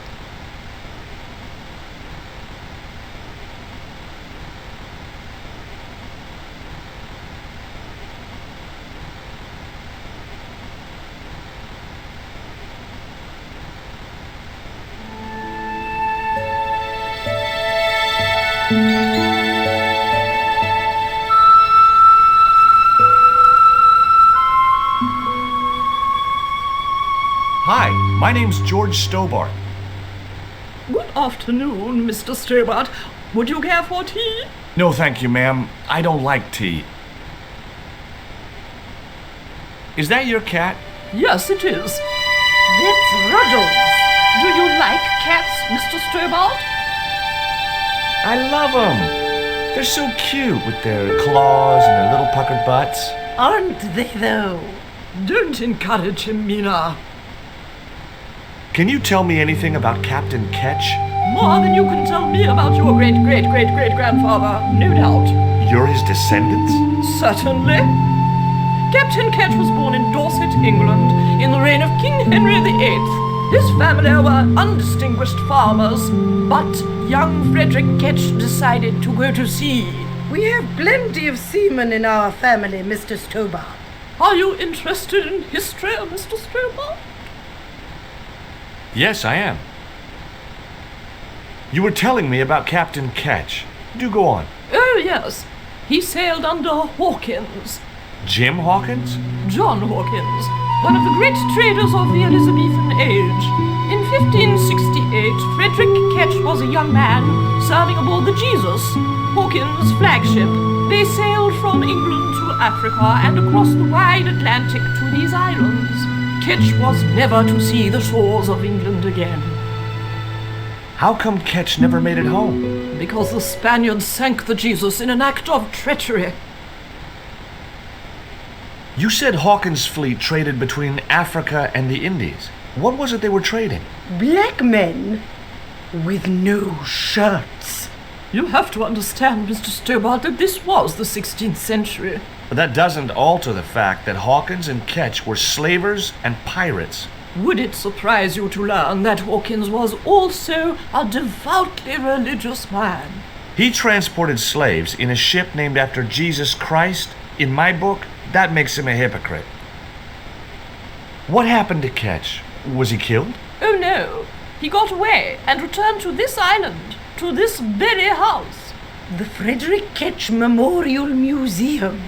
S2: Hi, my name's George Stobart.
S17: Good afternoon, Mr. Stobart. Would you care for tea?
S2: No, thank you, ma'am. I don't like tea. Is that your cat?
S17: Yes, it is.
S12: That's Ruddles.
S17: Do you like cats, Mr. Stobart?
S2: I love them. They're so cute with their claws and their little puckered butts.
S12: Aren't they, though?
S17: Don't encourage him, Mina.
S2: Can you tell me anything about Captain Ketch?
S17: More than you can tell me about your great-great-great-great-grandfather, no doubt.
S2: You're his descendants?
S17: Certainly. Captain Ketch was born in Dorset, England, in the reign of King Henry VIII. His family were undistinguished farmers, but young Frederick Ketch decided to go to sea.
S12: We have plenty of seamen in our family, Mr. Stobart.
S17: Are you interested in history, Mr. Stobart?
S2: Yes, I am. You were telling me about Captain Ketch. Do go on.
S17: Oh, yes. He sailed under Hawkins.
S2: Jim Hawkins?
S17: John Hawkins, one of the great traders of the Elizabethan age. In 1568, Frederick Ketch was a young man serving aboard the Jesus, Hawkins' flagship. They sailed from England to Africa and across the wide Atlantic to these islands. Ketch was never to see the shores of England again.
S2: How come Ketch never made it home?
S17: Because the Spaniards sank the Jesus in an act of treachery.
S2: You said Hawkins' fleet traded between Africa and the Indies. What was it they were trading?
S12: Black men with no shirts.
S17: You have to understand, Mr. Stobart, that this was the 16th century.
S2: But that doesn't alter the fact that Hawkins and Ketch were slavers and pirates.
S17: Would it surprise you to learn that Hawkins was also a devoutly religious man?
S2: He transported slaves in a ship named after Jesus Christ. In my book, that makes him a hypocrite. What happened to Ketch? Was he killed?
S17: Oh no, he got away and returned to this island, to this very house.
S12: The Frederick Ketch Memorial Museum.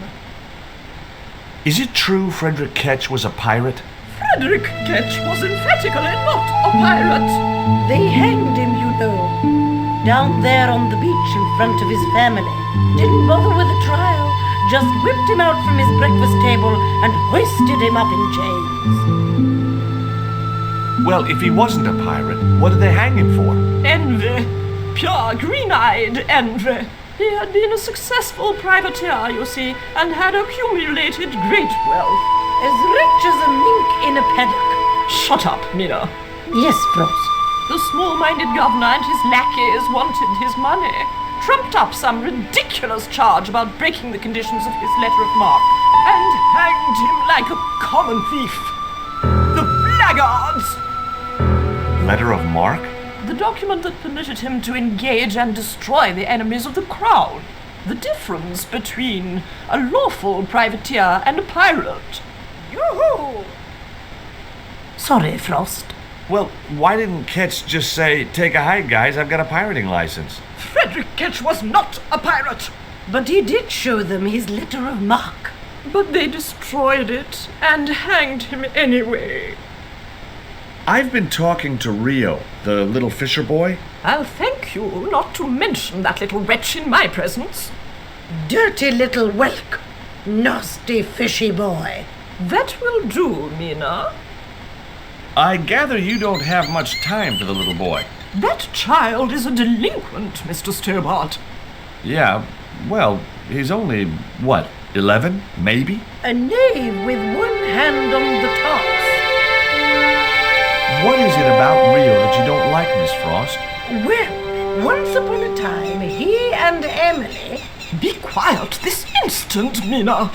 S2: Is it true Frederick Ketch was a pirate?
S17: Frederick Ketch was emphatically not a pirate.
S12: They hanged him, you know, down there on the beach in front of his family. Didn't bother with a trial, just whipped him out from his breakfast table and hoisted him up in chains.
S2: Well, if he wasn't a pirate, what did they hang him for?
S17: Envy. Pure green-eyed envy. He had been a successful privateer, you see, and had accumulated great wealth.
S11: As rich as a mink in a paddock.
S17: Shut up, Mina.
S11: Yes, Frost.
S17: The small-minded governor and his lackeys wanted his money, trumped up some ridiculous charge about breaking the conditions of his letter of marque, and hanged him like a common thief. The blackguards!
S2: Letter of marque?
S17: The document that permitted him to engage and destroy the enemies of the crown. The difference between a lawful privateer and a pirate.
S11: Yoo-hoo! Sorry, Frost.
S2: Well, why didn't Ketch just say, take a hike, guys, I've got a pirating license?
S17: Frederick Ketch was not a pirate!
S11: But he did show them his letter of marque.
S17: But they destroyed it and hanged him anyway.
S2: I've been talking to Rio, the little fisher boy.
S17: I'll thank you not to mention that little wretch in my presence.
S11: Dirty little whelk. Nasty fishy boy.
S17: That will do, Mina.
S2: I gather you don't have much time for the little boy.
S17: That child is a delinquent, Mr. Stobart.
S2: Yeah, well, he's only, what, 11, maybe?
S11: A knave with one hand on the tops.
S2: What is it about Rio that you don't like, Miss Frost?
S11: Well, once upon a time, he and Emily...
S17: Be quiet this instant, Mina.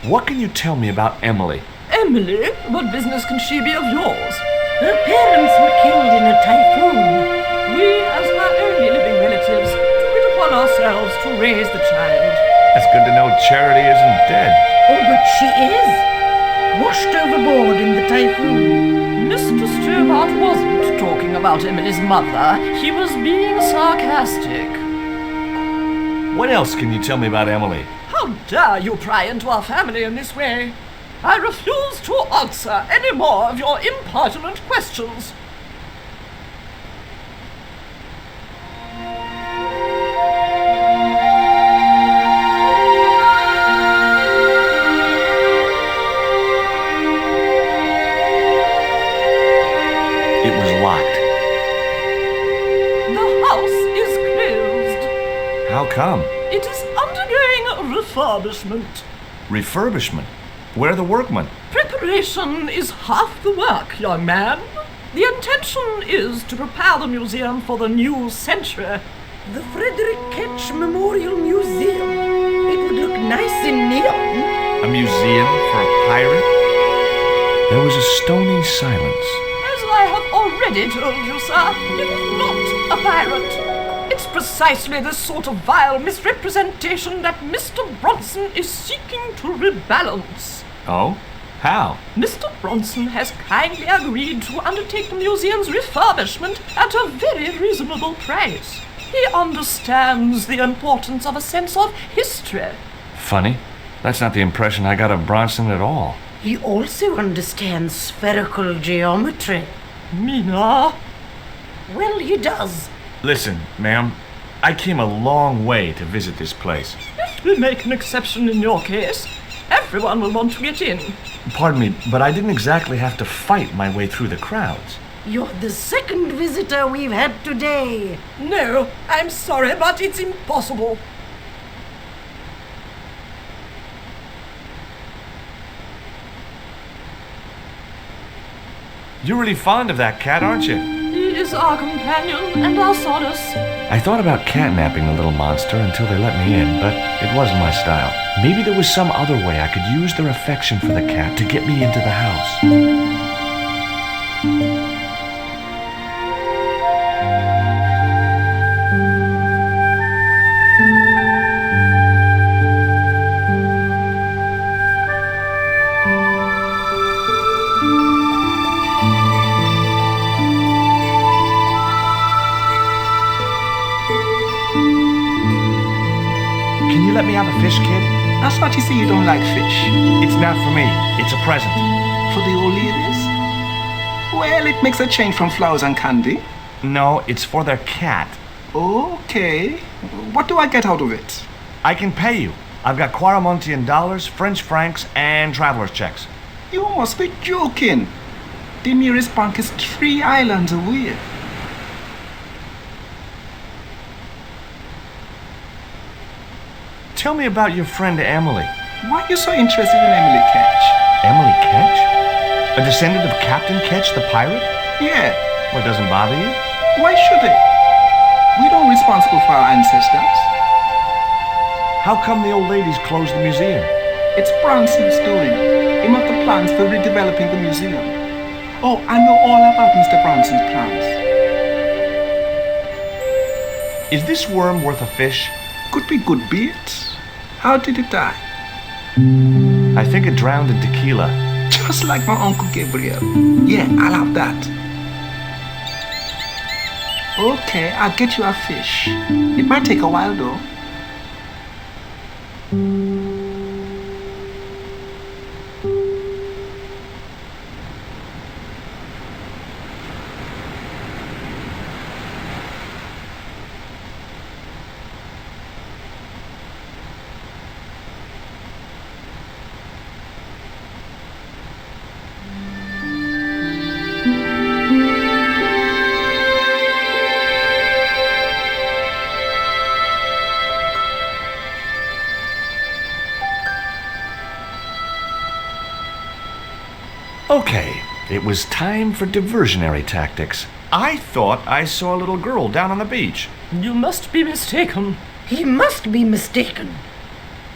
S2: What can you tell me about Emily?
S17: Emily? What business can she be of yours?
S11: Her parents were killed in a typhoon.
S17: We, as her only living relatives, took it upon ourselves to raise the child.
S2: That's good to know Charity isn't dead.
S11: Oh, but she is. Washed overboard in the typhoon.
S17: Mr. Stobart wasn't talking about Emily's mother. He was being sarcastic.
S2: What else can you tell me about Emily?
S17: How dare you pry into our family in this way? I refuse to answer any more of your impertinent questions.
S2: It was locked.
S17: The house is closed.
S2: How come?
S17: It is undergoing refurbishment.
S2: Refurbishment? Where are the workmen?
S17: Preparation is half the work, young man. The intention is to prepare the museum for the new century.
S11: The Frederick Ketch Memorial Museum. It would look nice in neon.
S2: A museum for a pirate? There was a stony silence.
S17: As I have already told you, sir, it was not a pirate. It's precisely this sort of vile misrepresentation that Mr. Bronson is seeking to rebalance.
S2: Oh? How?
S17: Mr. Bronson has kindly agreed to undertake the museum's refurbishment at a very reasonable price. He understands the importance of a sense of history.
S2: Funny. That's not the impression I got of Bronson at all.
S11: He also understands spherical geometry.
S17: Mina?
S11: Well, he does.
S2: Listen, ma'am, I came a long way to visit this place.
S17: If we make an exception in your case, everyone will want to get in.
S2: Pardon me, but I didn't exactly have to fight my way through the crowds.
S11: You're the second visitor we've had today.
S17: No, I'm sorry, but it's impossible.
S2: You're really fond of that cat, aren't you?
S17: He is our companion and our solace.
S2: I thought about catnapping the little monster until they let me in, but it wasn't my style. Maybe there was some other way I could use their affection for the cat to get me into the house. Let me have a fish, kid?
S16: I thought you said you don't like fish.
S2: It's not for me. It's a present.
S16: For the old ladies? Well, it makes a change from flowers and candy.
S2: No, it's for their cat.
S16: Okay. What do I get out of it?
S2: I can pay you. I've got Quaramontian dollars, French francs, and traveler's checks.
S16: You must be joking. The nearest bank is 3 islands away.
S2: Tell me about your friend Emily.
S16: Why are you so interested in Emily Ketch?
S2: Emily Ketch? A descendant of Captain Ketch, the pirate?
S16: Yeah.
S2: Well, it doesn't bother you?
S16: Why should it? We don't responsible for our ancestors.
S2: How come the old ladies closed the museum?
S16: It's Bronson's doing. He made the plans for redeveloping the museum. Oh, I know all about Mr. Bronson's plans.
S2: Is this worm worth a fish?
S16: Could be good bait. How did it die?
S2: I think it drowned in tequila.
S16: Just like my Uncle Gabriel. Yeah, I'll have that. Okay, I'll get you a fish. It might take a while though.
S2: Okay, it was time for diversionary tactics. I thought I saw a little girl down on the beach.
S17: You must be mistaken.
S11: He must be mistaken.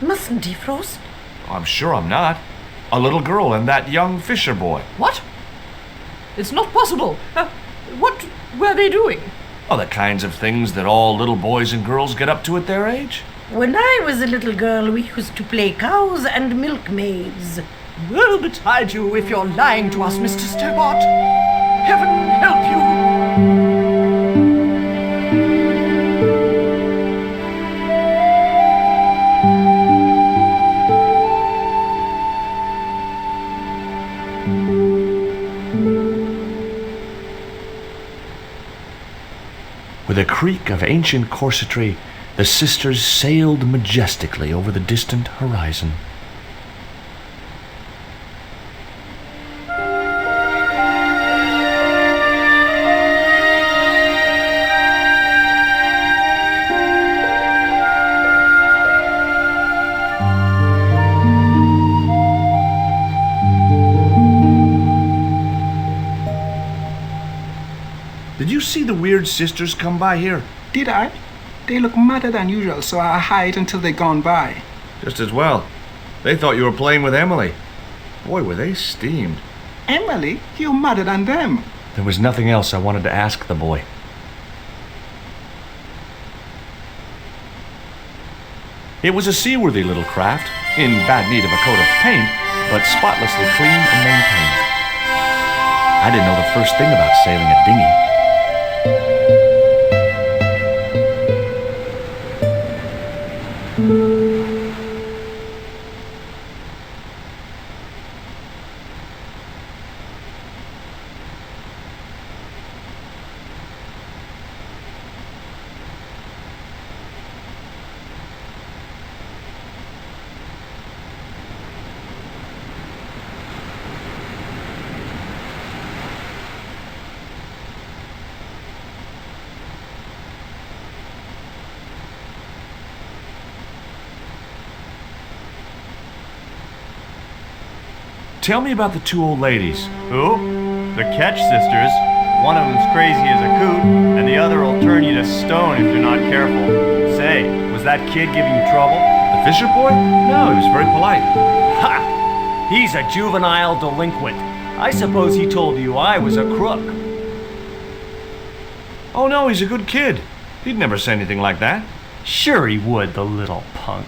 S11: Mustn't he, Frost?
S2: I'm sure I'm not. A little girl and that young fisher boy.
S17: What? It's not possible. What were they doing?
S2: Oh, the kinds of things that all little boys and girls get up to at their age.
S11: When I was a little girl, we used to play cows and milkmaids.
S17: Woe betide you if you're lying to us, Mr. Stobart. Heaven help you.
S2: With a creak of ancient corsetry, the sisters sailed majestically over the distant horizon. Did you see the weird sisters come by here?
S16: Did I? They look madder than usual, so I hide until they're gone by.
S2: Just as well. They thought you were playing with Emily. Boy, were they steamed.
S16: Emily? You're madder than them.
S2: There was nothing else I wanted to ask the boy. It was a seaworthy little craft, in bad need of a coat of paint, but spotlessly clean and maintained. I didn't know the first thing about sailing a dinghy. Tell me about the two old ladies.
S1: Who? The Ketch sisters. One of them's crazy as a coot, and the other will turn you to stone if you're not careful. Say, was that kid giving you trouble?
S2: The fisher boy? No, he was very polite.
S1: Ha! He's a juvenile delinquent. I suppose he told you I was a crook.
S2: Oh no, he's a good kid. He'd never say anything like that.
S1: Sure he would, the little punk.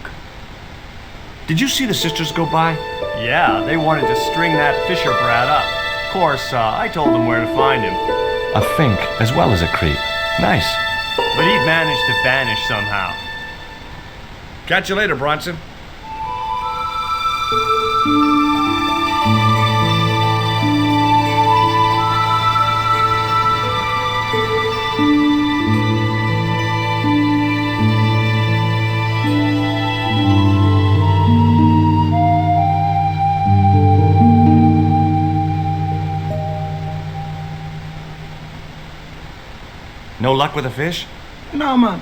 S2: Did you see the sisters go by?
S1: Yeah, they wanted to string that fisher brat up. Of course, I told them where to find him.
S2: A fink as well as a creep. Nice.
S1: But he'd managed to vanish somehow.
S2: Catch you later, Bronson. No luck with a fish?
S16: No, man.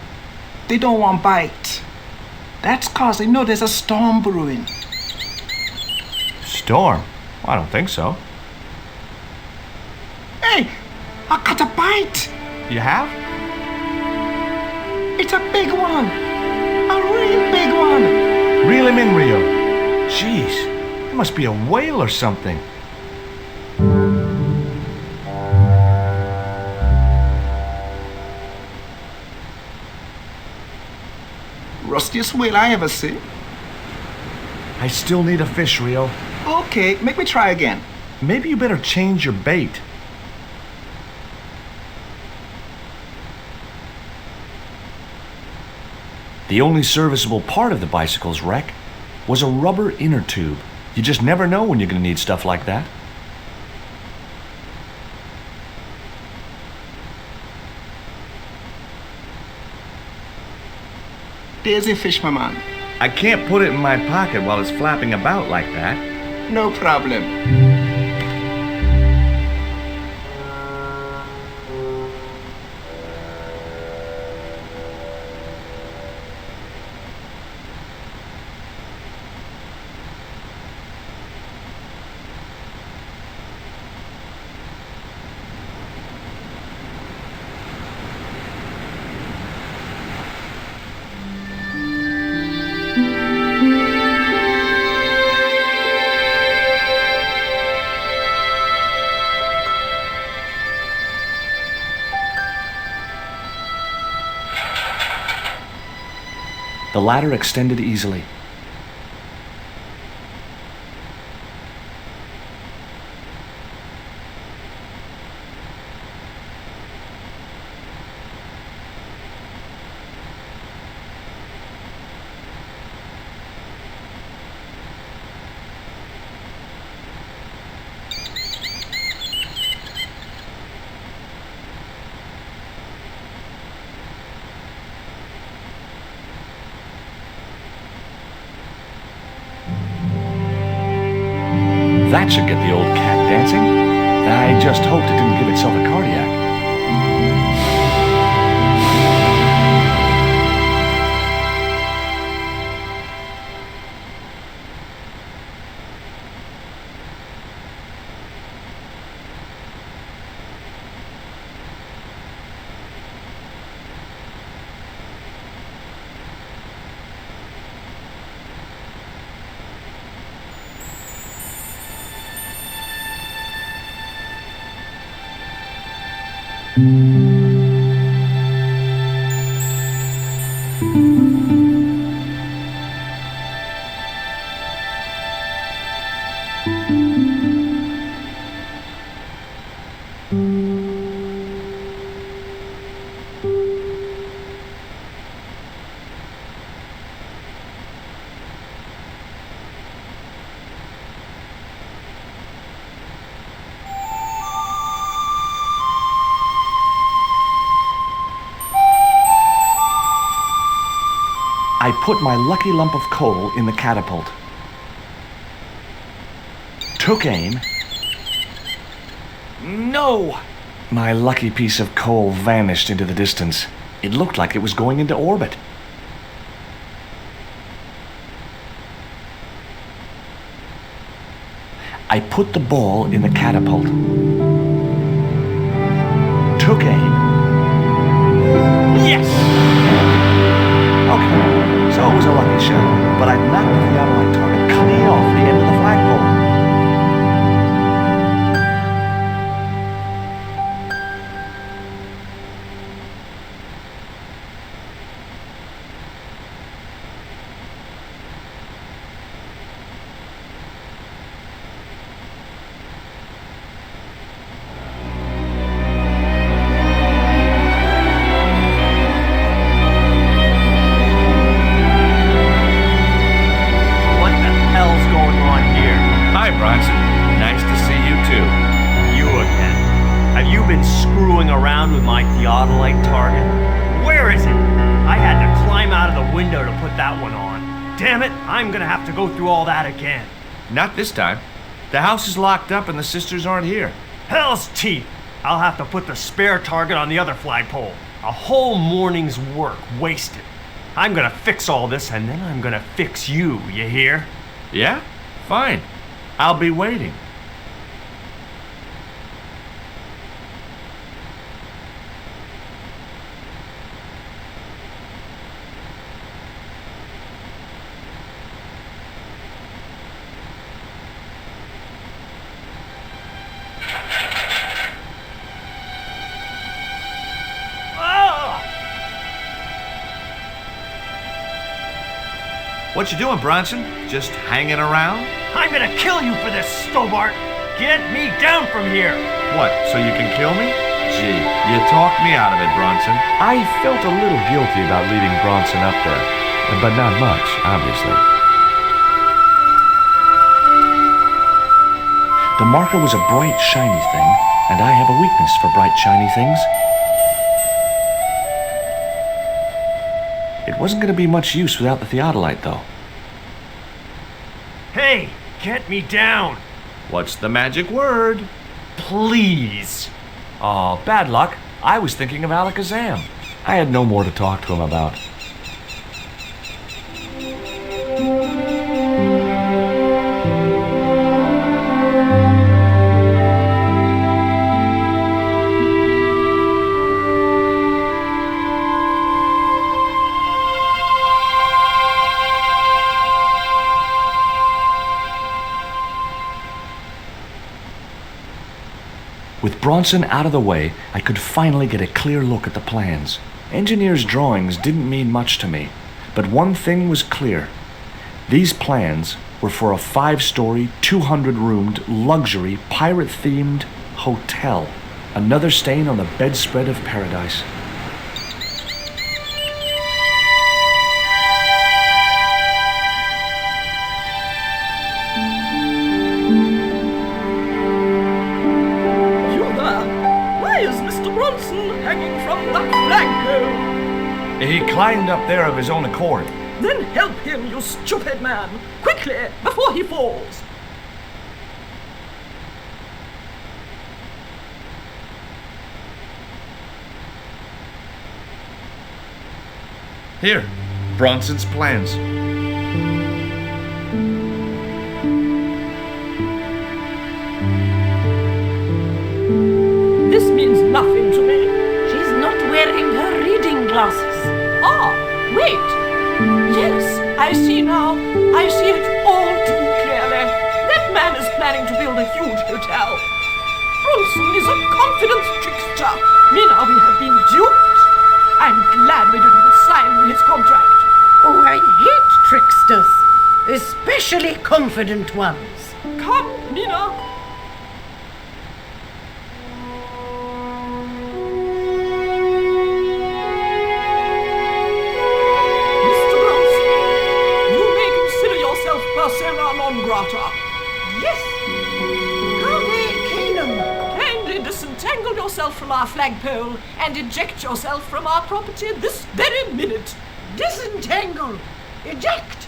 S16: They don't want bite. That's 'cause they know there's a storm brewing.
S2: Storm? I don't think so.
S16: Hey, I got a bite.
S2: You have?
S16: It's a big one. A real big one.
S2: Reel him in, Rio. Jeez, it must be a whale or something.
S16: Rustiest whale I ever see.
S2: I still need a fish, Rio.
S16: Okay, make me try again.
S2: Maybe you better change your bait. The only serviceable part of the bicycle's wreck was a rubber inner tube. You just never know when you're going to need stuff like that.
S16: There's a fish, my man.
S2: I can't put it in my pocket while it's flapping about like that.
S16: No problem.
S2: The ladder extended easily. That should get the old cat dancing. I just hoped it didn't give itself a cardiac. I put my lucky lump of coal in the catapult. Took aim. No! My lucky piece of coal vanished into the distance. It looked like it was going into orbit. I put the ball in the catapult. Took aim. Yes! Okay, so it was a lucky shot, but I knocked the Theodolite target clean off the end of the flagpole.
S1: Around with my Theodolite target? Where is it? I had to climb out of the window to put that one on. Damn it, I'm gonna have to go through all that again.
S2: Not this time. The house is locked up and the sisters aren't here.
S1: Hell's teeth! I'll have to put the spare target on the other flagpole. A whole morning's work wasted. I'm gonna fix all this, and then I'm gonna fix you, you hear?
S5: Yeah? Fine. I'll be waiting.
S2: What you doing, Bronson? Just hanging around?
S1: I'm gonna kill you for this, Stobart! Get me down from here!
S2: What, so you can kill me? Gee, you talked me out of it, Bronson. I felt a little guilty about leaving Bronson up there, but not much, obviously. The marker was a bright, shiny thing, and I have a weakness for bright, shiny things. It wasn't going to be much use without the theodolite, though.
S1: Hey, get me down!
S2: What's the magic word?
S1: Please!
S2: Oh, bad luck. I was thinking of Alakazam. I had no more to talk to him about. With Bronson out of the way, I could finally get a clear look at the plans. Engineers' drawings didn't mean much to me, but one thing was clear. These plans were for a 5-story, 200-roomed, luxury, pirate-themed hotel. Another stain on the bedspread of paradise. He climbed up there of his own accord.
S17: Then help him, you stupid man! Quickly, before he falls!
S2: Here, Bronson's plans.
S17: This means nothing to me.
S12: She's not wearing her reading glasses.
S17: Ah, wait! Yes, I see now. I see it all too clearly. That man is planning to build a huge hotel. Bronson is a confident trickster. Mina, we have been duped. I'm glad we didn't sign his contract.
S11: Oh, I hate tricksters, especially confident ones.
S17: Come, Mina. Persona non grata.
S11: Yes. How may Canaan?
S17: Kindly disentangle yourself from our flagpole and eject yourself from our property this very minute.
S11: Disentangle. Eject.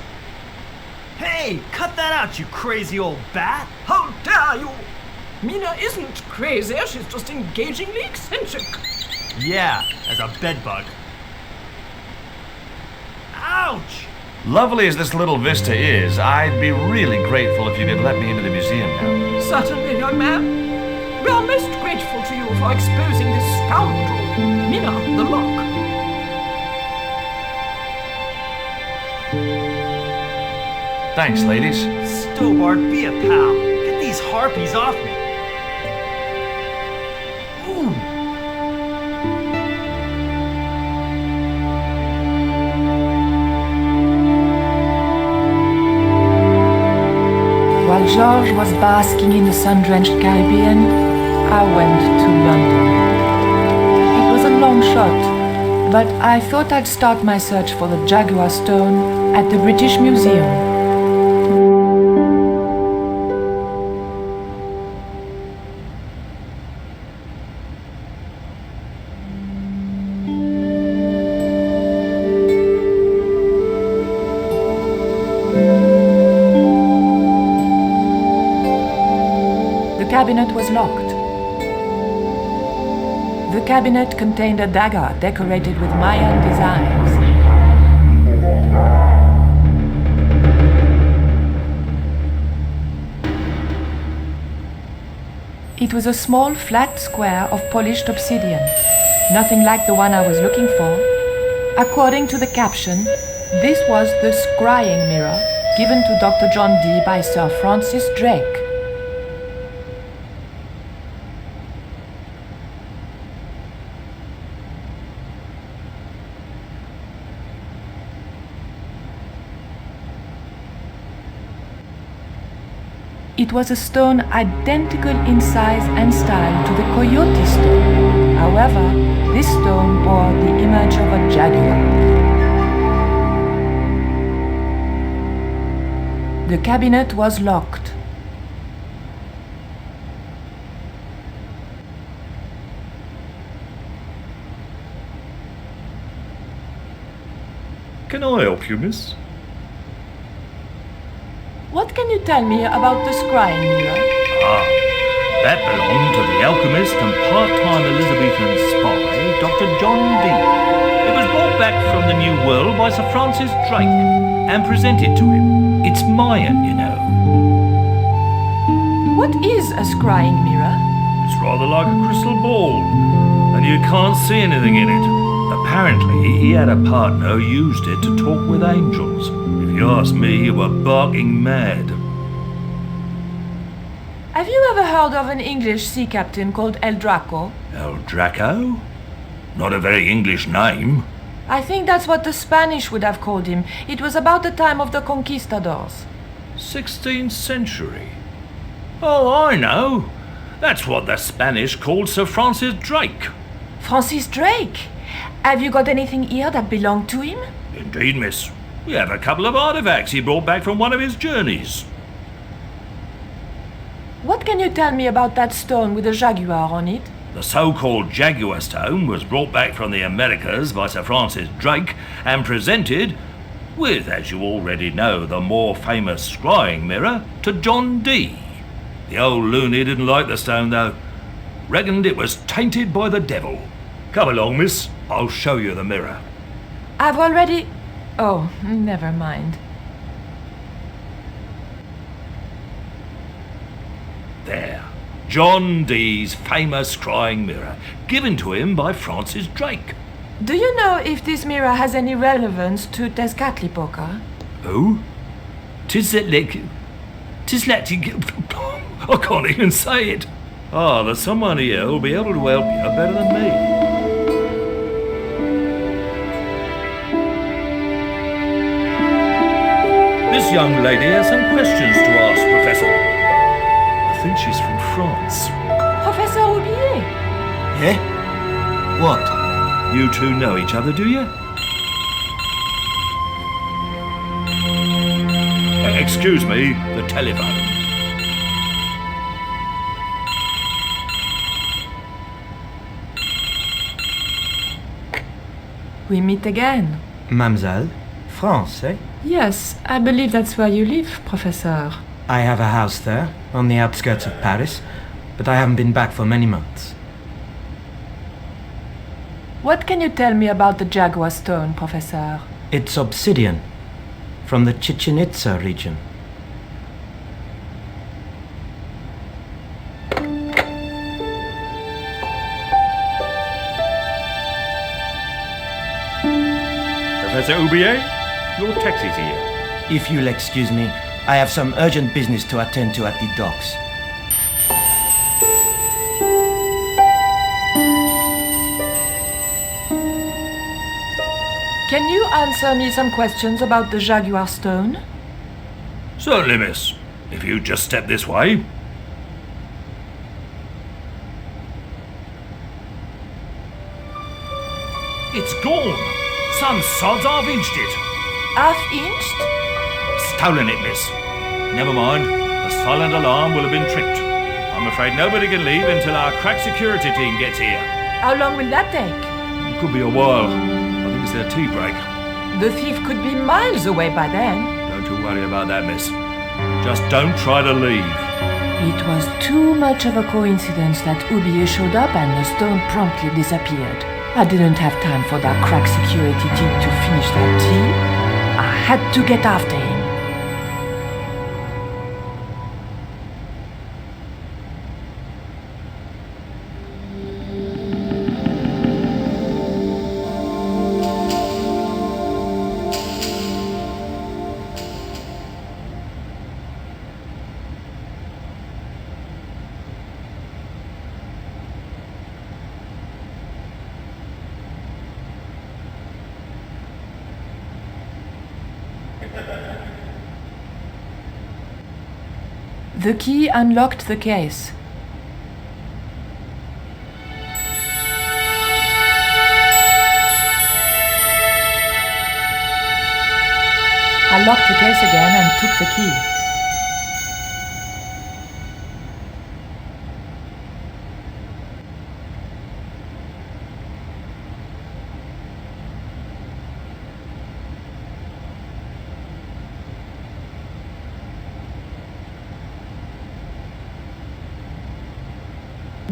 S1: Hey, cut that out, you crazy old bat!
S17: How dare you! Mina isn't crazy, she's just engagingly eccentric.
S1: Yeah, as a bedbug. Ouch!
S2: Lovely as this little vista is, I'd be really grateful if you could let me into the museum now.
S17: Certainly, young man. We are most grateful to you for exposing this scoundrel, Mina the Lock.
S2: Thanks, ladies.
S1: Stobart, be a pal. Get these harpies off me. Ooh.
S6: While George was basking in the sun-drenched Caribbean, I went to London. It was a long shot, but I thought I'd start my search for the Jaguar Stone at the British Museum. The cabinet was locked. The cabinet contained a dagger decorated with Mayan designs. It was a small, flat square of polished obsidian, nothing like the one I was looking for. According to the caption, this was the scrying mirror given to Dr. John Dee by Sir Francis Drake. It was a stone identical in size and style to the Coyote stone. However, this stone bore the image of a jaguar. The cabinet was locked.
S7: Can I help you, miss?
S6: What can you tell me about the scrying mirror?
S7: That belonged to the alchemist and part-time Elizabethan spy, Dr. John Dee. It was brought back from the New World by Sir Francis Drake and presented to him. It's Mayan, you know.
S6: What is a scrying mirror?
S7: It's rather like a crystal ball, and you can't see anything in it. Apparently, he had a partner who used it to talk with angels. If you ask me, you were barking mad.
S6: Have you ever heard of an English sea captain called El Draco?
S7: El Draco? Not a very English name.
S6: I think that's what the Spanish would have called him. It was about the time of the conquistadors.
S7: 16th century. Oh, I know. That's what the Spanish called Sir Francis Drake.
S6: Francis Drake? Have you got anything here that belonged to him?
S7: Indeed, miss. We have a couple of artifacts he brought back from one of his journeys.
S6: What can you tell me about that stone with a jaguar on it?
S7: The so-called Jaguar stone was brought back from the Americas by Sir Francis Drake and presented, with, as you already know, the more famous scrying mirror, to John Dee. The old loony didn't like the stone, though. Reckoned it was tainted by the devil. Come along, miss. I'll show you the mirror.
S6: I've already... Oh, never mind.
S7: There. John Dee's famous scrying mirror, given to him by Francis Drake.
S6: Do you know if this mirror has any relevance to Tezcatlipoca?
S7: Who? Tizletlik... I can't even say it. There's someone here who'll be able to help you better than me. This young lady has some questions to ask, Professor. I think she's from France.
S6: Professor Aubier?
S4: Eh? What?
S7: You two know each other, do you? Excuse me, the telephone.
S6: We meet again.
S4: Mademoiselle? France, eh?
S6: Yes, I believe that's where you live, Professor.
S4: I have a house there, on the outskirts of Paris, but I haven't been back for many months.
S6: What can you tell me about the Jaguar stone, Professor?
S4: It's obsidian, from the Chichen Itza region.
S7: Professor Aubier, your taxi's here.
S4: If you'll excuse me, I have some urgent business to attend to at the docks.
S6: Can you answer me some questions about the Jaguar stone?
S7: Certainly, miss. If you just step this way. It's gone. Some sods half-inched it.
S6: Half-inched?
S7: Stolen it, miss. Never mind. The silent alarm will have been tricked. I'm afraid nobody can leave until our crack security team gets here.
S6: How long will that take?
S7: It could be a while. I think it's their tea break.
S6: The thief could be miles away by then.
S7: Don't you worry about that, miss. Just don't try to leave.
S6: It was too much of a coincidence that Oublier showed up and the stone promptly disappeared. I didn't have time for that crack security team to finish that tea. I had to get after him. The key unlocked the case. I locked the case again and took the key.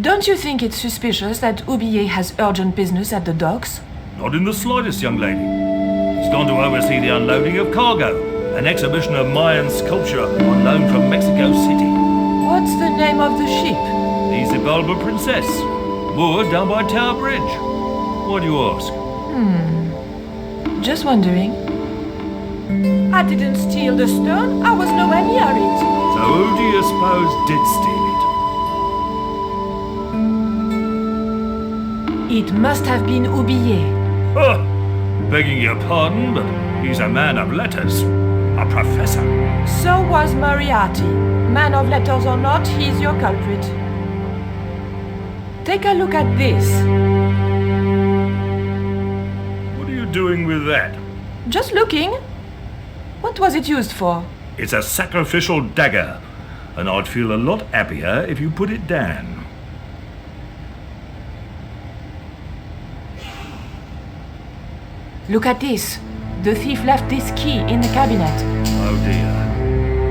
S6: Don't you think it's suspicious that Oublier has urgent business at the docks?
S7: Not in the slightest, young lady. He's gone to oversee the unloading of cargo, an exhibition of Mayan sculpture on loan from Mexico City.
S6: What's the name of the ship?
S7: The Xibalba Princess, moored down by Tower Bridge. Why do you ask?
S6: Just wondering.
S17: I didn't steal the stone. I was nowhere near it.
S7: So who do you suppose did steal it?
S6: It must have been Oublier.
S7: Begging your pardon, but he's a man of letters. A professor.
S6: So was Moriarty. Man of letters or not, he's your culprit. Take a look at this.
S7: What are you doing with that?
S6: Just looking. What was it used for?
S7: It's a sacrificial dagger, and I'd feel a lot happier if you put it down.
S6: Look at this. The thief left this key in the cabinet.
S7: Oh dear.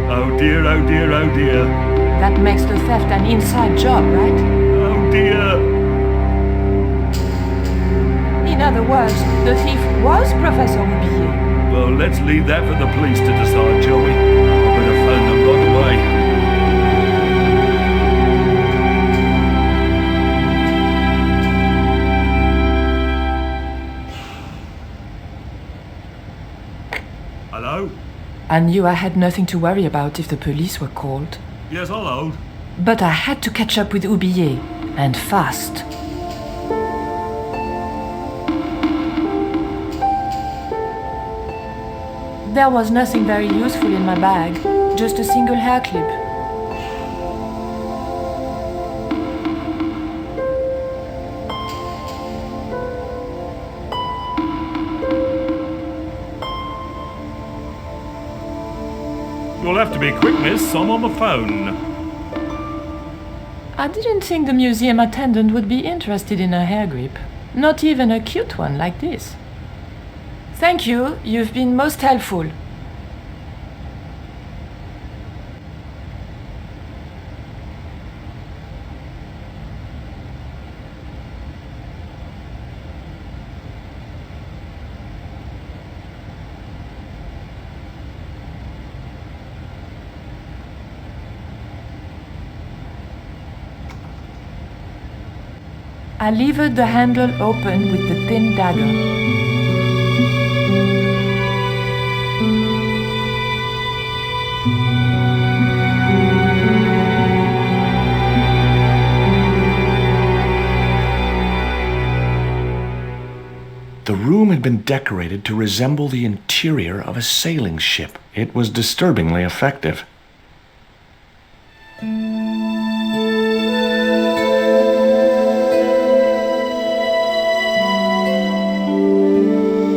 S7: Oh dear, oh dear, oh dear.
S6: That makes the theft an inside job, right?
S7: Oh dear.
S6: In other words, the thief was Professor Oublier.
S7: Well, let's leave that for the police to decide, shall we? I better phone them right away. Hello?
S6: I knew I had nothing to worry about if the police were called.
S7: Yes, hello.
S6: But I had to catch up with Oublier, and fast. There was nothing very useful in my bag, just a single hair clip.
S7: You'll have to be quick, miss. I'm on the phone.
S6: I didn't think the museum attendant would be interested in a hair grip. Not even a cute one like this. Thank you, you've been most helpful. I levered the handle open with the thin dagger.
S2: The room had been decorated to resemble the interior of a sailing ship. It was disturbingly effective.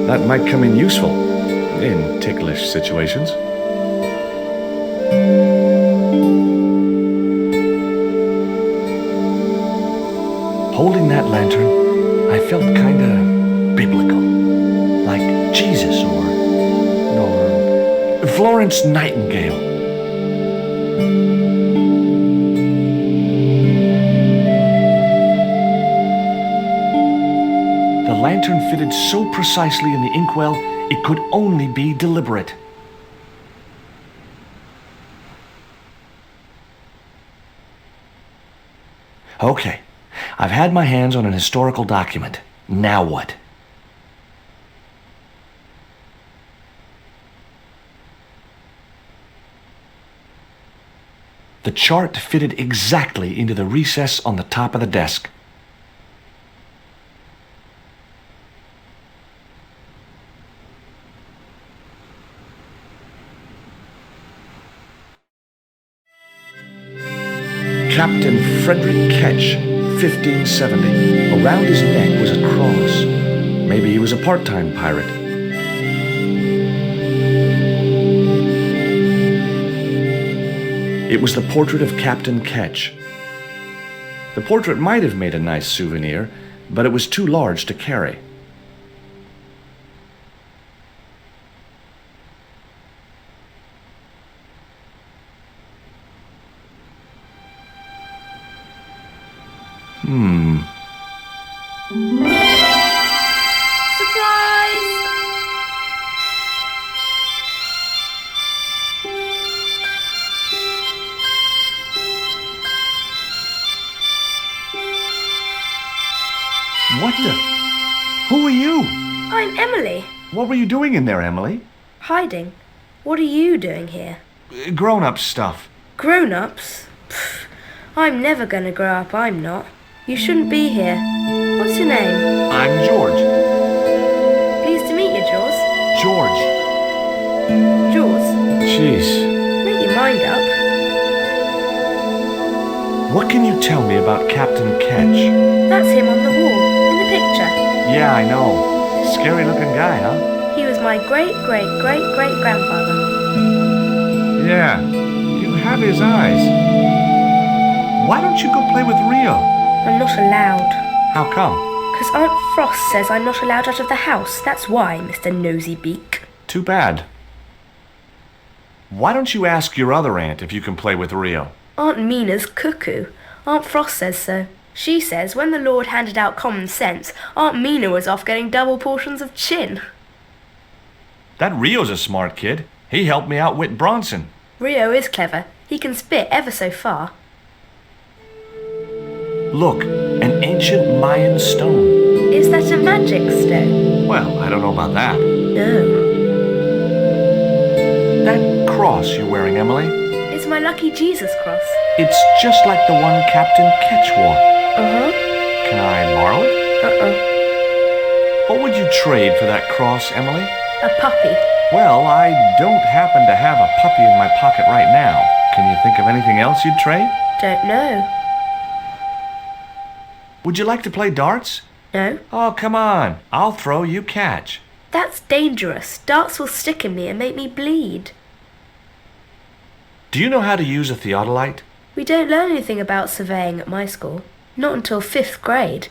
S2: That might come in useful in ticklish situations. Holding that lantern, I felt kinda biblical. Like Jesus or Florence Nightingale. lantern fitted so precisely in the inkwell, it could only be deliberate. Okay, I've had my hands on an historical document. Now what? The chart fitted exactly into the recess on the top of the desk. Captain Frederick Ketch, 1570. Around his neck was a cross. Maybe he was a part-time pirate. It was the portrait of Captain Ketch. The portrait might have made a nice souvenir, but it was too large to carry.
S17: Surprise!
S2: What the? Who are you?
S18: I'm Emily.
S2: What were you doing in there, Emily?
S18: Hiding. What are you doing here?
S2: Grown-up stuff.
S18: Grown-ups? Pfft, I'm never gonna grow up, I'm not. You shouldn't be here. What's your name?
S2: I'm George.
S18: Pleased to meet you, Jaws.
S2: George.
S18: Jaws?
S2: Jeez.
S18: Make your mind up.
S2: What can you tell me about Captain Ketch?
S18: That's him on the wall, in the picture.
S2: Yeah, I know. Scary looking guy, huh?
S18: He was my great-great-great-great-grandfather.
S2: Yeah, you have his eyes. Why don't you go play with Rio?
S18: I'm not allowed.
S2: How come?
S18: Because Aunt Frost says I'm not allowed out of the house. That's why, Mr. Nosy Beak.
S2: Too bad. Why don't you ask your other aunt if you can play with Rio?
S18: Aunt Mina's cuckoo. Aunt Frost says so. She says when the Lord handed out common sense, Aunt Mina was off getting double portions of chin.
S2: That Rio's a smart kid. He helped me outwit Bronson.
S18: Rio is clever. He can spit ever so far.
S2: Look, an ancient Mayan stone.
S18: Is that a magic stone?
S2: Well, I don't know about that.
S18: No.
S2: That cross you're wearing, Emily?
S18: It's my lucky Jesus cross.
S2: It's just like the one Captain Ketch wore.
S18: Uh-huh.
S2: Can I borrow it? What would you trade for that cross, Emily?
S18: A puppy.
S2: Well, I don't happen to have a puppy in my pocket right now. Can you think of anything else you'd trade?
S18: Don't know.
S2: Would you like to play darts?
S18: No.
S2: Oh, come on. I'll throw, you catch.
S18: That's dangerous. Darts will stick in me and make me bleed.
S2: Do you know how to use a theodolite?
S18: We don't learn anything about surveying at my school. Not until 5th grade.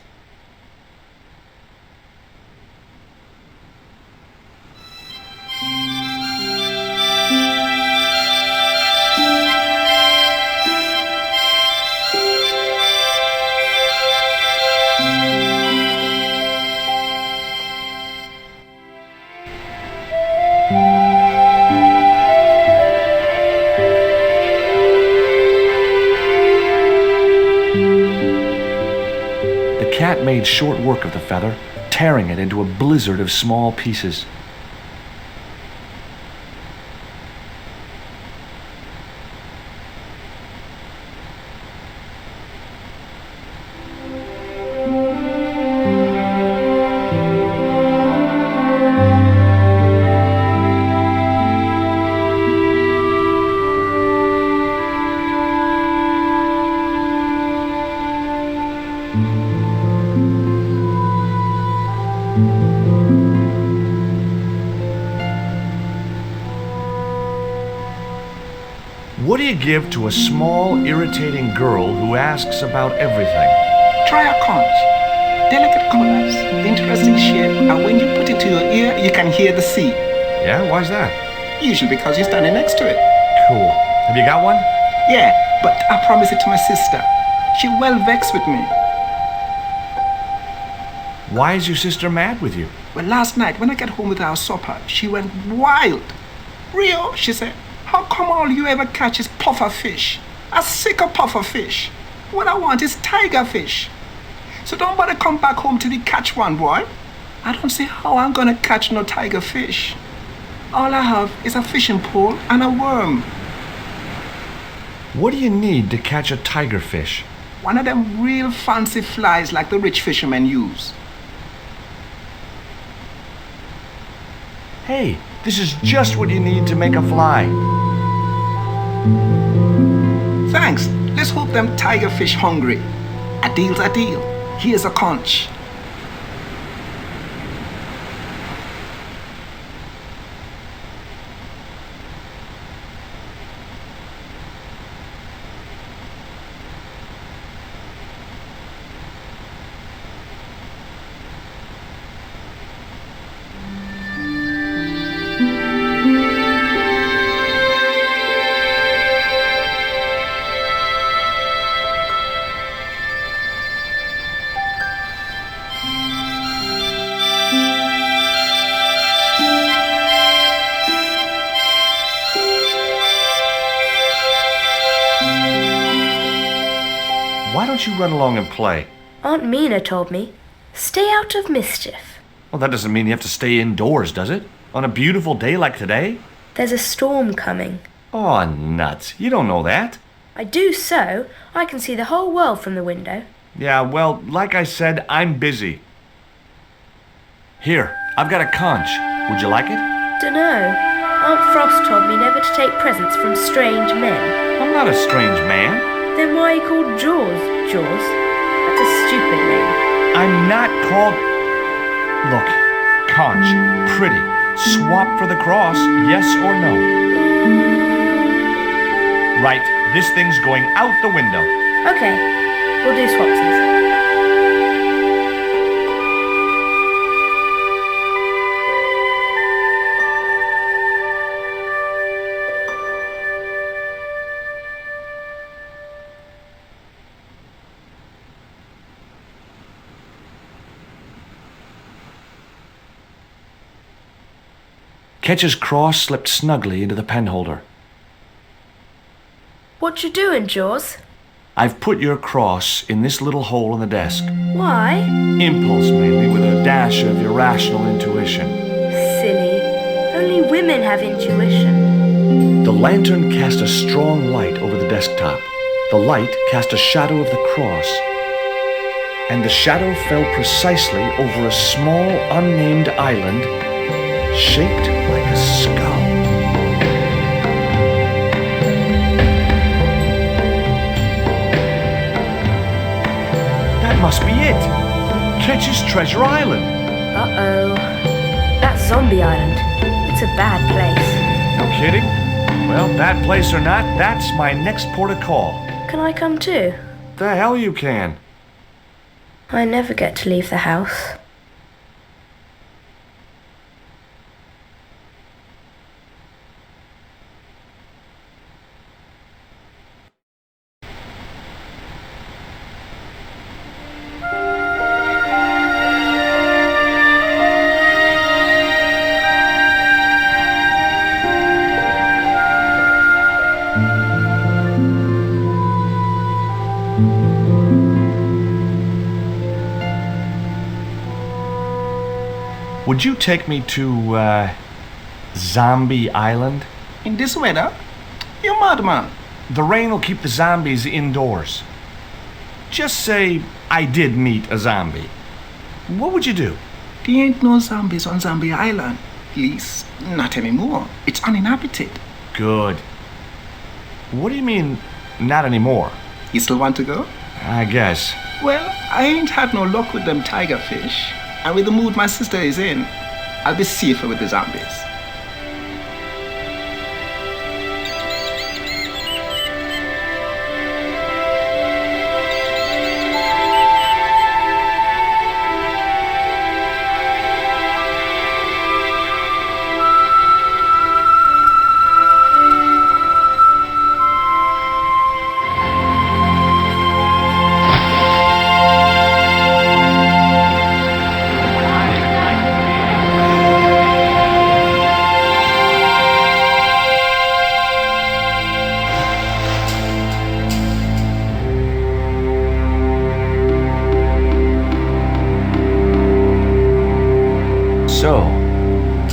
S2: The cat made short work of the feather, tearing it into a blizzard of small pieces. What do you give to a small, irritating girl who asks about everything?
S16: Try a conch. Delicate colors, interesting shape, and when you put it to your ear, you can hear the sea.
S2: Yeah, why's that?
S16: Usually because you're standing next to it.
S2: Cool. Have you got one?
S16: Yeah, but I promised it to my sister. She well vexed with me.
S2: Why is your sister mad with you?
S16: Well, last night when I got home with our supper, she went wild. Rio, she said, how come all you ever catch is puffer fish? A sicker puffer fish. What I want is tiger fish. So don't bother come back home till you catch one, boy. I don't see how I'm gonna catch no tiger fish. All I have is a fishing pole and a worm.
S2: What do you need to catch a tiger fish?
S16: One of them real fancy flies like the rich fishermen use.
S2: Hey, this is just what you need to make a fly.
S16: Thanks. Let's hope them tiger fish hungry. A deal's a deal. Here's a conch.
S2: Why don't you run along and play?
S18: Aunt Mina told me, stay out of mischief.
S2: Well, that doesn't mean you have to stay indoors, does it? On a beautiful day like today?
S18: There's a storm coming.
S2: Oh, nuts. You don't know that.
S18: I do so. I can see the whole world from the window.
S2: Yeah, well, like I said, I'm busy. Here, I've got a conch. Would you like it?
S18: Dunno. Aunt Frost told me never to take presents from strange men.
S2: I'm not a strange man.
S18: Then why are you called Jaws, Jaws? That's a stupid name.
S2: I'm not called... Look, conch, pretty. Swap for the cross, yes or no? Right, this thing's going out the window.
S18: Okay, we'll do swapsies.
S2: Ketch's cross slipped snugly into the penholder.
S18: What you doing, Jaws?
S2: I've put your cross in this little hole in the desk.
S18: Why?
S2: Impulse mainly, with a dash of irrational intuition.
S18: Silly. Only women have intuition.
S2: The lantern cast a strong light over the desktop. The light cast a shadow of the cross. And the shadow fell precisely over a small, unnamed island shaped like a skull. That must be it. Ketch's Treasure Island.
S18: Uh-oh. That's Zombie Island. It's a bad place.
S2: No kidding? Well, bad place or not, that's my next port of call.
S18: Can I come too?
S2: The hell you can.
S18: I never get to leave the house.
S2: Would you take me to, Zombie Island?
S16: In this weather? You're madman.
S2: The rain will keep the zombies indoors. Just say I did meet a zombie. What would you do?
S16: There ain't no zombies on Zombie Island. At least, not anymore. It's uninhabited.
S2: Good. What do you mean, not anymore?
S16: You still want to go?
S2: I guess.
S16: Well, I ain't had no luck with them tiger fish. And with the mood my sister is in, I'll be safer with the zombies.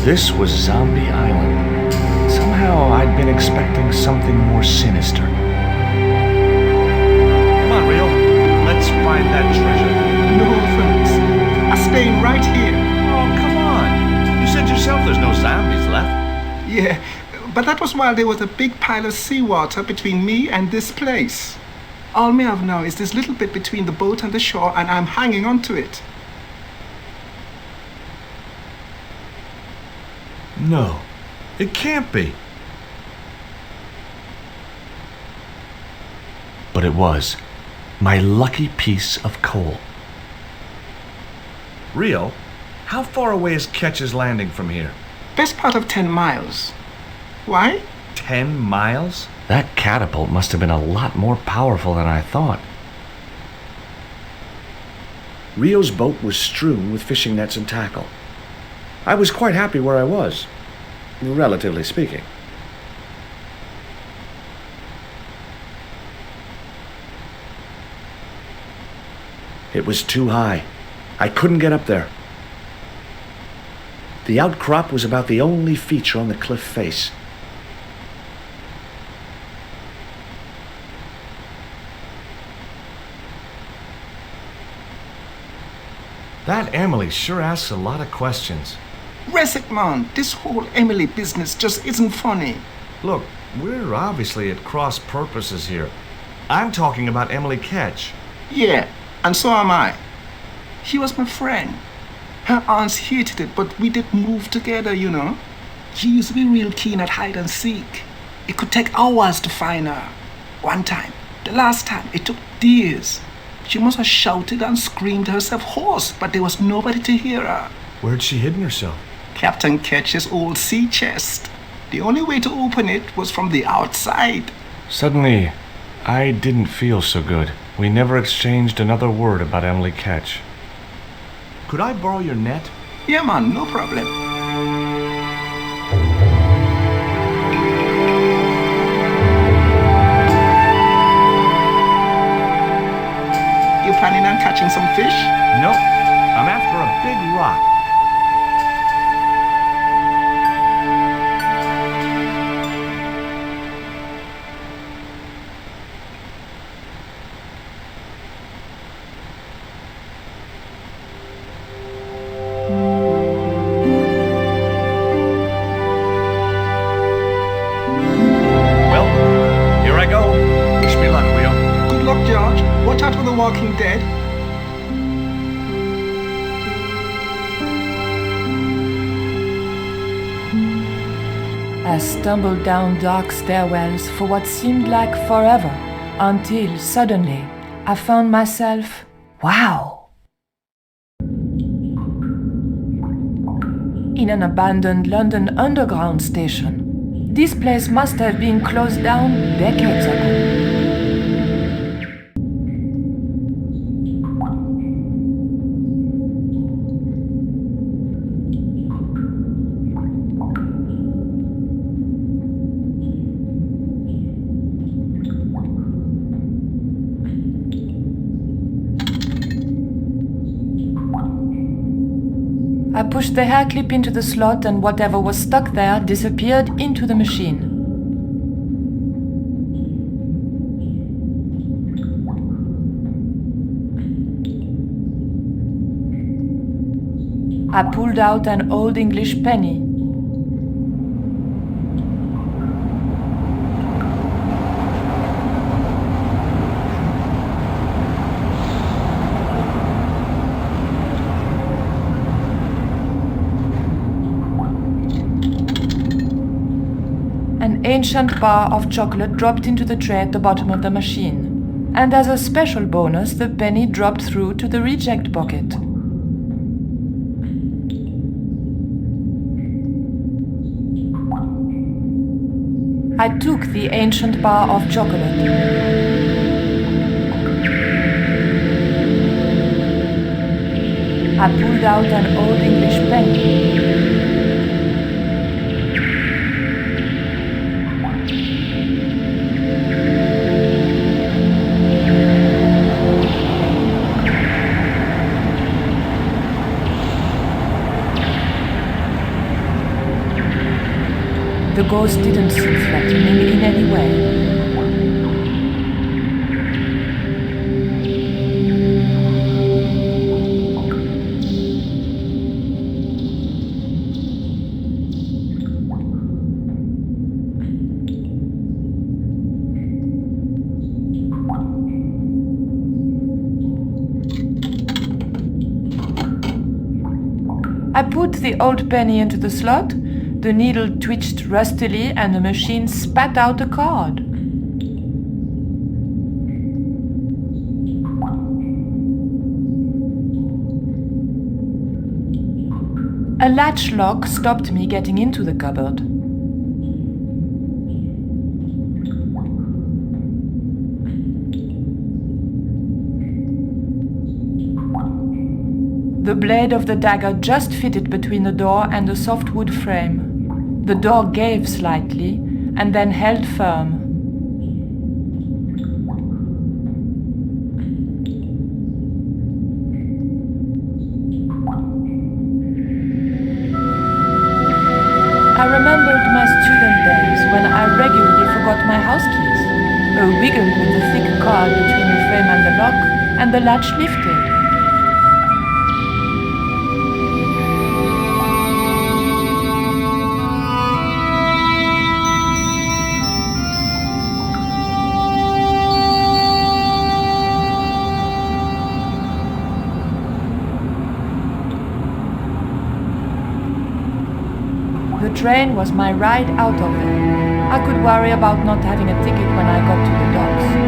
S2: This was Zombie Island. Somehow I'd been expecting something more sinister.
S10: Come on, Rio. Let's find that treasure.
S16: No thanks. I'm staying right here.
S10: Oh, come on. You said yourself there's no zombies left.
S16: Yeah, but that was while there was a big pile of seawater between me and this place. All me have now is this little bit between the boat and the shore, and I'm hanging on to it.
S10: No, it can't be.
S2: But it was. My lucky piece of coal.
S10: Rio, how far away is Ketch's Landing from here?
S16: Best part of 10 miles. Why?
S10: 10 miles?
S2: That catapult must have been a lot more powerful than I thought. Rio's boat was strewn with fishing nets and tackle. I was quite happy where I was, relatively speaking. It was too high. I couldn't get up there. The outcrop was about the only feature on the cliff face.
S10: That Emily sure asks a lot of questions.
S16: Rest man, this whole Emily business just isn't funny.
S10: Look, we're obviously at cross purposes here. I'm talking about Emily Ketch.
S16: Yeah, and so am I. She was my friend. Her aunts hated it, but we did move together, you know. She used to be real keen at hide and seek. It could take hours to find her. One time, the last time, it took days. She must have shouted and screamed herself hoarse, but there was nobody to hear her.
S10: Where'd she hidden herself?
S16: Captain Ketch's old sea chest. The only way to open it was from the outside.
S2: Suddenly, I didn't feel so good. We never exchanged another word about Emily Ketch.
S10: Could I borrow your net?
S16: Yeah, man, no problem. You planning on catching some fish?
S10: Nope. I'm after a big rock.
S16: Walking Dead.
S6: I stumbled down dark stairwells for what seemed like forever, until suddenly I found myself, wow, in an abandoned London Underground station. This place must have been closed down decades ago. I pushed the hair clip into the slot and whatever was stuck there disappeared into the machine. I pulled out an old English penny. An ancient bar of chocolate dropped into the tray at the bottom of the machine. And as a special bonus, the penny dropped through to the reject bucket. I took the ancient bar of chocolate. I pulled out an old English penny. ghost didn't seem threatening in any way. I put the old penny into the slot, the needle twitched rustily, and the machine spat out a card. A latch lock stopped me getting into the cupboard. The blade of the dagger just fitted between the door and the soft wood frame. The door gave slightly and then held firm. I remembered my student days when I regularly forgot my house keys. A wiggle with the thick cord between the frame and the lock, and the latch lifted. The train was my ride out of it. I could worry about not having a ticket when I got to the docks.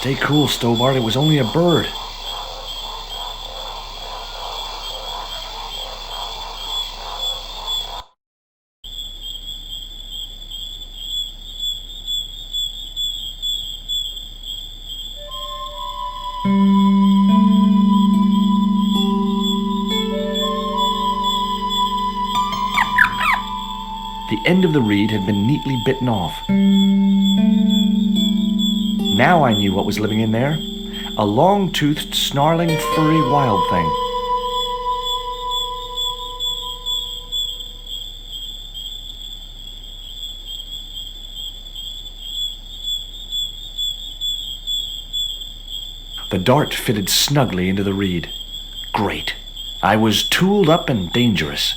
S2: Stay cool, Stobart. It was only a bird. The end of the reed had been neatly bitten off. Now I knew what was living in there. A long-toothed, snarling, furry wild thing. The dart fitted snugly into the reed. Great. I was tooled up and dangerous.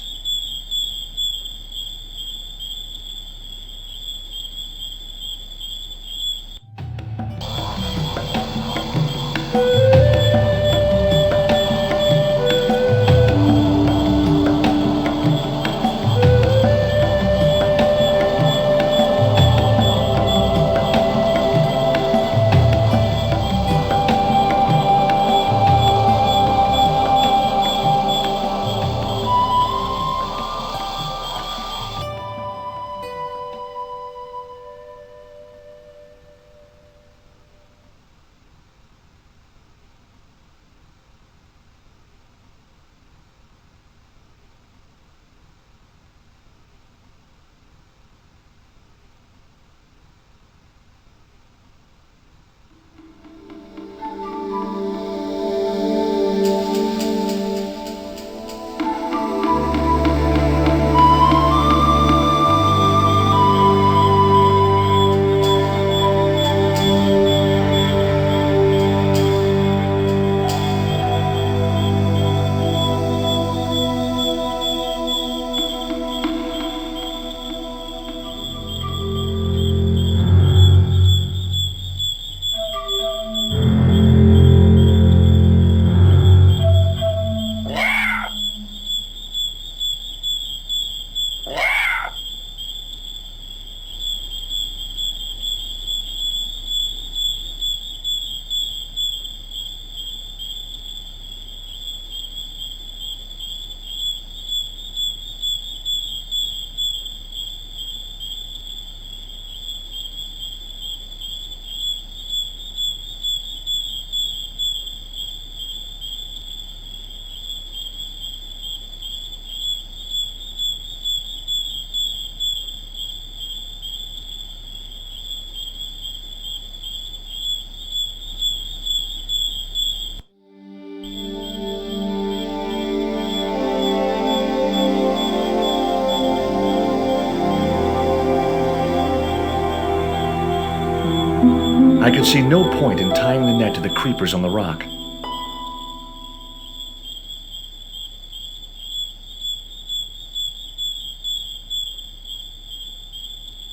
S2: I could see no point in tying the net to the creepers on the rock.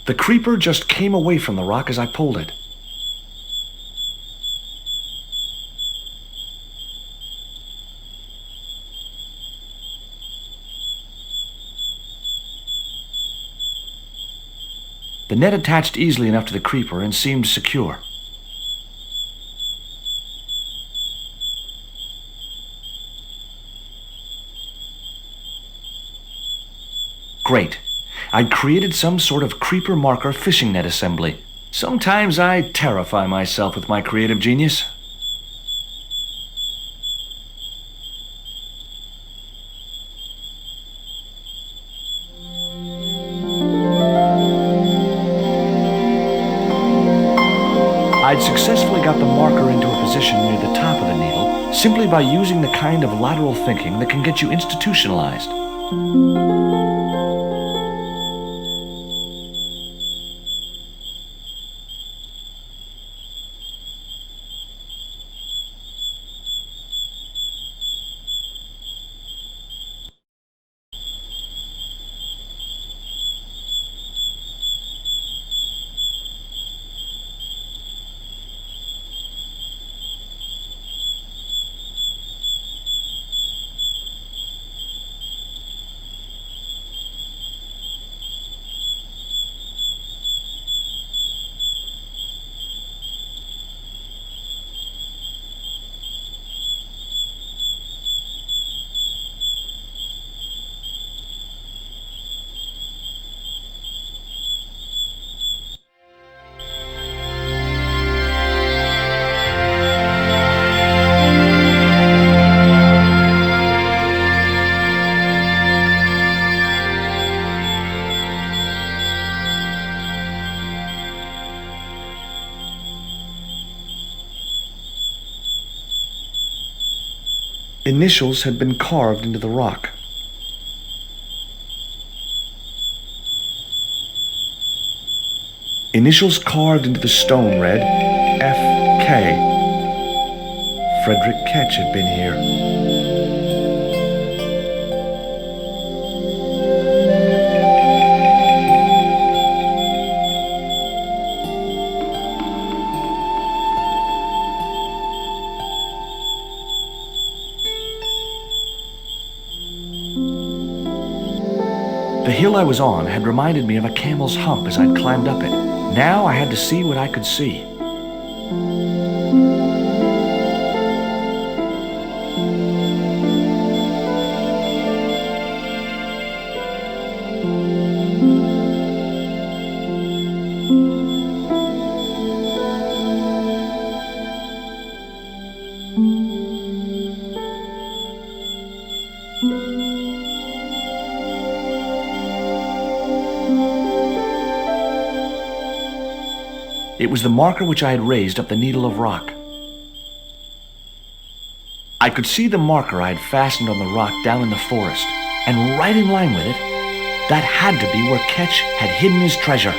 S2: The creeper just came away from the rock as I pulled it. The net attached easily enough to the creeper and seemed secure. Great. I'd created some sort of creeper marker fishing net assembly. Sometimes I terrify myself with my creative genius. I'd successfully got the marker into a position near the top of the needle simply by using the kind of lateral thinking that can get you institutionalized. Initials had been carved into the rock. Initials carved into the stone read F.K. Frederick Ketch had been here. The hill I was on had reminded me of a camel's hump as I'd climbed up it. Now I had to see what I could see. It was the marker which I had raised up the needle of rock. I could see the marker I had fastened on the rock down in the forest, and right in line with it, that had to be where Ketch had hidden his treasure.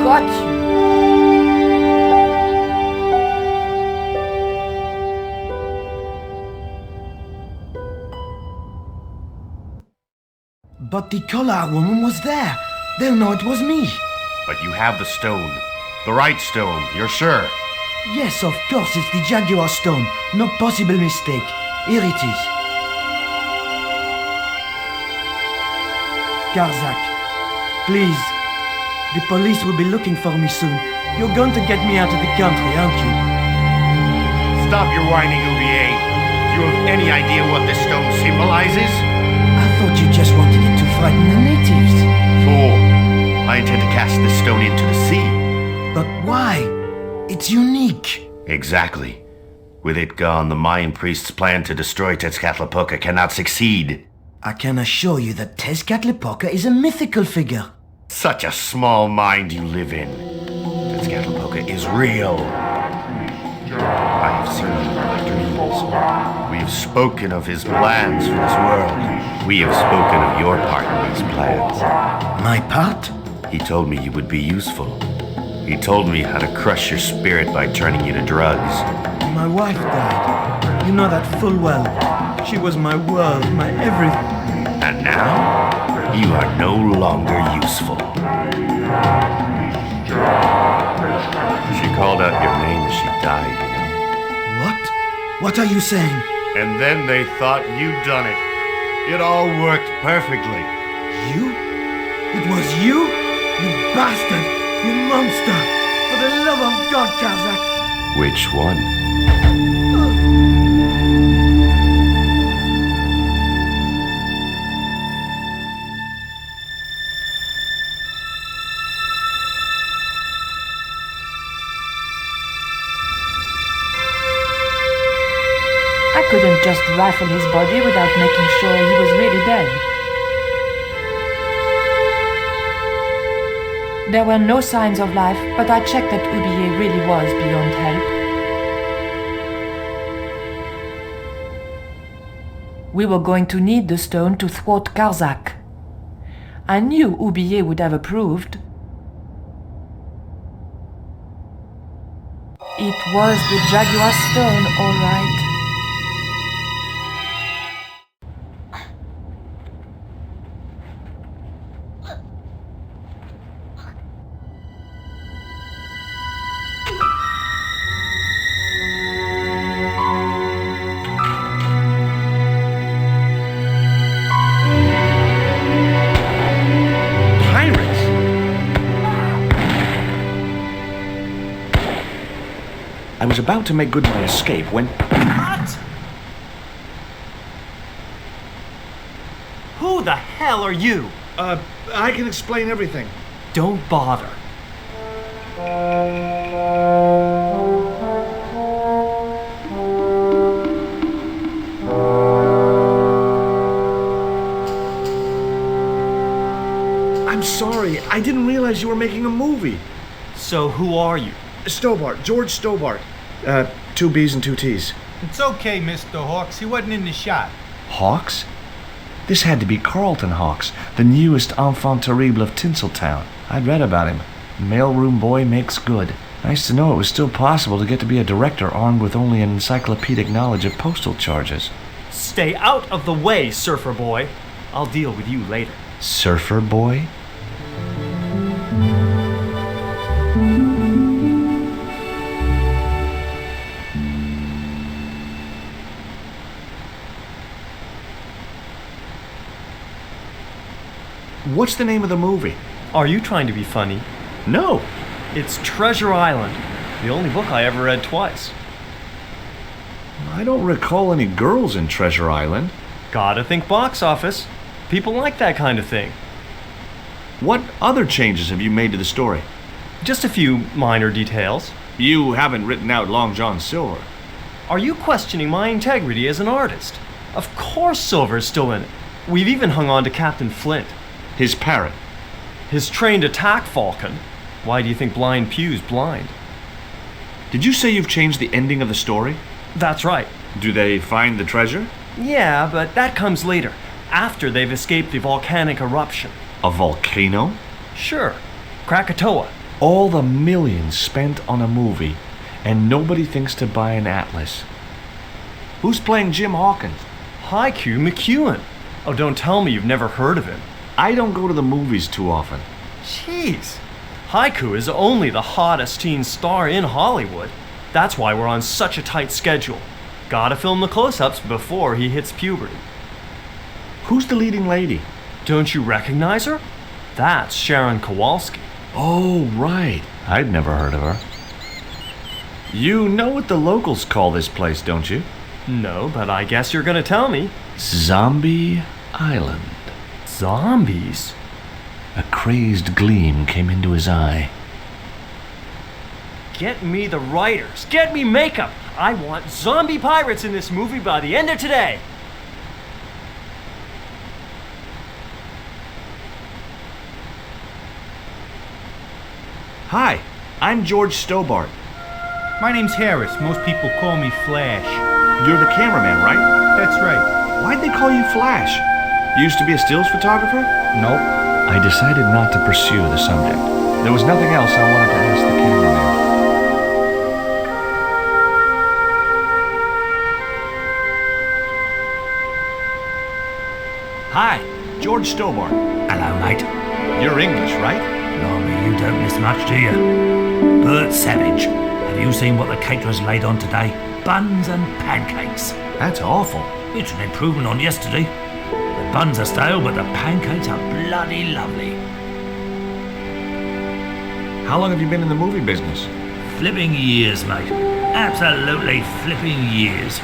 S6: Got you.
S4: But the collar woman was there. They'll know it was me.
S5: But you have the stone. The right stone, you're sure?
S4: Yes, of course, it's the Jaguar stone. No possible mistake. Here it is. Karzak, please. The police will be looking for me soon. You're going to get me out of the country, aren't you?
S5: Stop your whining, Ubier. Do you have any idea what this stone symbolizes?
S4: I thought you just wanted it to frighten the natives.
S5: Fool. I intend to cast this stone into the sea.
S4: But why? It's unique.
S5: Exactly. With it gone, the Mayan priest's plan to destroy Tezcatlipoca cannot succeed.
S4: I can assure you that Tezcatlipoca is a mythical figure.
S5: Such a small mind you live in. Tezcatlipoca is real. I have seen him in my dreams. We have spoken of his plans for this world. We have spoken of your part in these plans.
S4: My part?
S5: He told me you would be useful. He told me how to crush your spirit by turning you to drugs.
S4: My wife died. You know that full well. She was my world, my everything.
S5: And now, you are no longer useful. She called out your name as she died, you know.
S4: What? What are you saying?
S5: And then they thought you'd done it. It all worked perfectly.
S4: You? It was you? You bastard! You monster! For the love of God, Karzak!
S5: Which one?
S6: I couldn't just rifle his body without making sure he was really dead. There were no signs of life, but I checked that Ubier really was beyond help. We were going to need the stone to thwart Karzak. I knew Ubier would have approved. It was the Jaguar stone, all right.
S2: I was about to make good my escape when...
S1: What? Who the hell are you?
S10: I can explain everything.
S1: Don't bother.
S10: I'm sorry. I didn't realize you were making a movie.
S1: So who are you?
S10: Stobart. George Stobart. 2 B's and 2 T's.
S13: It's okay, Mr. Hawks. He wasn't in the shot.
S2: Hawks? This had to be Carlton Hawks, the newest enfant terrible of Tinseltown. I'd read about him. Mailroom boy makes good. Nice to know it was still possible to get to be a director armed with only an encyclopedic knowledge of postal charges.
S1: Stay out of the way, surfer boy. I'll deal with you later.
S2: Surfer boy?
S10: What's the name of the movie?
S1: Are you trying to be funny?
S2: No.
S1: It's Treasure Island, the only book I ever read twice.
S2: I don't recall any girls in Treasure Island.
S1: Gotta think box office. People like that kind of thing.
S2: What other changes have you made to the story?
S1: Just a few minor details.
S2: You haven't written out Long John Silver.
S1: Are you questioning my integrity as an artist? Of course Silver's still in it. We've even hung on to Captain Flint.
S2: His parrot.
S1: His trained attack falcon. Why do you think Blind Pew's blind?
S2: Did you say you've changed the ending of the story?
S1: That's right.
S2: Do they find the treasure?
S1: Yeah, but that comes later, after they've escaped the volcanic eruption.
S2: A volcano?
S1: Sure. Krakatoa.
S2: All the millions spent on a movie, and nobody thinks to buy an atlas. Who's playing Jim Hawkins?
S1: Haiku McEwen. Oh, don't tell me you've never heard of him.
S2: I don't go to the movies too often.
S1: Jeez. Haiku is only the hottest teen star in Hollywood. That's why we're on such a tight schedule. Gotta film the close-ups before he hits puberty.
S2: Who's the leading lady?
S1: Don't you recognize her? That's Sharon Kowalski.
S2: Oh, right. I'd never heard of her. You know what the locals call this place, don't you?
S1: No, but I guess you're gonna tell me.
S2: Zombie Island.
S1: Zombies?
S2: A crazed gleam came into his eye.
S1: Get me the writers. Get me makeup. I want zombie pirates in this movie by the end of today.
S2: Hi, I'm George Stobart.
S13: My name's Harris. Most people call me Flash.
S2: You're the cameraman, right?
S13: That's right.
S2: Why'd they call you Flash? You used to be a stills photographer?
S13: Nope.
S2: I decided not to pursue the subject. There was nothing else I wanted to ask the cameraman. Hi, George Stobart.
S3: Hello, mate.
S2: You're English, right?
S3: Blimey, you don't miss much, do you? Bert Savage. Have you seen what the caterers laid on today? Buns and pancakes.
S2: That's awful.
S3: It's an improvement on yesterday. The buns are stale, but the pancakes are bloody lovely.
S2: How long have you been in the movie business?
S3: Flipping years, mate. Absolutely flipping years.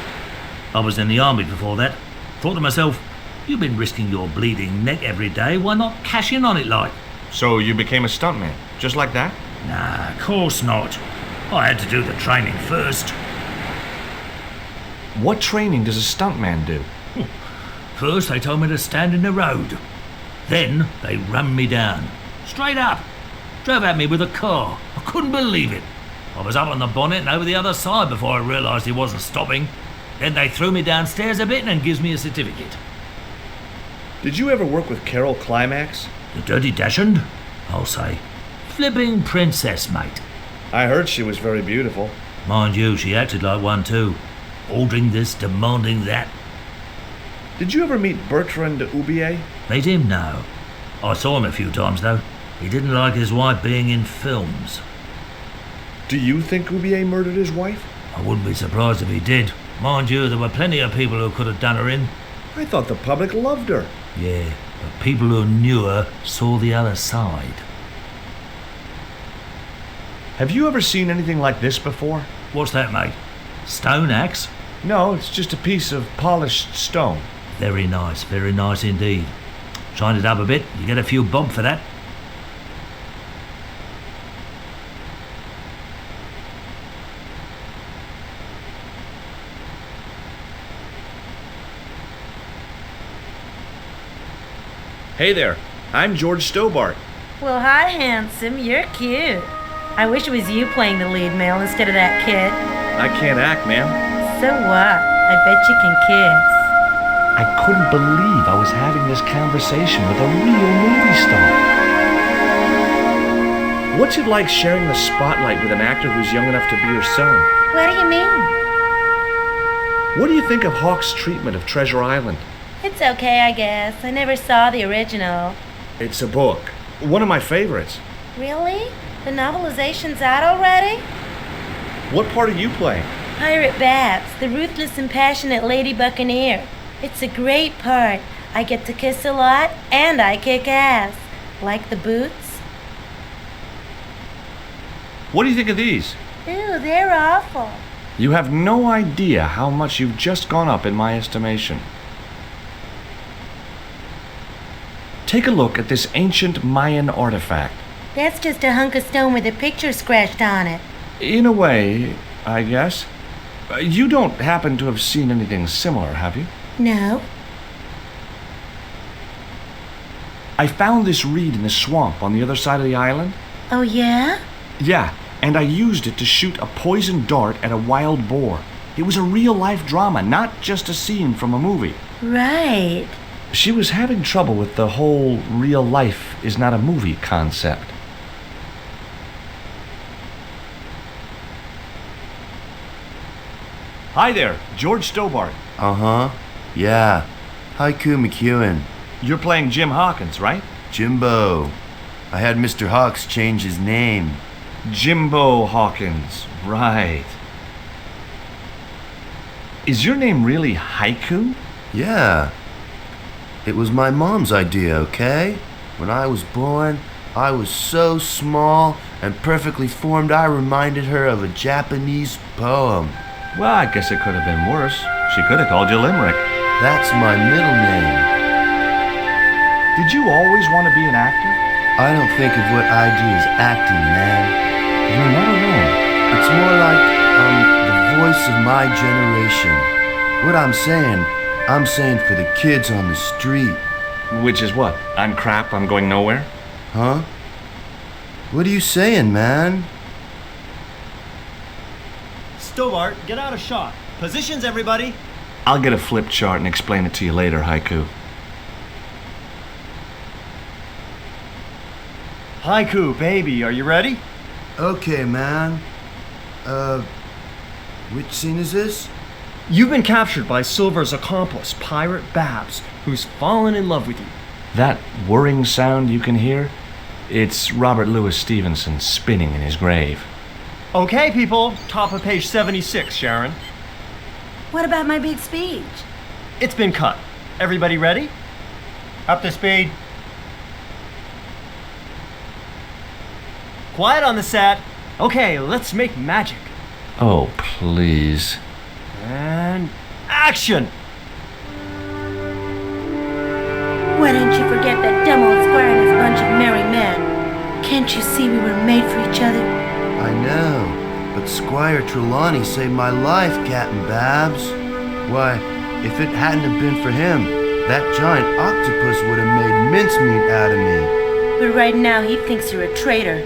S3: I was in the army before that. Thought to myself, you've been risking your bleeding neck every day, why not cash in on it like?
S2: So you became a stuntman, just like that?
S3: Nah, of course not. I had to do the training first.
S2: What training does a stuntman do?
S3: First they told me to stand in the road. Then they rammed me down. Straight up. Drove at me with a car. I couldn't believe it. I was up on the bonnet and over the other side before I realised he wasn't stopping. Then they threw me downstairs a bit and gives me a certificate.
S2: Did you ever work with Carol Climax?
S3: The Dirty Dachshund? I'll say. Flipping princess, mate.
S2: I heard she was very beautiful.
S3: Mind you, she acted like one too. Ordering this, demanding that.
S2: Did you ever meet Bertrand Oubier?
S3: Meet him? No. I saw him a few times though. He didn't like his wife being in films.
S2: Do you think Oubier murdered his wife?
S3: I wouldn't be surprised if he did. Mind you, there were plenty of people who could have done her in.
S2: I thought the public loved her.
S3: Yeah, but people who knew her saw the other side.
S2: Have you ever seen anything like this before?
S3: What's that, mate? Stone axe?
S2: No, it's just a piece of polished stone.
S3: Very nice indeed. Shine it up a bit, you get a few bob for that.
S2: Hey there, I'm George Stobart.
S12: Well, hi, handsome. You're cute. I wish it was you playing the lead male instead of that kid.
S2: I can't act, ma'am.
S12: So what? I bet you can kiss.
S2: I couldn't believe I was having this conversation with a real movie star. What's it like sharing the spotlight with an actor who's young enough to be your son?
S12: What do you mean?
S2: What do you think of Hawk's treatment of Treasure Island?
S12: It's okay, I guess. I never saw the original.
S2: It's a book. One of my favorites.
S12: Really? The novelization's out already?
S2: What part are you playing?
S12: Pirate Babs, the ruthless and passionate Lady Buccaneer. It's a great part. I get to kiss a lot, and I kick ass. Like the boots?
S2: What do you think of these?
S12: Ew, they're awful.
S2: You have no idea how much you've just gone up in my estimation. Take a look at this ancient Mayan artifact.
S12: That's just a hunk of stone with a picture scratched on it.
S2: In a way, I guess. You don't happen to have seen anything similar, have you?
S12: No.
S2: I found this reed in the swamp on the other side of the island.
S11: Oh, yeah?
S2: Yeah, and I used it to shoot a poisoned dart at a wild boar. It was a real-life drama, not just a scene from a movie.
S11: Right.
S2: She was having trouble with the whole real life is not a movie concept. Hi there, George Stobart.
S19: Uh-huh. Yeah. Haiku McEwen.
S2: You're playing Jim Hawkins, right?
S19: Jimbo. I had Mr. Hawks change his name.
S2: Jimbo Hawkins, right. Is your name really Haiku?
S19: Yeah. It was my mom's idea, okay? When I was born, I was so small and perfectly formed I reminded her of a Japanese poem.
S2: Well, I guess it could have been worse. She could have called you Limerick.
S19: That's my middle name.
S2: Did you always want to be an actor?
S19: I don't think of what I do as acting, man.
S2: You're not alone.
S19: It's more like I'm the voice of my generation. What I'm saying for the kids on the street.
S2: Which is what? I'm crap, I'm going nowhere?
S19: Huh? What are you saying, man?
S1: Stobart, get out of shot. Positions, everybody.
S2: I'll get a flip chart and explain it to you later, Haiku.
S1: Haiku, baby, are you ready?
S19: Okay, man. Which scene is this?
S1: You've been captured by Silver's accomplice, Pirate Babs, who's fallen in love with you.
S2: That whirring sound you can hear? It's Robert Louis Stevenson spinning in his grave.
S1: Okay, people, top of page 76, Sharon.
S11: What about my big speech?
S1: It's been cut. Everybody ready? Up to speed. Quiet on the set. Okay, let's make magic.
S2: Oh, please.
S1: And action!
S11: Why don't you forget that dumb old squire and his bunch of merry men? Can't you see we were made for each other?
S19: I know, but Squire Trelawney saved my life, Captain Babs. Why, if it hadn't have been for him, that giant octopus would have made mincemeat out of me.
S11: But right now he thinks you're a traitor.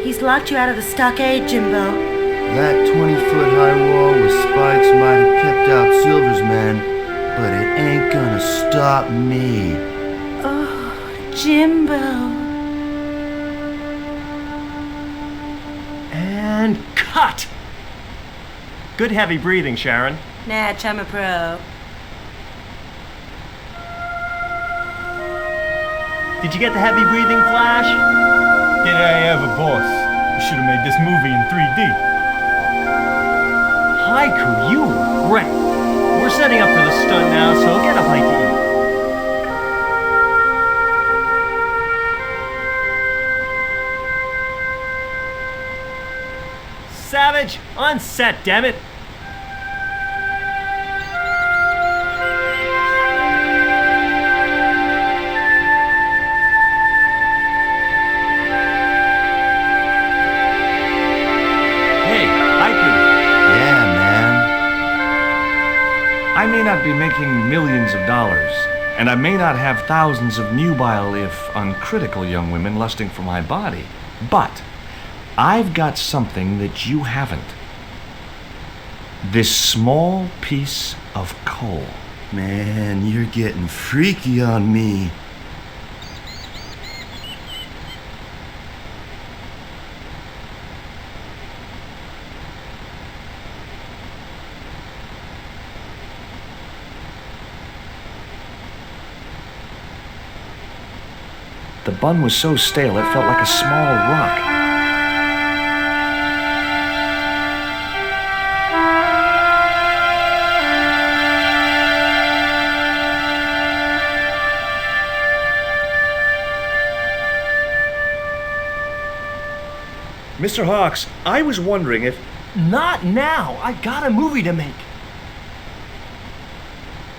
S11: He's locked you out of the stockade, Jimbo.
S19: That 20-foot-high wall with spikes might have kept out Silver's men, but it ain't gonna stop me.
S11: Oh, Jimbo.
S1: And cut! Good heavy breathing, Sharon.
S11: Natch, I'm a pro.
S1: Did you get the heavy breathing, Flash?
S20: Did I ever, boss? You should have made this movie in 3D.
S1: Haiku, you were great. We're setting up for the stunt now, so get a bite to eat. Savage, on set, damn it.
S2: I may not be making millions of dollars, and I may not have thousands of nubile, if uncritical, young women lusting for my body, but I've got something that you haven't. This small piece of coal.
S19: Man, you're getting freaky on me.
S2: The bun was so stale it felt like a small rock. Mr. Hawks, I was wondering if...
S1: Not now! I got a movie to make.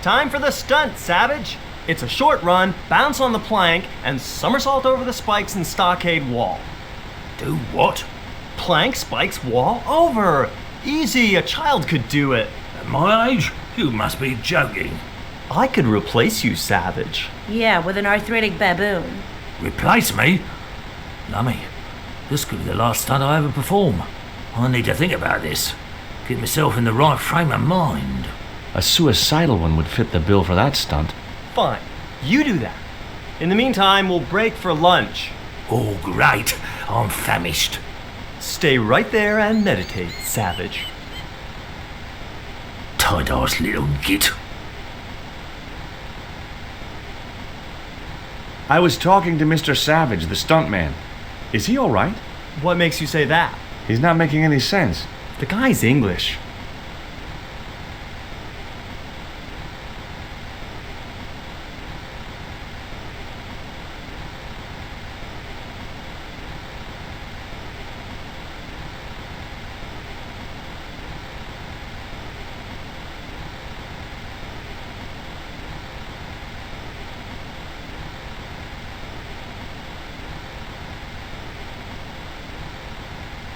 S1: Time for the stunt, Savage! It's a short run, bounce on the plank, and somersault over the spikes and stockade wall.
S3: Do what?
S1: Plank, spikes, wall, over. Easy, a child could do it.
S3: At my age? You must be joking.
S1: I could replace you, Savage.
S12: Yeah, with an arthritic baboon.
S3: Replace me? Lummy, this could be the last stunt I ever perform. I need to think about this. Get myself in the right frame of mind.
S2: A suicidal one would fit the bill for that stunt.
S1: Fine, you do that. In the meantime, we'll break for lunch.
S3: Oh, great. I'm famished.
S1: Stay right there and meditate, Savage.
S3: Tight-ass little git.
S2: I was talking to Mr. Savage, the stuntman. Is he all right?
S1: What makes you say that?
S2: He's not making any sense.
S1: The guy's English.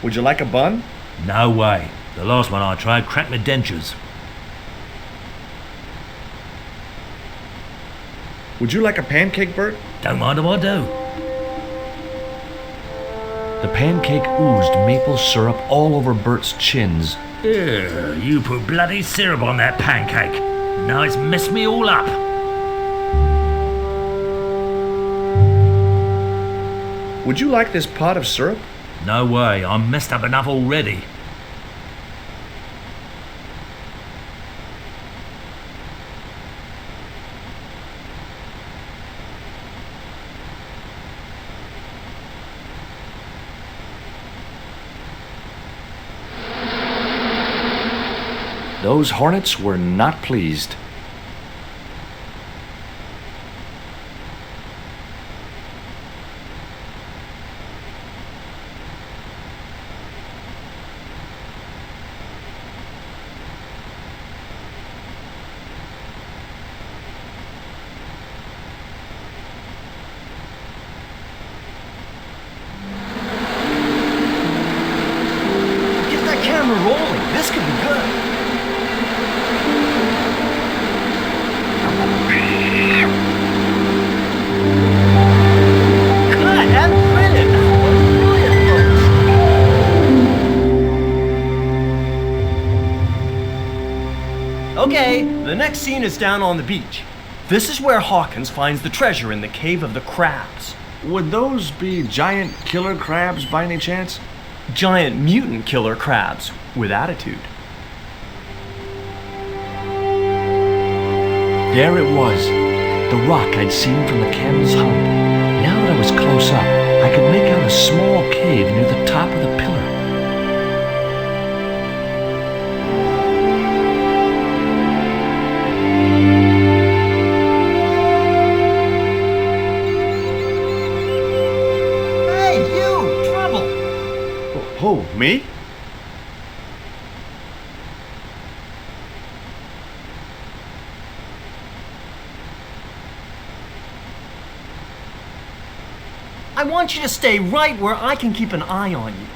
S2: Would you like a bun?
S3: No way. The last one I tried cracked my dentures.
S2: Would you like a pancake, Bert?
S3: Don't mind if I do.
S2: The pancake oozed maple syrup all over Bert's chins.
S3: Yeah, you put bloody syrup on that pancake. Now it's messed me all up.
S2: Would you like this pot of syrup?
S3: No way, I'm messed up enough already.
S2: Those hornets were not pleased.
S1: Get that camera rolling. This could be good. Okay, the next scene is down on the beach. This is where Hawkins finds the treasure in the Cave of the Crabs.
S2: Would those be giant killer crabs by any chance?
S1: Giant mutant killer crabs with attitude.
S2: There it was, the rock I'd seen from the camel's hump. Now that I was close up, I could make out a small cave near the top of the pillar.
S1: Hey, you! Trouble!
S2: Who, me?
S1: I want you to stay right where I can keep an eye on you.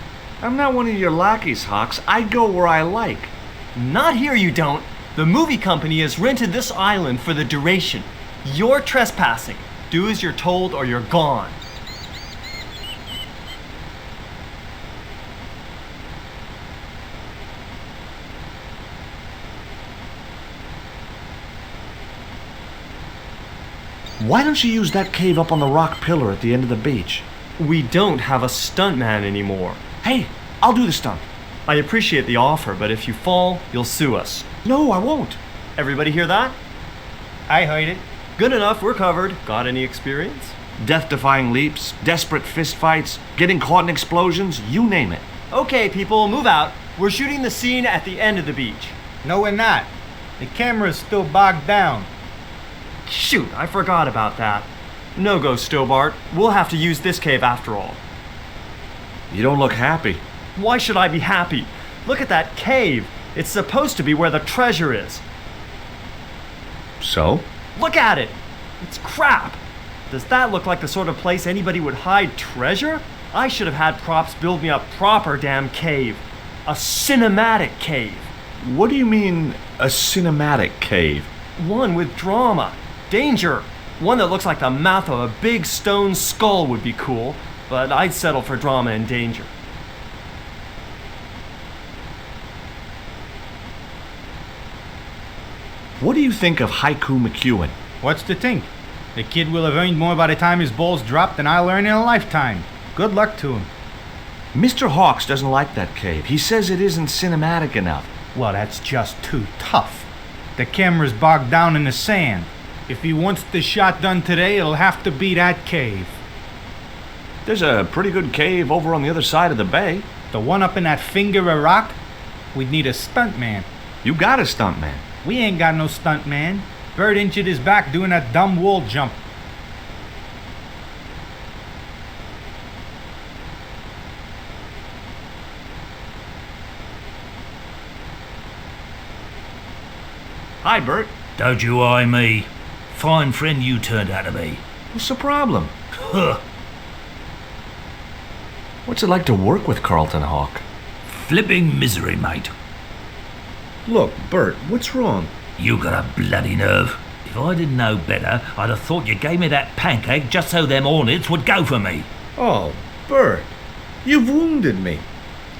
S2: I'm not one of your lackeys, Hawks. I go where I like.
S1: Not here, you don't. The movie company has rented this island for the duration. You're trespassing. Do as you're told or you're gone.
S2: Why don't you use that cave up on the rock pillar at the end of the beach?
S1: We don't have a stuntman anymore.
S2: Hey, I'll do the stunt.
S1: I appreciate the offer, but if you fall, you'll sue us.
S2: No, I won't.
S1: Everybody hear that?
S20: I heard it.
S1: Good enough, we're covered. Got any experience?
S2: Death-defying leaps, desperate fistfights, getting caught in explosions, you name it.
S1: Okay, people, move out. We're shooting the scene at the end of the beach.
S20: No, we're not. The camera's still bogged down.
S1: Shoot, I forgot about that. No go, Stobart. We'll have to use this cave after all.
S2: You don't look happy.
S1: Why should I be happy? Look at that cave. It's supposed to be where the treasure is.
S2: So?
S1: Look at it. It's crap. Does that look like the sort of place anybody would hide treasure? I should have had props build me a proper damn cave. A cinematic cave.
S2: What do you mean, a cinematic cave?
S1: One with drama. Danger. One that looks like the mouth of a big stone skull would be cool, but I'd settle for drama and danger.
S2: What do you think of Haiku McEwen?
S13: What's to think? The kid will have earned more by the time his balls drop than I'll earn in a lifetime. Good luck to him.
S2: Mr. Hawks doesn't like that cave. He says it isn't cinematic enough.
S13: Well, that's just too tough. The camera's bogged down in the sand. If he wants the shot done today, it'll have to be that cave.
S2: There's a pretty good cave over on the other side of the bay.
S13: The one up in that finger of rock? We'd need a stuntman.
S2: You got a stuntman.
S13: We ain't got no stuntman. Bird injured his back doing that dumb wall jump.
S2: Hi, Bert.
S3: Don't you eye me. Fine friend you turned out to be.
S2: What's the problem?
S3: Huh.
S2: What's it like to work with Carlton Hawk?
S3: Flipping misery, mate.
S2: Look, Bert, what's wrong?
S3: You got a bloody nerve. If I didn't know better, I'd have thought you gave me that pancake just so them hornets would go for me.
S2: Oh, Bert, you've wounded me.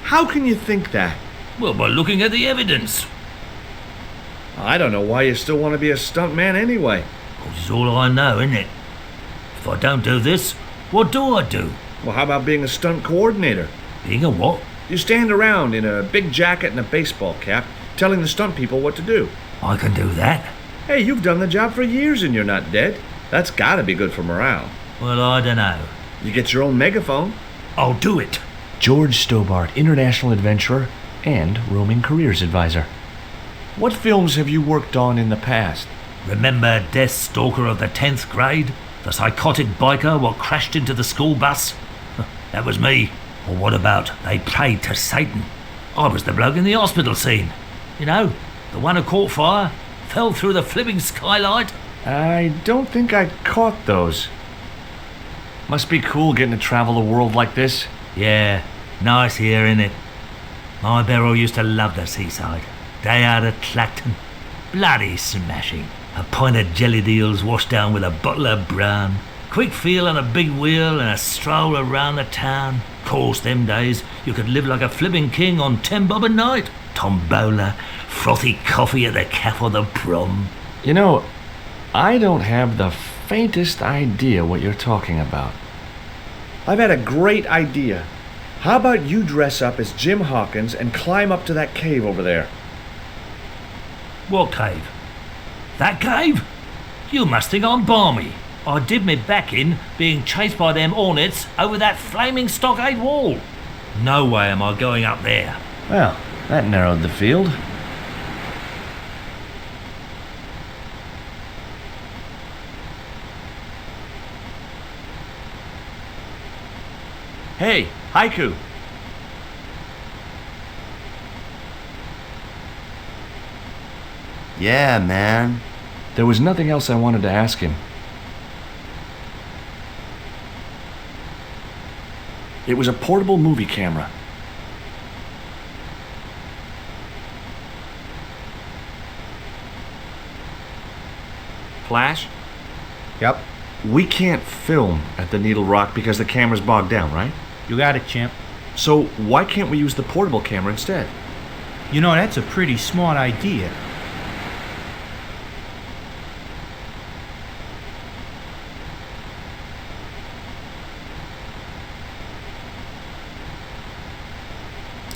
S2: How can you think that?
S3: Well, by looking at the evidence.
S2: I don't know why you still want to be a stuntman anyway.
S3: This is all I know, isn't it? If I don't do this, what do I do?
S2: Well, how about being a stunt coordinator?
S3: Being a what?
S2: You stand around in a big jacket and a baseball cap, telling the stunt people what to do.
S3: I can do that.
S2: Hey, you've done the job for years and you're not dead. That's gotta be good for morale.
S3: Well, I don't know.
S2: You get your own megaphone.
S3: I'll do it.
S2: George Stobart, international adventurer and roaming careers advisor. What films have you worked on in the past?
S3: Remember Death Stalker of the 10th grade? The psychotic biker what crashed into the school bus? That was me. Or what about They Prayed to Satan? I was the bloke in the hospital scene. You know, the one who caught fire, fell through the flipping skylight.
S2: I don't think I caught those. Must be cool getting to travel the world like this.
S3: Yeah, nice here, innit? My Beryl used to love the seaside. Day out at Clacton. Bloody smashing. A pint of jellied eels washed down with a bottle of brown. Quick feel on a big wheel and a stroll around the town. Course, them days, you could live like a flipping king on 10 bob a night. Tombola, frothy coffee at the caff or the prom.
S2: You know, I don't have the faintest idea what you're talking about. I've had a great idea. How about you dress up as Jim Hawkins and climb up to that cave over there?
S3: What cave? That cave? You must think I'm balmy. I did me back in being chased by them hornets over that flaming stockade wall. No way am I going up there.
S2: Well, that narrowed the field. Hey, Haiku.
S19: Yeah, man.
S2: There was nothing else I wanted to ask him. It was a portable movie camera. Flash?
S13: Yep.
S2: We can't film at the Needle Rock because the camera's bogged down, right?
S13: You got it, champ.
S2: So why can't we use the portable camera instead?
S13: You know, that's a pretty smart idea.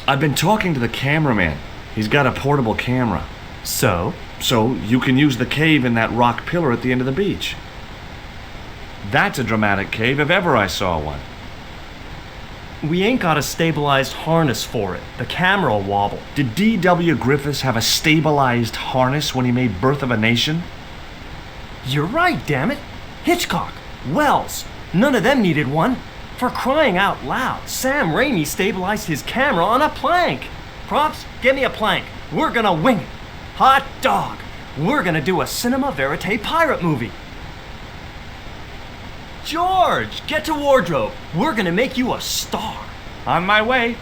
S2: I've been talking to the cameraman. He's got a portable camera.
S1: So?
S2: So you can use the cave in that rock pillar at the end of the beach. That's a dramatic cave if ever I saw one.
S1: We ain't got a stabilized harness for it. The camera'll wobble.
S2: Did D.W. Griffiths have a stabilized harness when he made Birth of a Nation?
S1: You're right, damn it. Hitchcock, Wells, none of them needed one. For crying out loud, Sam Raimi stabilized his camera on a plank. Props, get me a plank. We're gonna wing it. Hot dog. We're gonna do a cinema verite pirate movie. George, get to wardrobe. We're gonna make you a star.
S2: On my way.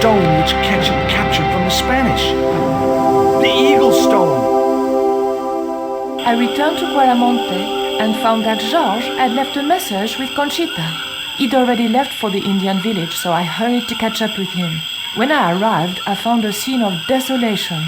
S2: stone which Ketchum captured from the Spanish. The Eagle Stone.
S6: I returned to Quaramonte and found that Georges had left a message with Conchita. He'd already left for the Indian village, so I hurried to catch up with him. When I arrived, I found a scene of desolation.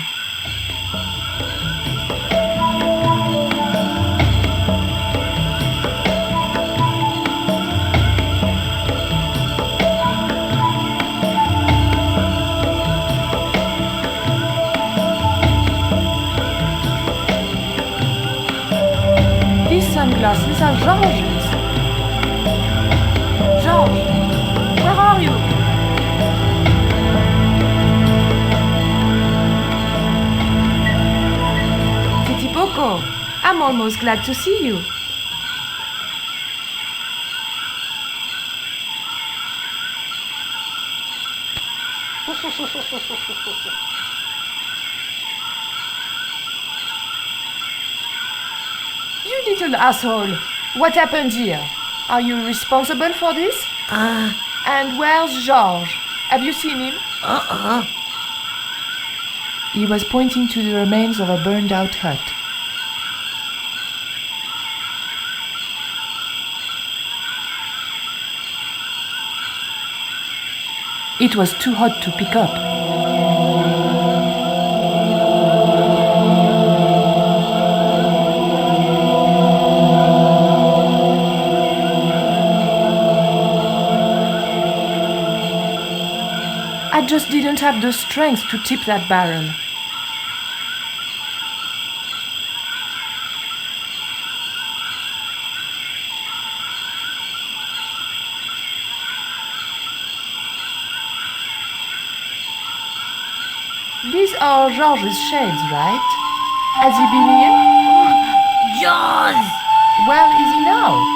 S6: These sunglasses are Georges. Georges, where are you? Titipoco, I'm almost glad to see you. You little asshole! What happened here? Are you responsible for this? And where's Georges? Have you seen him? He was pointing to the remains of a burned-out hut. It was too hot to pick up. I just didn't have the strength to tip that barrel. These are Georges' shades, right? Has he been here?
S12: Jaws!
S6: Where is he now?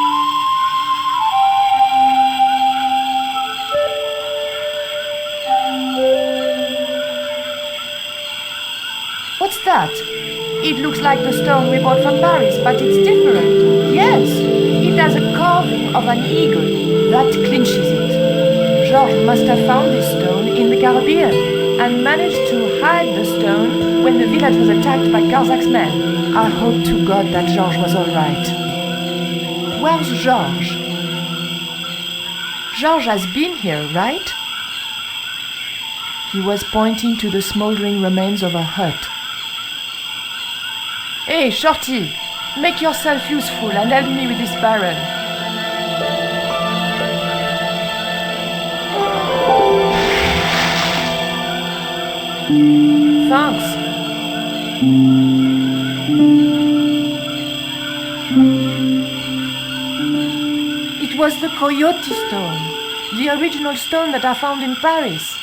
S6: What's that? It looks like the stone we bought from Paris, but it's different. Yes, it has a carving of an eagle. That clinches it. Georges must have found this stone in the Caribbean and managed to hide the stone when the village was attacked by Carzac's men. I hope to God that Georges was all right. Where's Georges? Georges has been here, right? He was pointing to the smoldering remains of a hut. Hey, Shorty, make yourself useful and help me with this barrel. Thanks. It was the Coyote stone, the original stone that I found in Paris.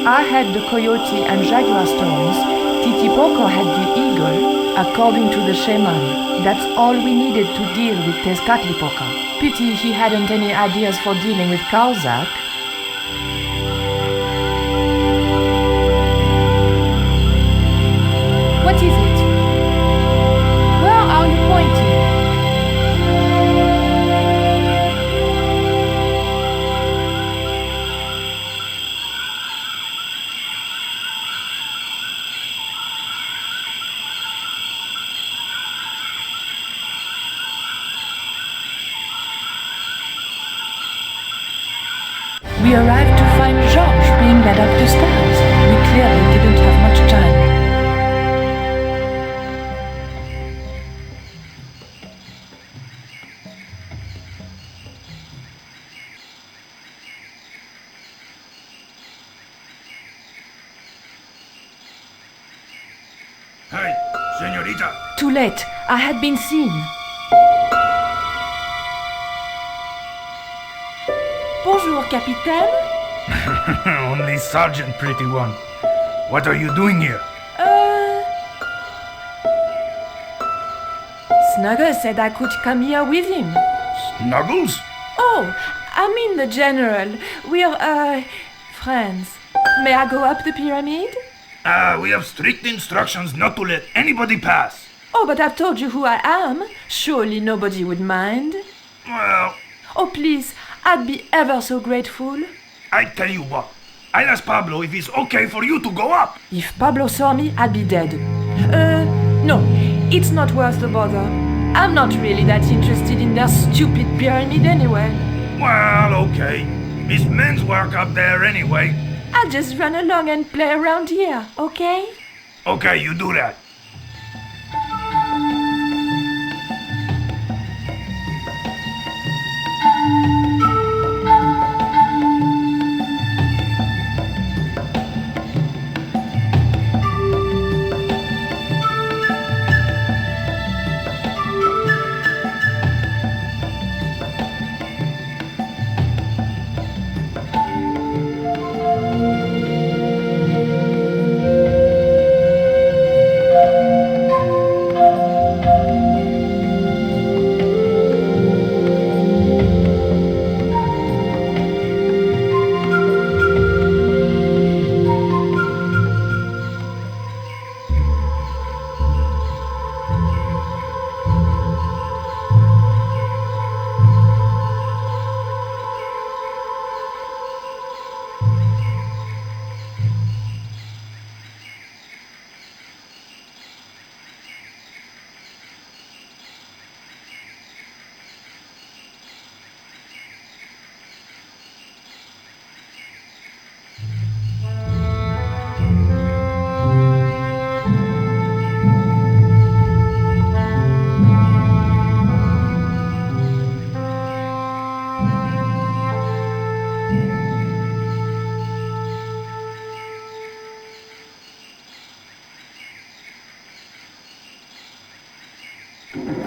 S6: I had the Coyote and Jaguar stones. Titipoco had the eagle, according to the shaman. That's all we needed to deal with Tezcatlipoca. Pity he hadn't any ideas for dealing with Carzak. What is it? Where are you pointing? We arrived to find Georges being led up the stairs. We clearly didn't have much time.
S15: Hey, señorita!
S6: Too late. I had been seen. Bonjour, Capitaine.
S15: Only Sergeant, pretty one. What are you doing here?
S6: Snuggles said I could come here with him.
S15: Snuggles?
S6: Oh, I mean the General. We're, friends. May I go up the pyramid?
S15: We have strict instructions not to let anybody pass.
S6: Oh, but I've told you who I am. Surely nobody would mind.
S15: Well,
S6: Oh, please, I'd be ever so grateful.
S15: I tell you what. I'll ask Pablo if it's okay for you to go up.
S6: If Pablo saw me, I'd be dead. No, it's not worth the bother. I'm not really that interested in their stupid pyramid anyway.
S15: Well, okay. It's men's work up there anyway.
S6: I'll just run along and play around here, okay?
S15: Okay, you do that.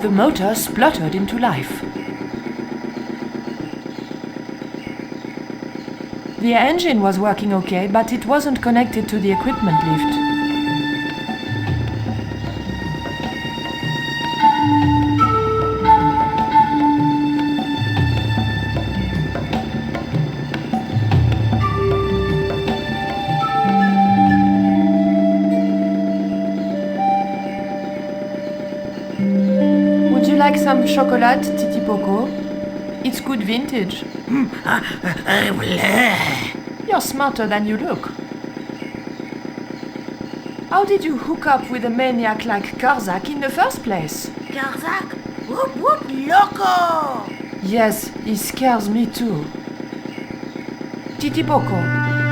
S6: The motor spluttered into life. The engine was working okay, but it wasn't connected to the equipment lift. Would you like some chocolate, Titi Poco? It's good vintage. You're smarter than you look. How did you hook up with a maniac like Karzak in the first place?
S11: Karzak? Whoop whoop loco!
S6: Yes, he scares me too. Titi Poco,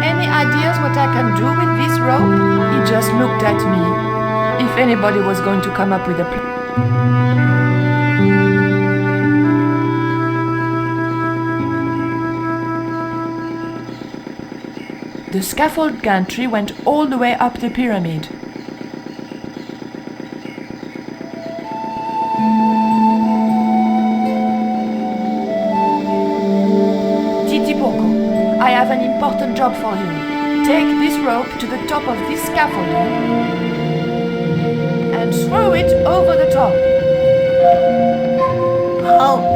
S6: any ideas what I can do with this rope? He just looked at me. If anybody was going to come up with a plan. The scaffold gantry went all the way up the pyramid. Titi Poco, I have an important job for you. Take this rope to the top of this scaffolding and throw it over the top.
S11: Oh.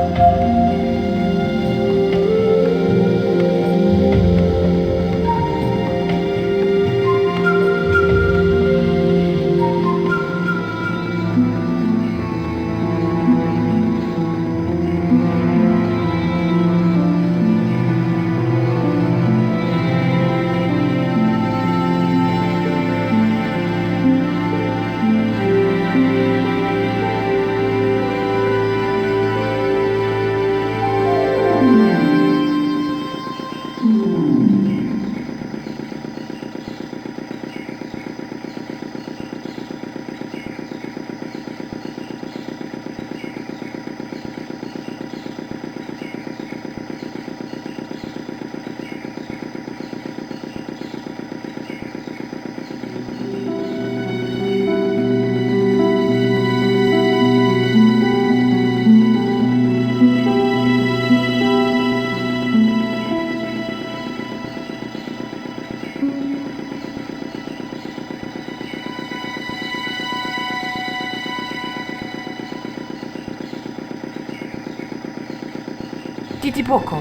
S11: Titi Poco,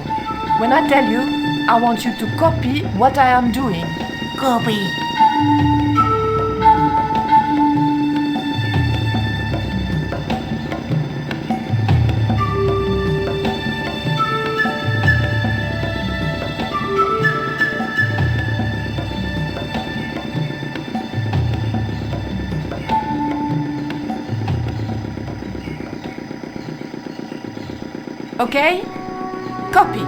S11: when I tell you, I want you to copy what I am doing. Copy.
S6: Okay? Copy.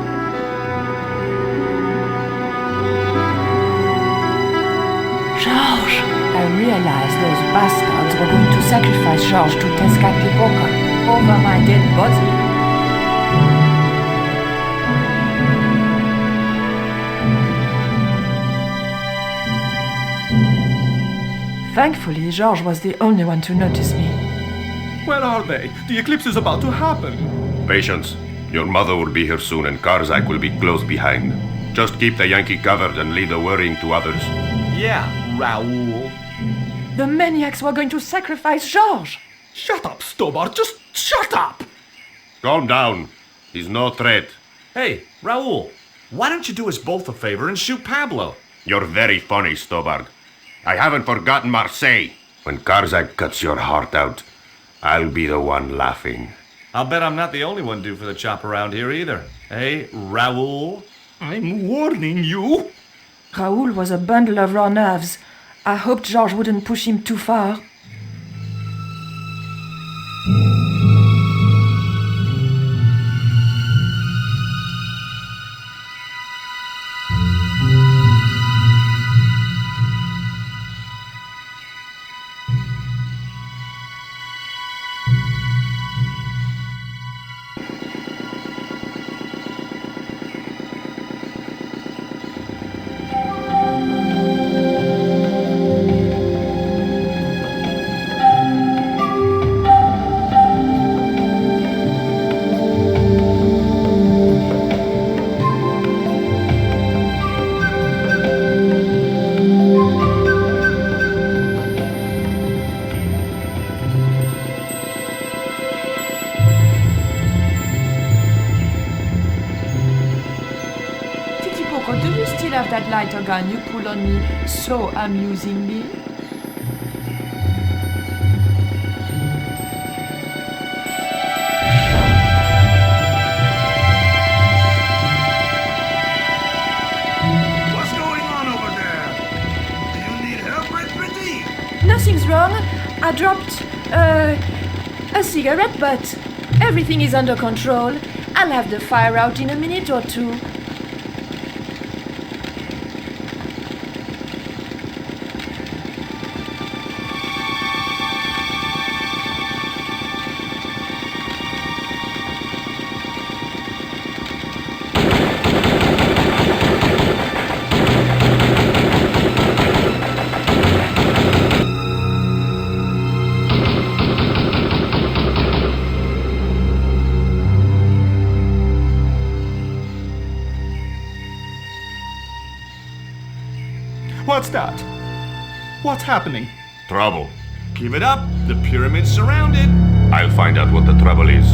S6: Georges! I realized those bastards were going to sacrifice Georges to Tezcatlipoca over my dead body. Thankfully, Georges was the only one to notice me.
S8: Where are they? The eclipse is about to happen.
S5: Patience. Your mother will be here soon and Karzak will be close behind. Just keep the Yankee covered and leave the worrying to others.
S8: Yeah, Raoul.
S6: The maniacs were going to sacrifice Georges!
S8: Shut up, Stobart! Just shut up!
S5: Calm down. He's no threat.
S2: Hey, Raoul, why don't you do us both a favor and shoot Pablo?
S5: You're very funny, Stobart. I haven't forgotten Marseille. When Karzak cuts your heart out, I'll be the one laughing.
S2: I'll bet I'm not the only one due for the chop around here either. Hey, Raoul?
S8: I'm warning you.
S6: Raoul was a bundle of raw nerves. I hoped Georges wouldn't push him too far. Do you still have that lighter gun you pulled on me so amusingly?
S14: What's going on over there? Do you need help, Red Pretty?
S6: Nothing's wrong. I dropped, a cigarette, but everything is under control. I'll have the fire out in a minute or two.
S8: What's that? What's happening?
S5: Trouble.
S2: Give it up. The pyramid's surrounded.
S5: I'll find out what the trouble is.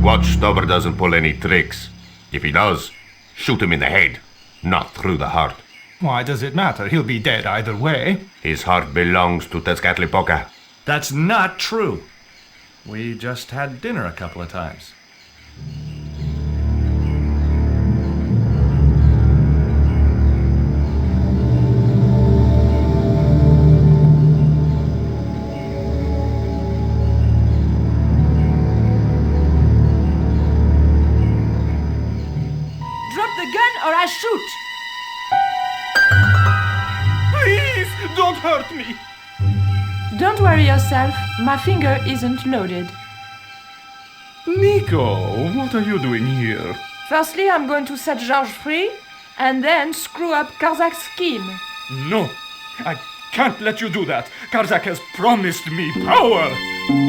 S5: Watch Stobart doesn't pull any tricks. If he does, shoot him in the head, not through the heart.
S13: Why does it matter? He'll be dead either way.
S5: His heart belongs to Tezcatlipoca.
S2: That's not true. We just had dinner a couple of times.
S6: Or I shoot!
S8: Please, don't hurt me!
S6: Don't worry yourself, my finger isn't loaded.
S8: Nico, what are you doing here?
S6: Firstly, I'm going to set Georges free, and then screw up Karzak's scheme.
S8: No, I can't let you do that. Karzak has promised me power!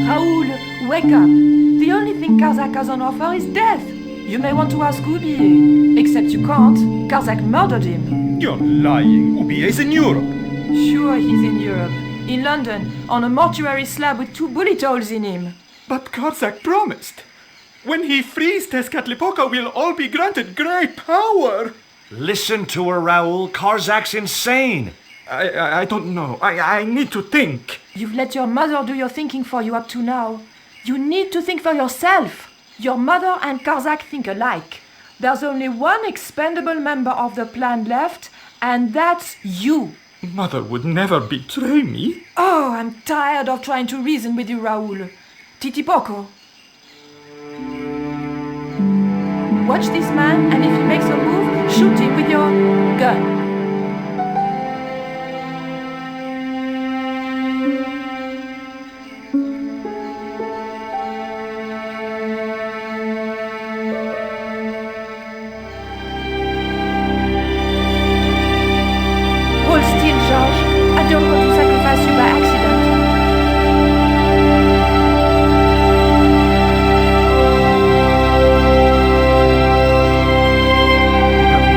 S6: Raoul, wake up. The only thing Karzak has on offer is death. You may want to ask Oublié. Except you can't. Karzak murdered him.
S8: You're lying. Oublié's in Europe.
S6: Sure, he's in Europe. In London, on a mortuary slab with 2 bullet holes in him.
S8: But Karzak promised. When he frees Tezcatlipoca, we'll all be granted great power.
S2: Listen to her, Raoul. Karzak's insane.
S8: I don't know. I need to think.
S6: You've let your mother do your thinking for you up to now. You need to think for yourself. Your mother and Karzak think alike. There's only one expendable member of the plan left, and that's you.
S8: Mother would never betray me.
S6: Oh, I'm tired of trying to reason with you, Raoul. Titipoco. Watch this man, and if he makes a move, shoot him with your gun. Hold still, Georges. I don't want to sacrifice you by accident.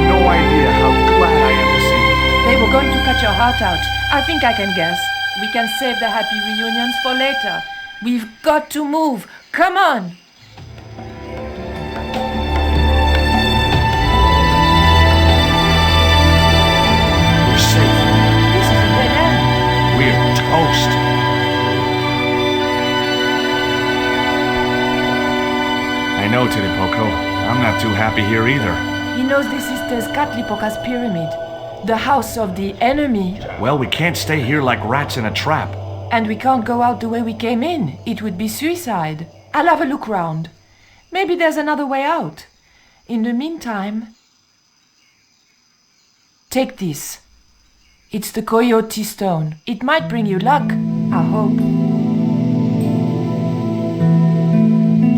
S2: No idea how glad I am to see you.
S6: They were going to cut your heart out. I think I can guess. We can save the happy reunions for later. We've got to move. Come on!
S2: We're safe.
S6: This is a dead end.
S2: We're toast. I know, Titipoco. I'm not too happy here either.
S6: He knows this is Tezcatlipoca's pyramid, the house of the enemy.
S2: Well, we can't stay here like rats in a trap.
S6: And we can't go out the way we came in. It would be suicide. I'll have a look round. Maybe there's another way out. In the meantime, take this. It's the Coyote Stone. It might bring you luck, I hope.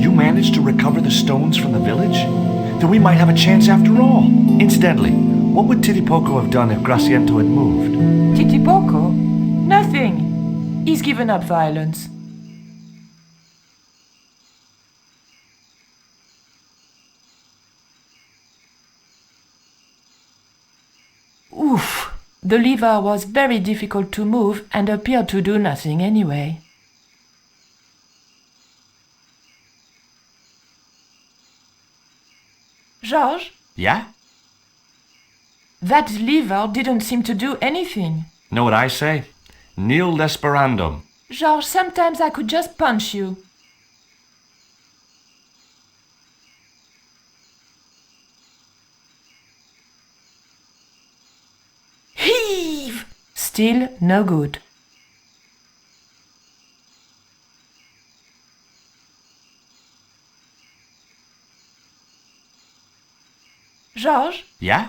S2: You managed to recover the stones from the village? Then we might have a chance after all. Incidentally, what would Titipoco have done if Graciento had moved?
S6: Titipoco? Nothing. He's given up violence. Oof. The lever was very difficult to move and appeared to do nothing anyway. Georges?
S2: Yeah?
S6: That lever didn't seem to do anything.
S2: Know what I say? Nil desperandum.
S6: Georges, sometimes I could just punch you. Heave! Still no good. Georges?
S2: Yeah?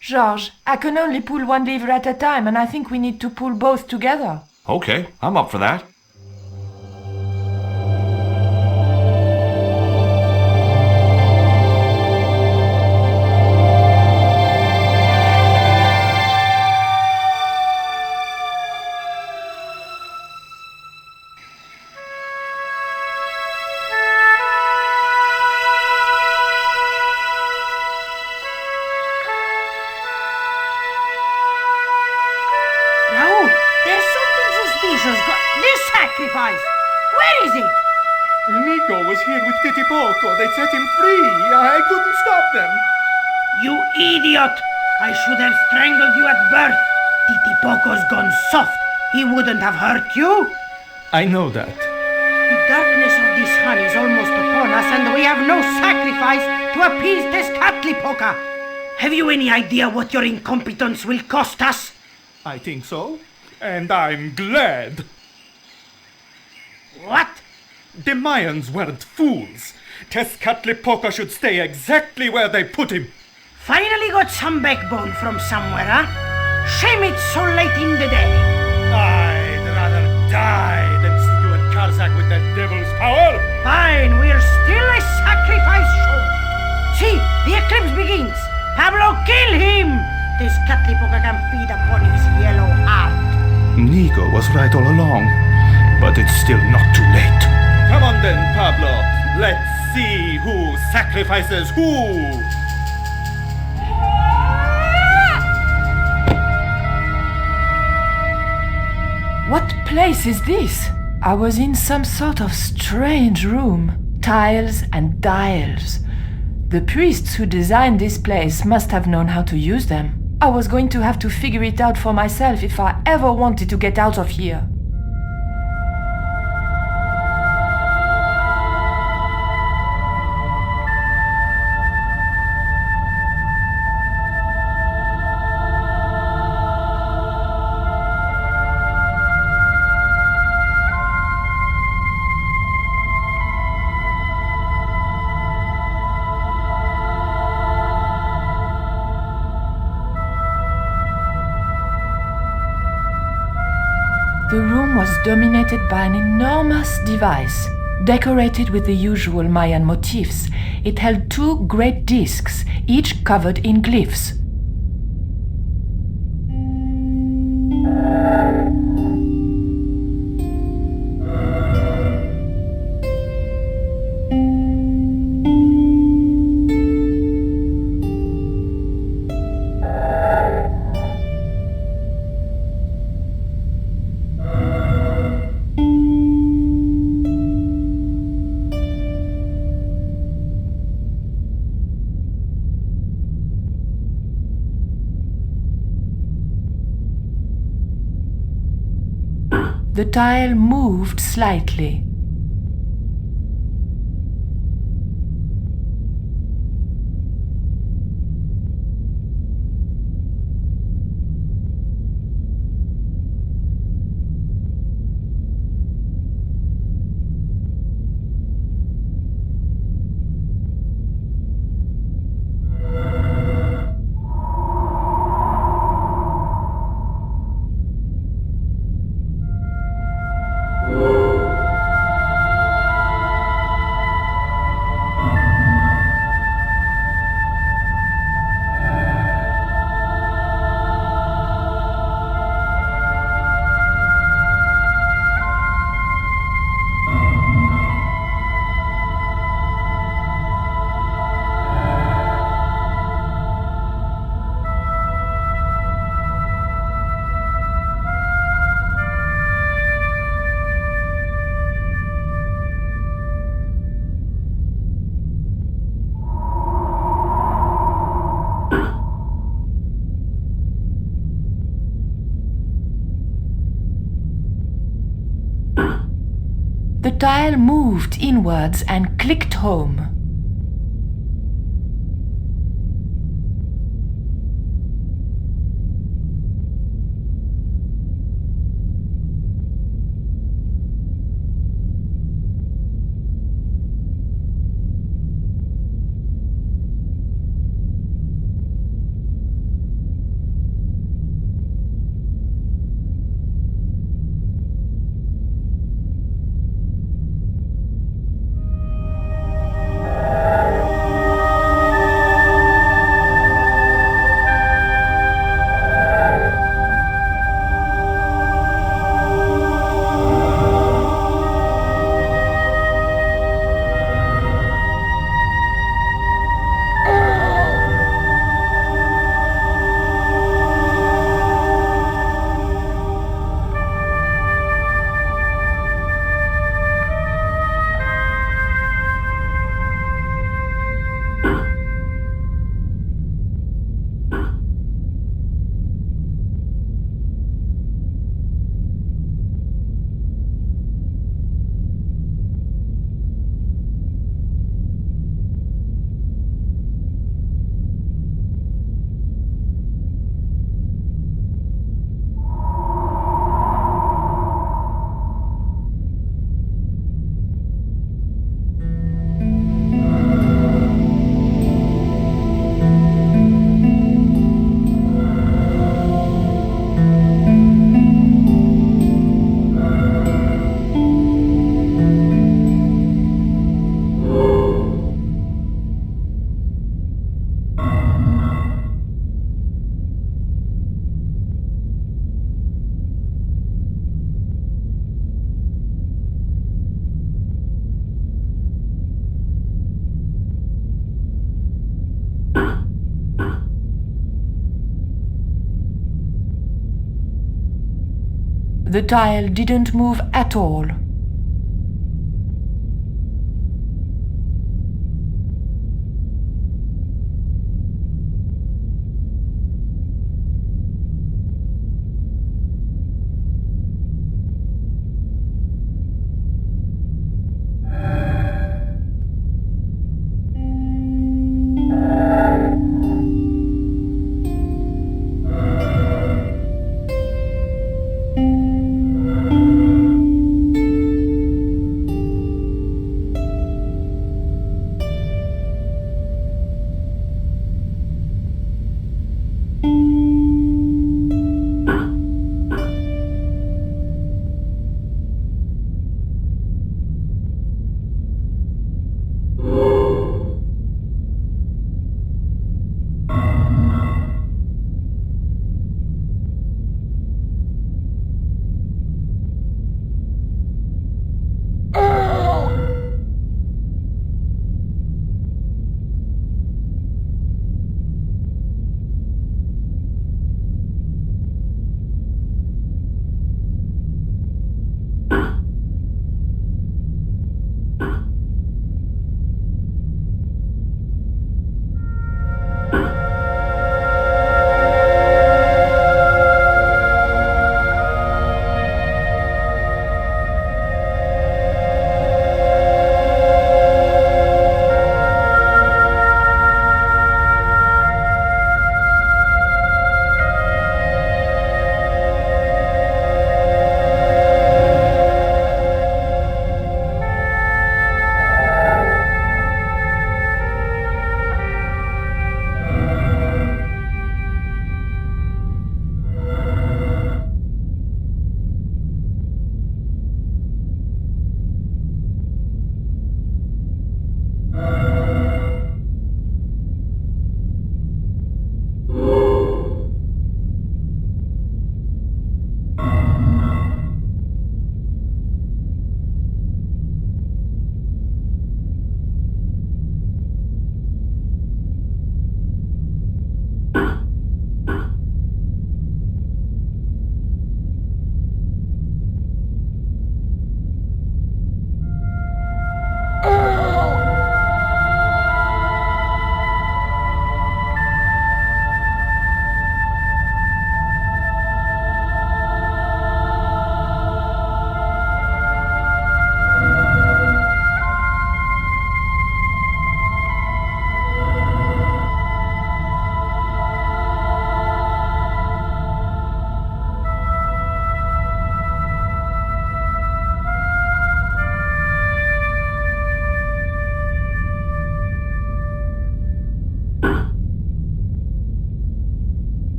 S6: Georges, I can only pull one lever at a time, and I think we need to pull both together.
S2: Okay, I'm up for that.
S11: Raoul, there's something suspicious. This sacrifice! Where is it?
S20: Nico was here with Titipoco. They set him free. I couldn't stop them.
S11: You idiot! I should have strangled you at birth. Titipoco's gone soft. He wouldn't have hurt you.
S13: I know that.
S11: The darkness of this sun is almost upon us, and we have no sacrifice to appease Tezcatlipoca. Have you any idea what your incompetence will cost us?
S20: I think so. And I'm glad.
S11: What?
S20: The Mayans weren't fools. Tezcatlipoca should stay exactly where they put him.
S11: Finally got some backbone from somewhere, huh? Shame it's so late in the day.
S20: I'd rather die than see you and Karzak with that devil's power.
S11: Fine, we're still a sacrifice short. See, the eclipse begins. Pablo, kill him! Tezcatlipoca can feed upon his yellow heart.
S13: Nico was right all along, but it's still not too late.
S20: Come on then, Pablo. Let's see who sacrifices who.
S6: What place is this? I was in some sort of strange room. Tiles and dials. The priests who designed this place must have known how to use them. I was going to have to figure it out for myself if I ever wanted to get out of here. was dominated by an enormous device. Decorated with the usual Mayan motifs, it held 2 great discs, each covered in glyphs. The tile moved slightly. The tile moved inwards and clicked home. The tile didn't move at all.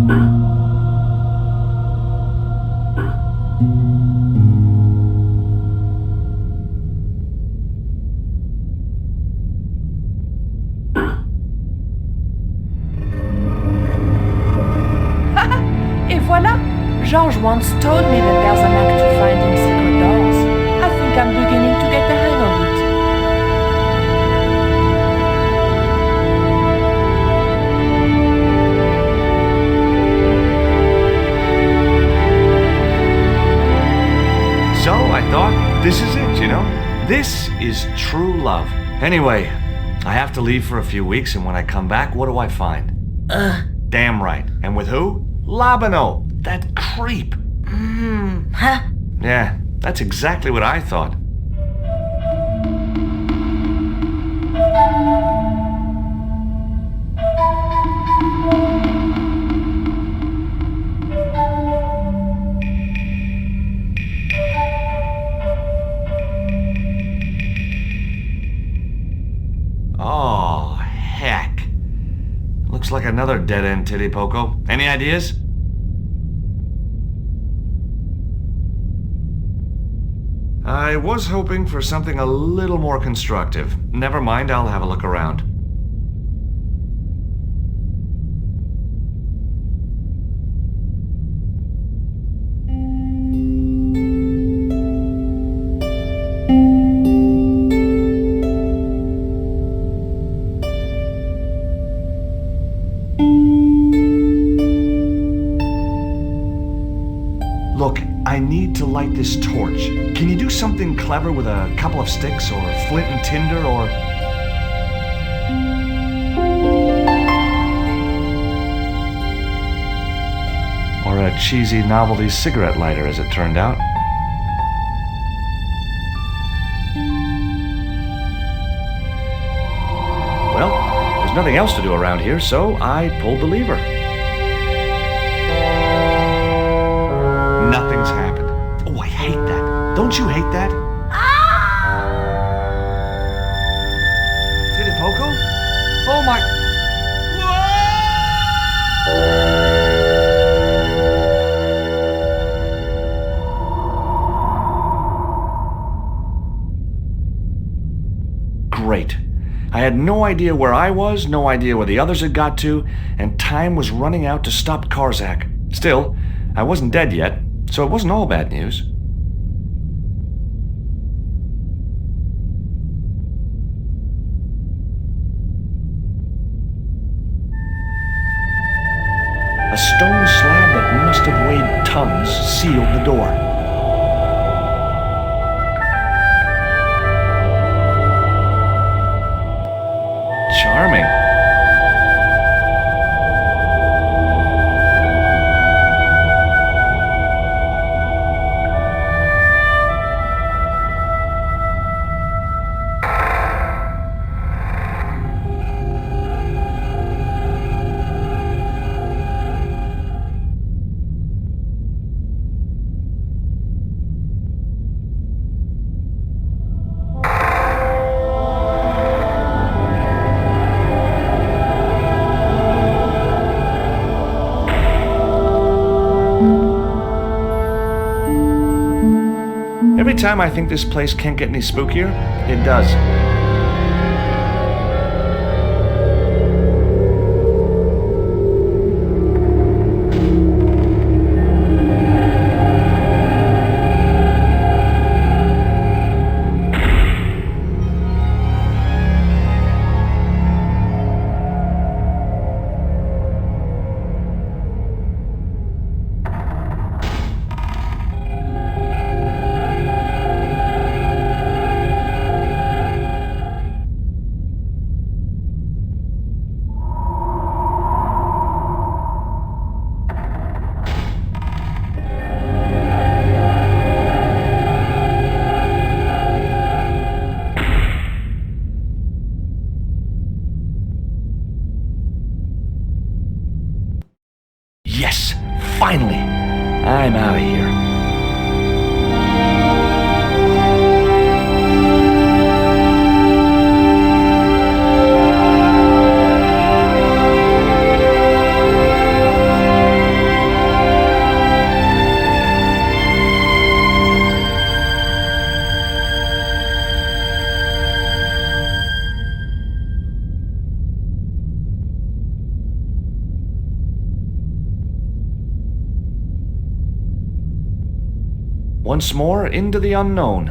S6: Et voilà! George once told me that there's an act to finding secret doors. I think I'm beginning to get the hang of it.
S2: So I thought, this is it, you know? This is true love. Anyway, I have to leave for a few weeks, and when I come back, what do I find? Damn right. And with who? Labano, that creep.
S11: Huh?
S2: Yeah, that's exactly what I thought. Oh, heck. Looks like another dead-end titty, Poco. Any ideas? I was hoping for something a little more constructive. Never mind, I'll have a look around. Look, I need to light this torch. Can you do something clever with a couple of sticks, or flint and tinder, or... or a cheesy novelty cigarette lighter, as it turned out. Well, there's nothing else to do around here, so I pulled the lever. Nothing's happened. Oh, I hate that. Don't you hate that? Did it, Poco? Oh my... Great. I had no idea where I was, no idea where the others had got to, and time was running out to stop Karzak. Still, I wasn't dead yet, so it wasn't all bad news. A stone slab that must have weighed tons sealed the door. Charming. Every time I think this place can't get any spookier, it does. Yes, finally! I'm out of here. once more into the unknown.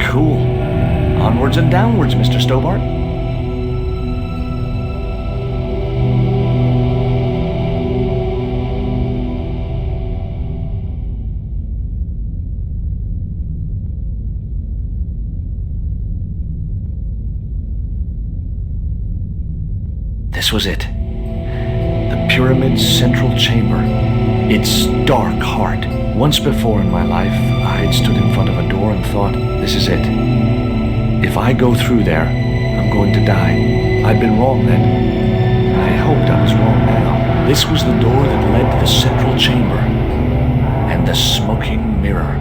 S2: Cool. Onwards and downwards, Mr. Stobart. This was it. The pyramid's central chamber. Its dark heart. Once before in my life, I had stood in front of a door and thought, this is it. If I go through there, I'm going to die. I'd been wrong then. I hoped I was wrong now. This was the door that led to the central chamber and the smoking mirror.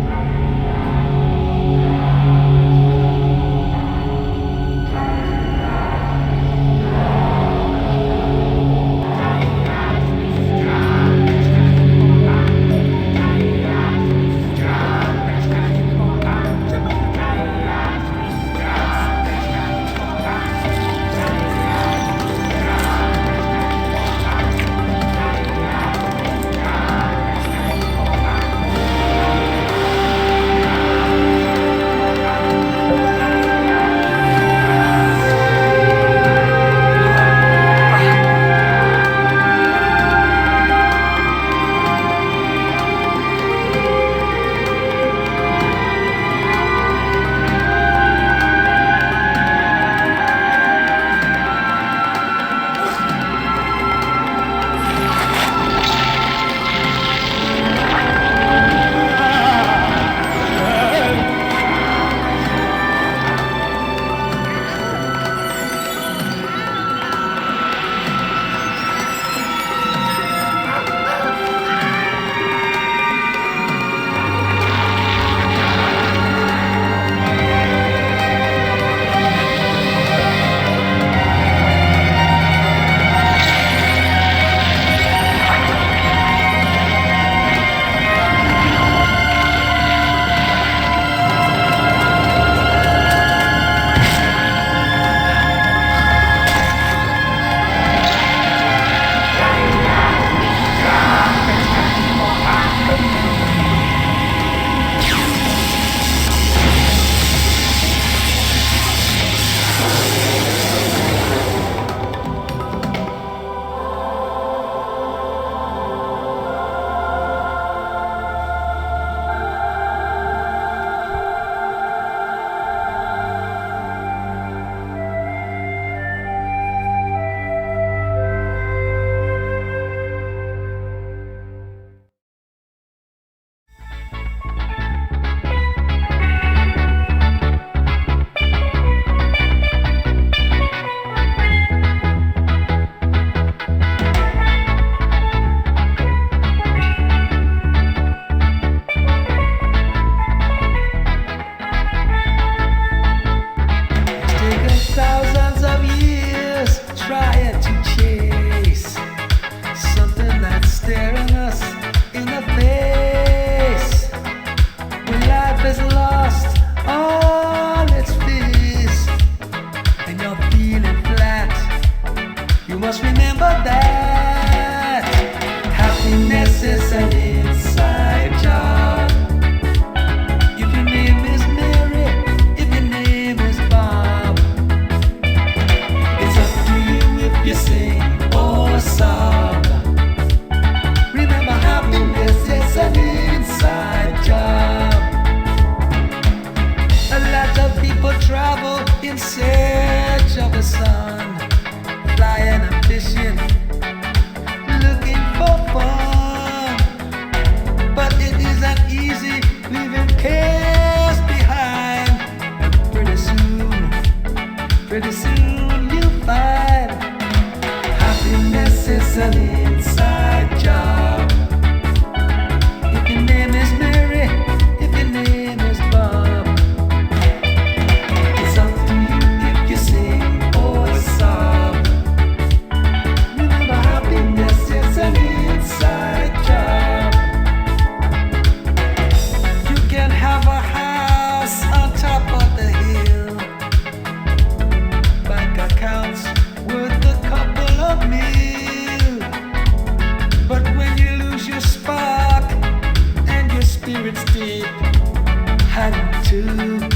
S4: had to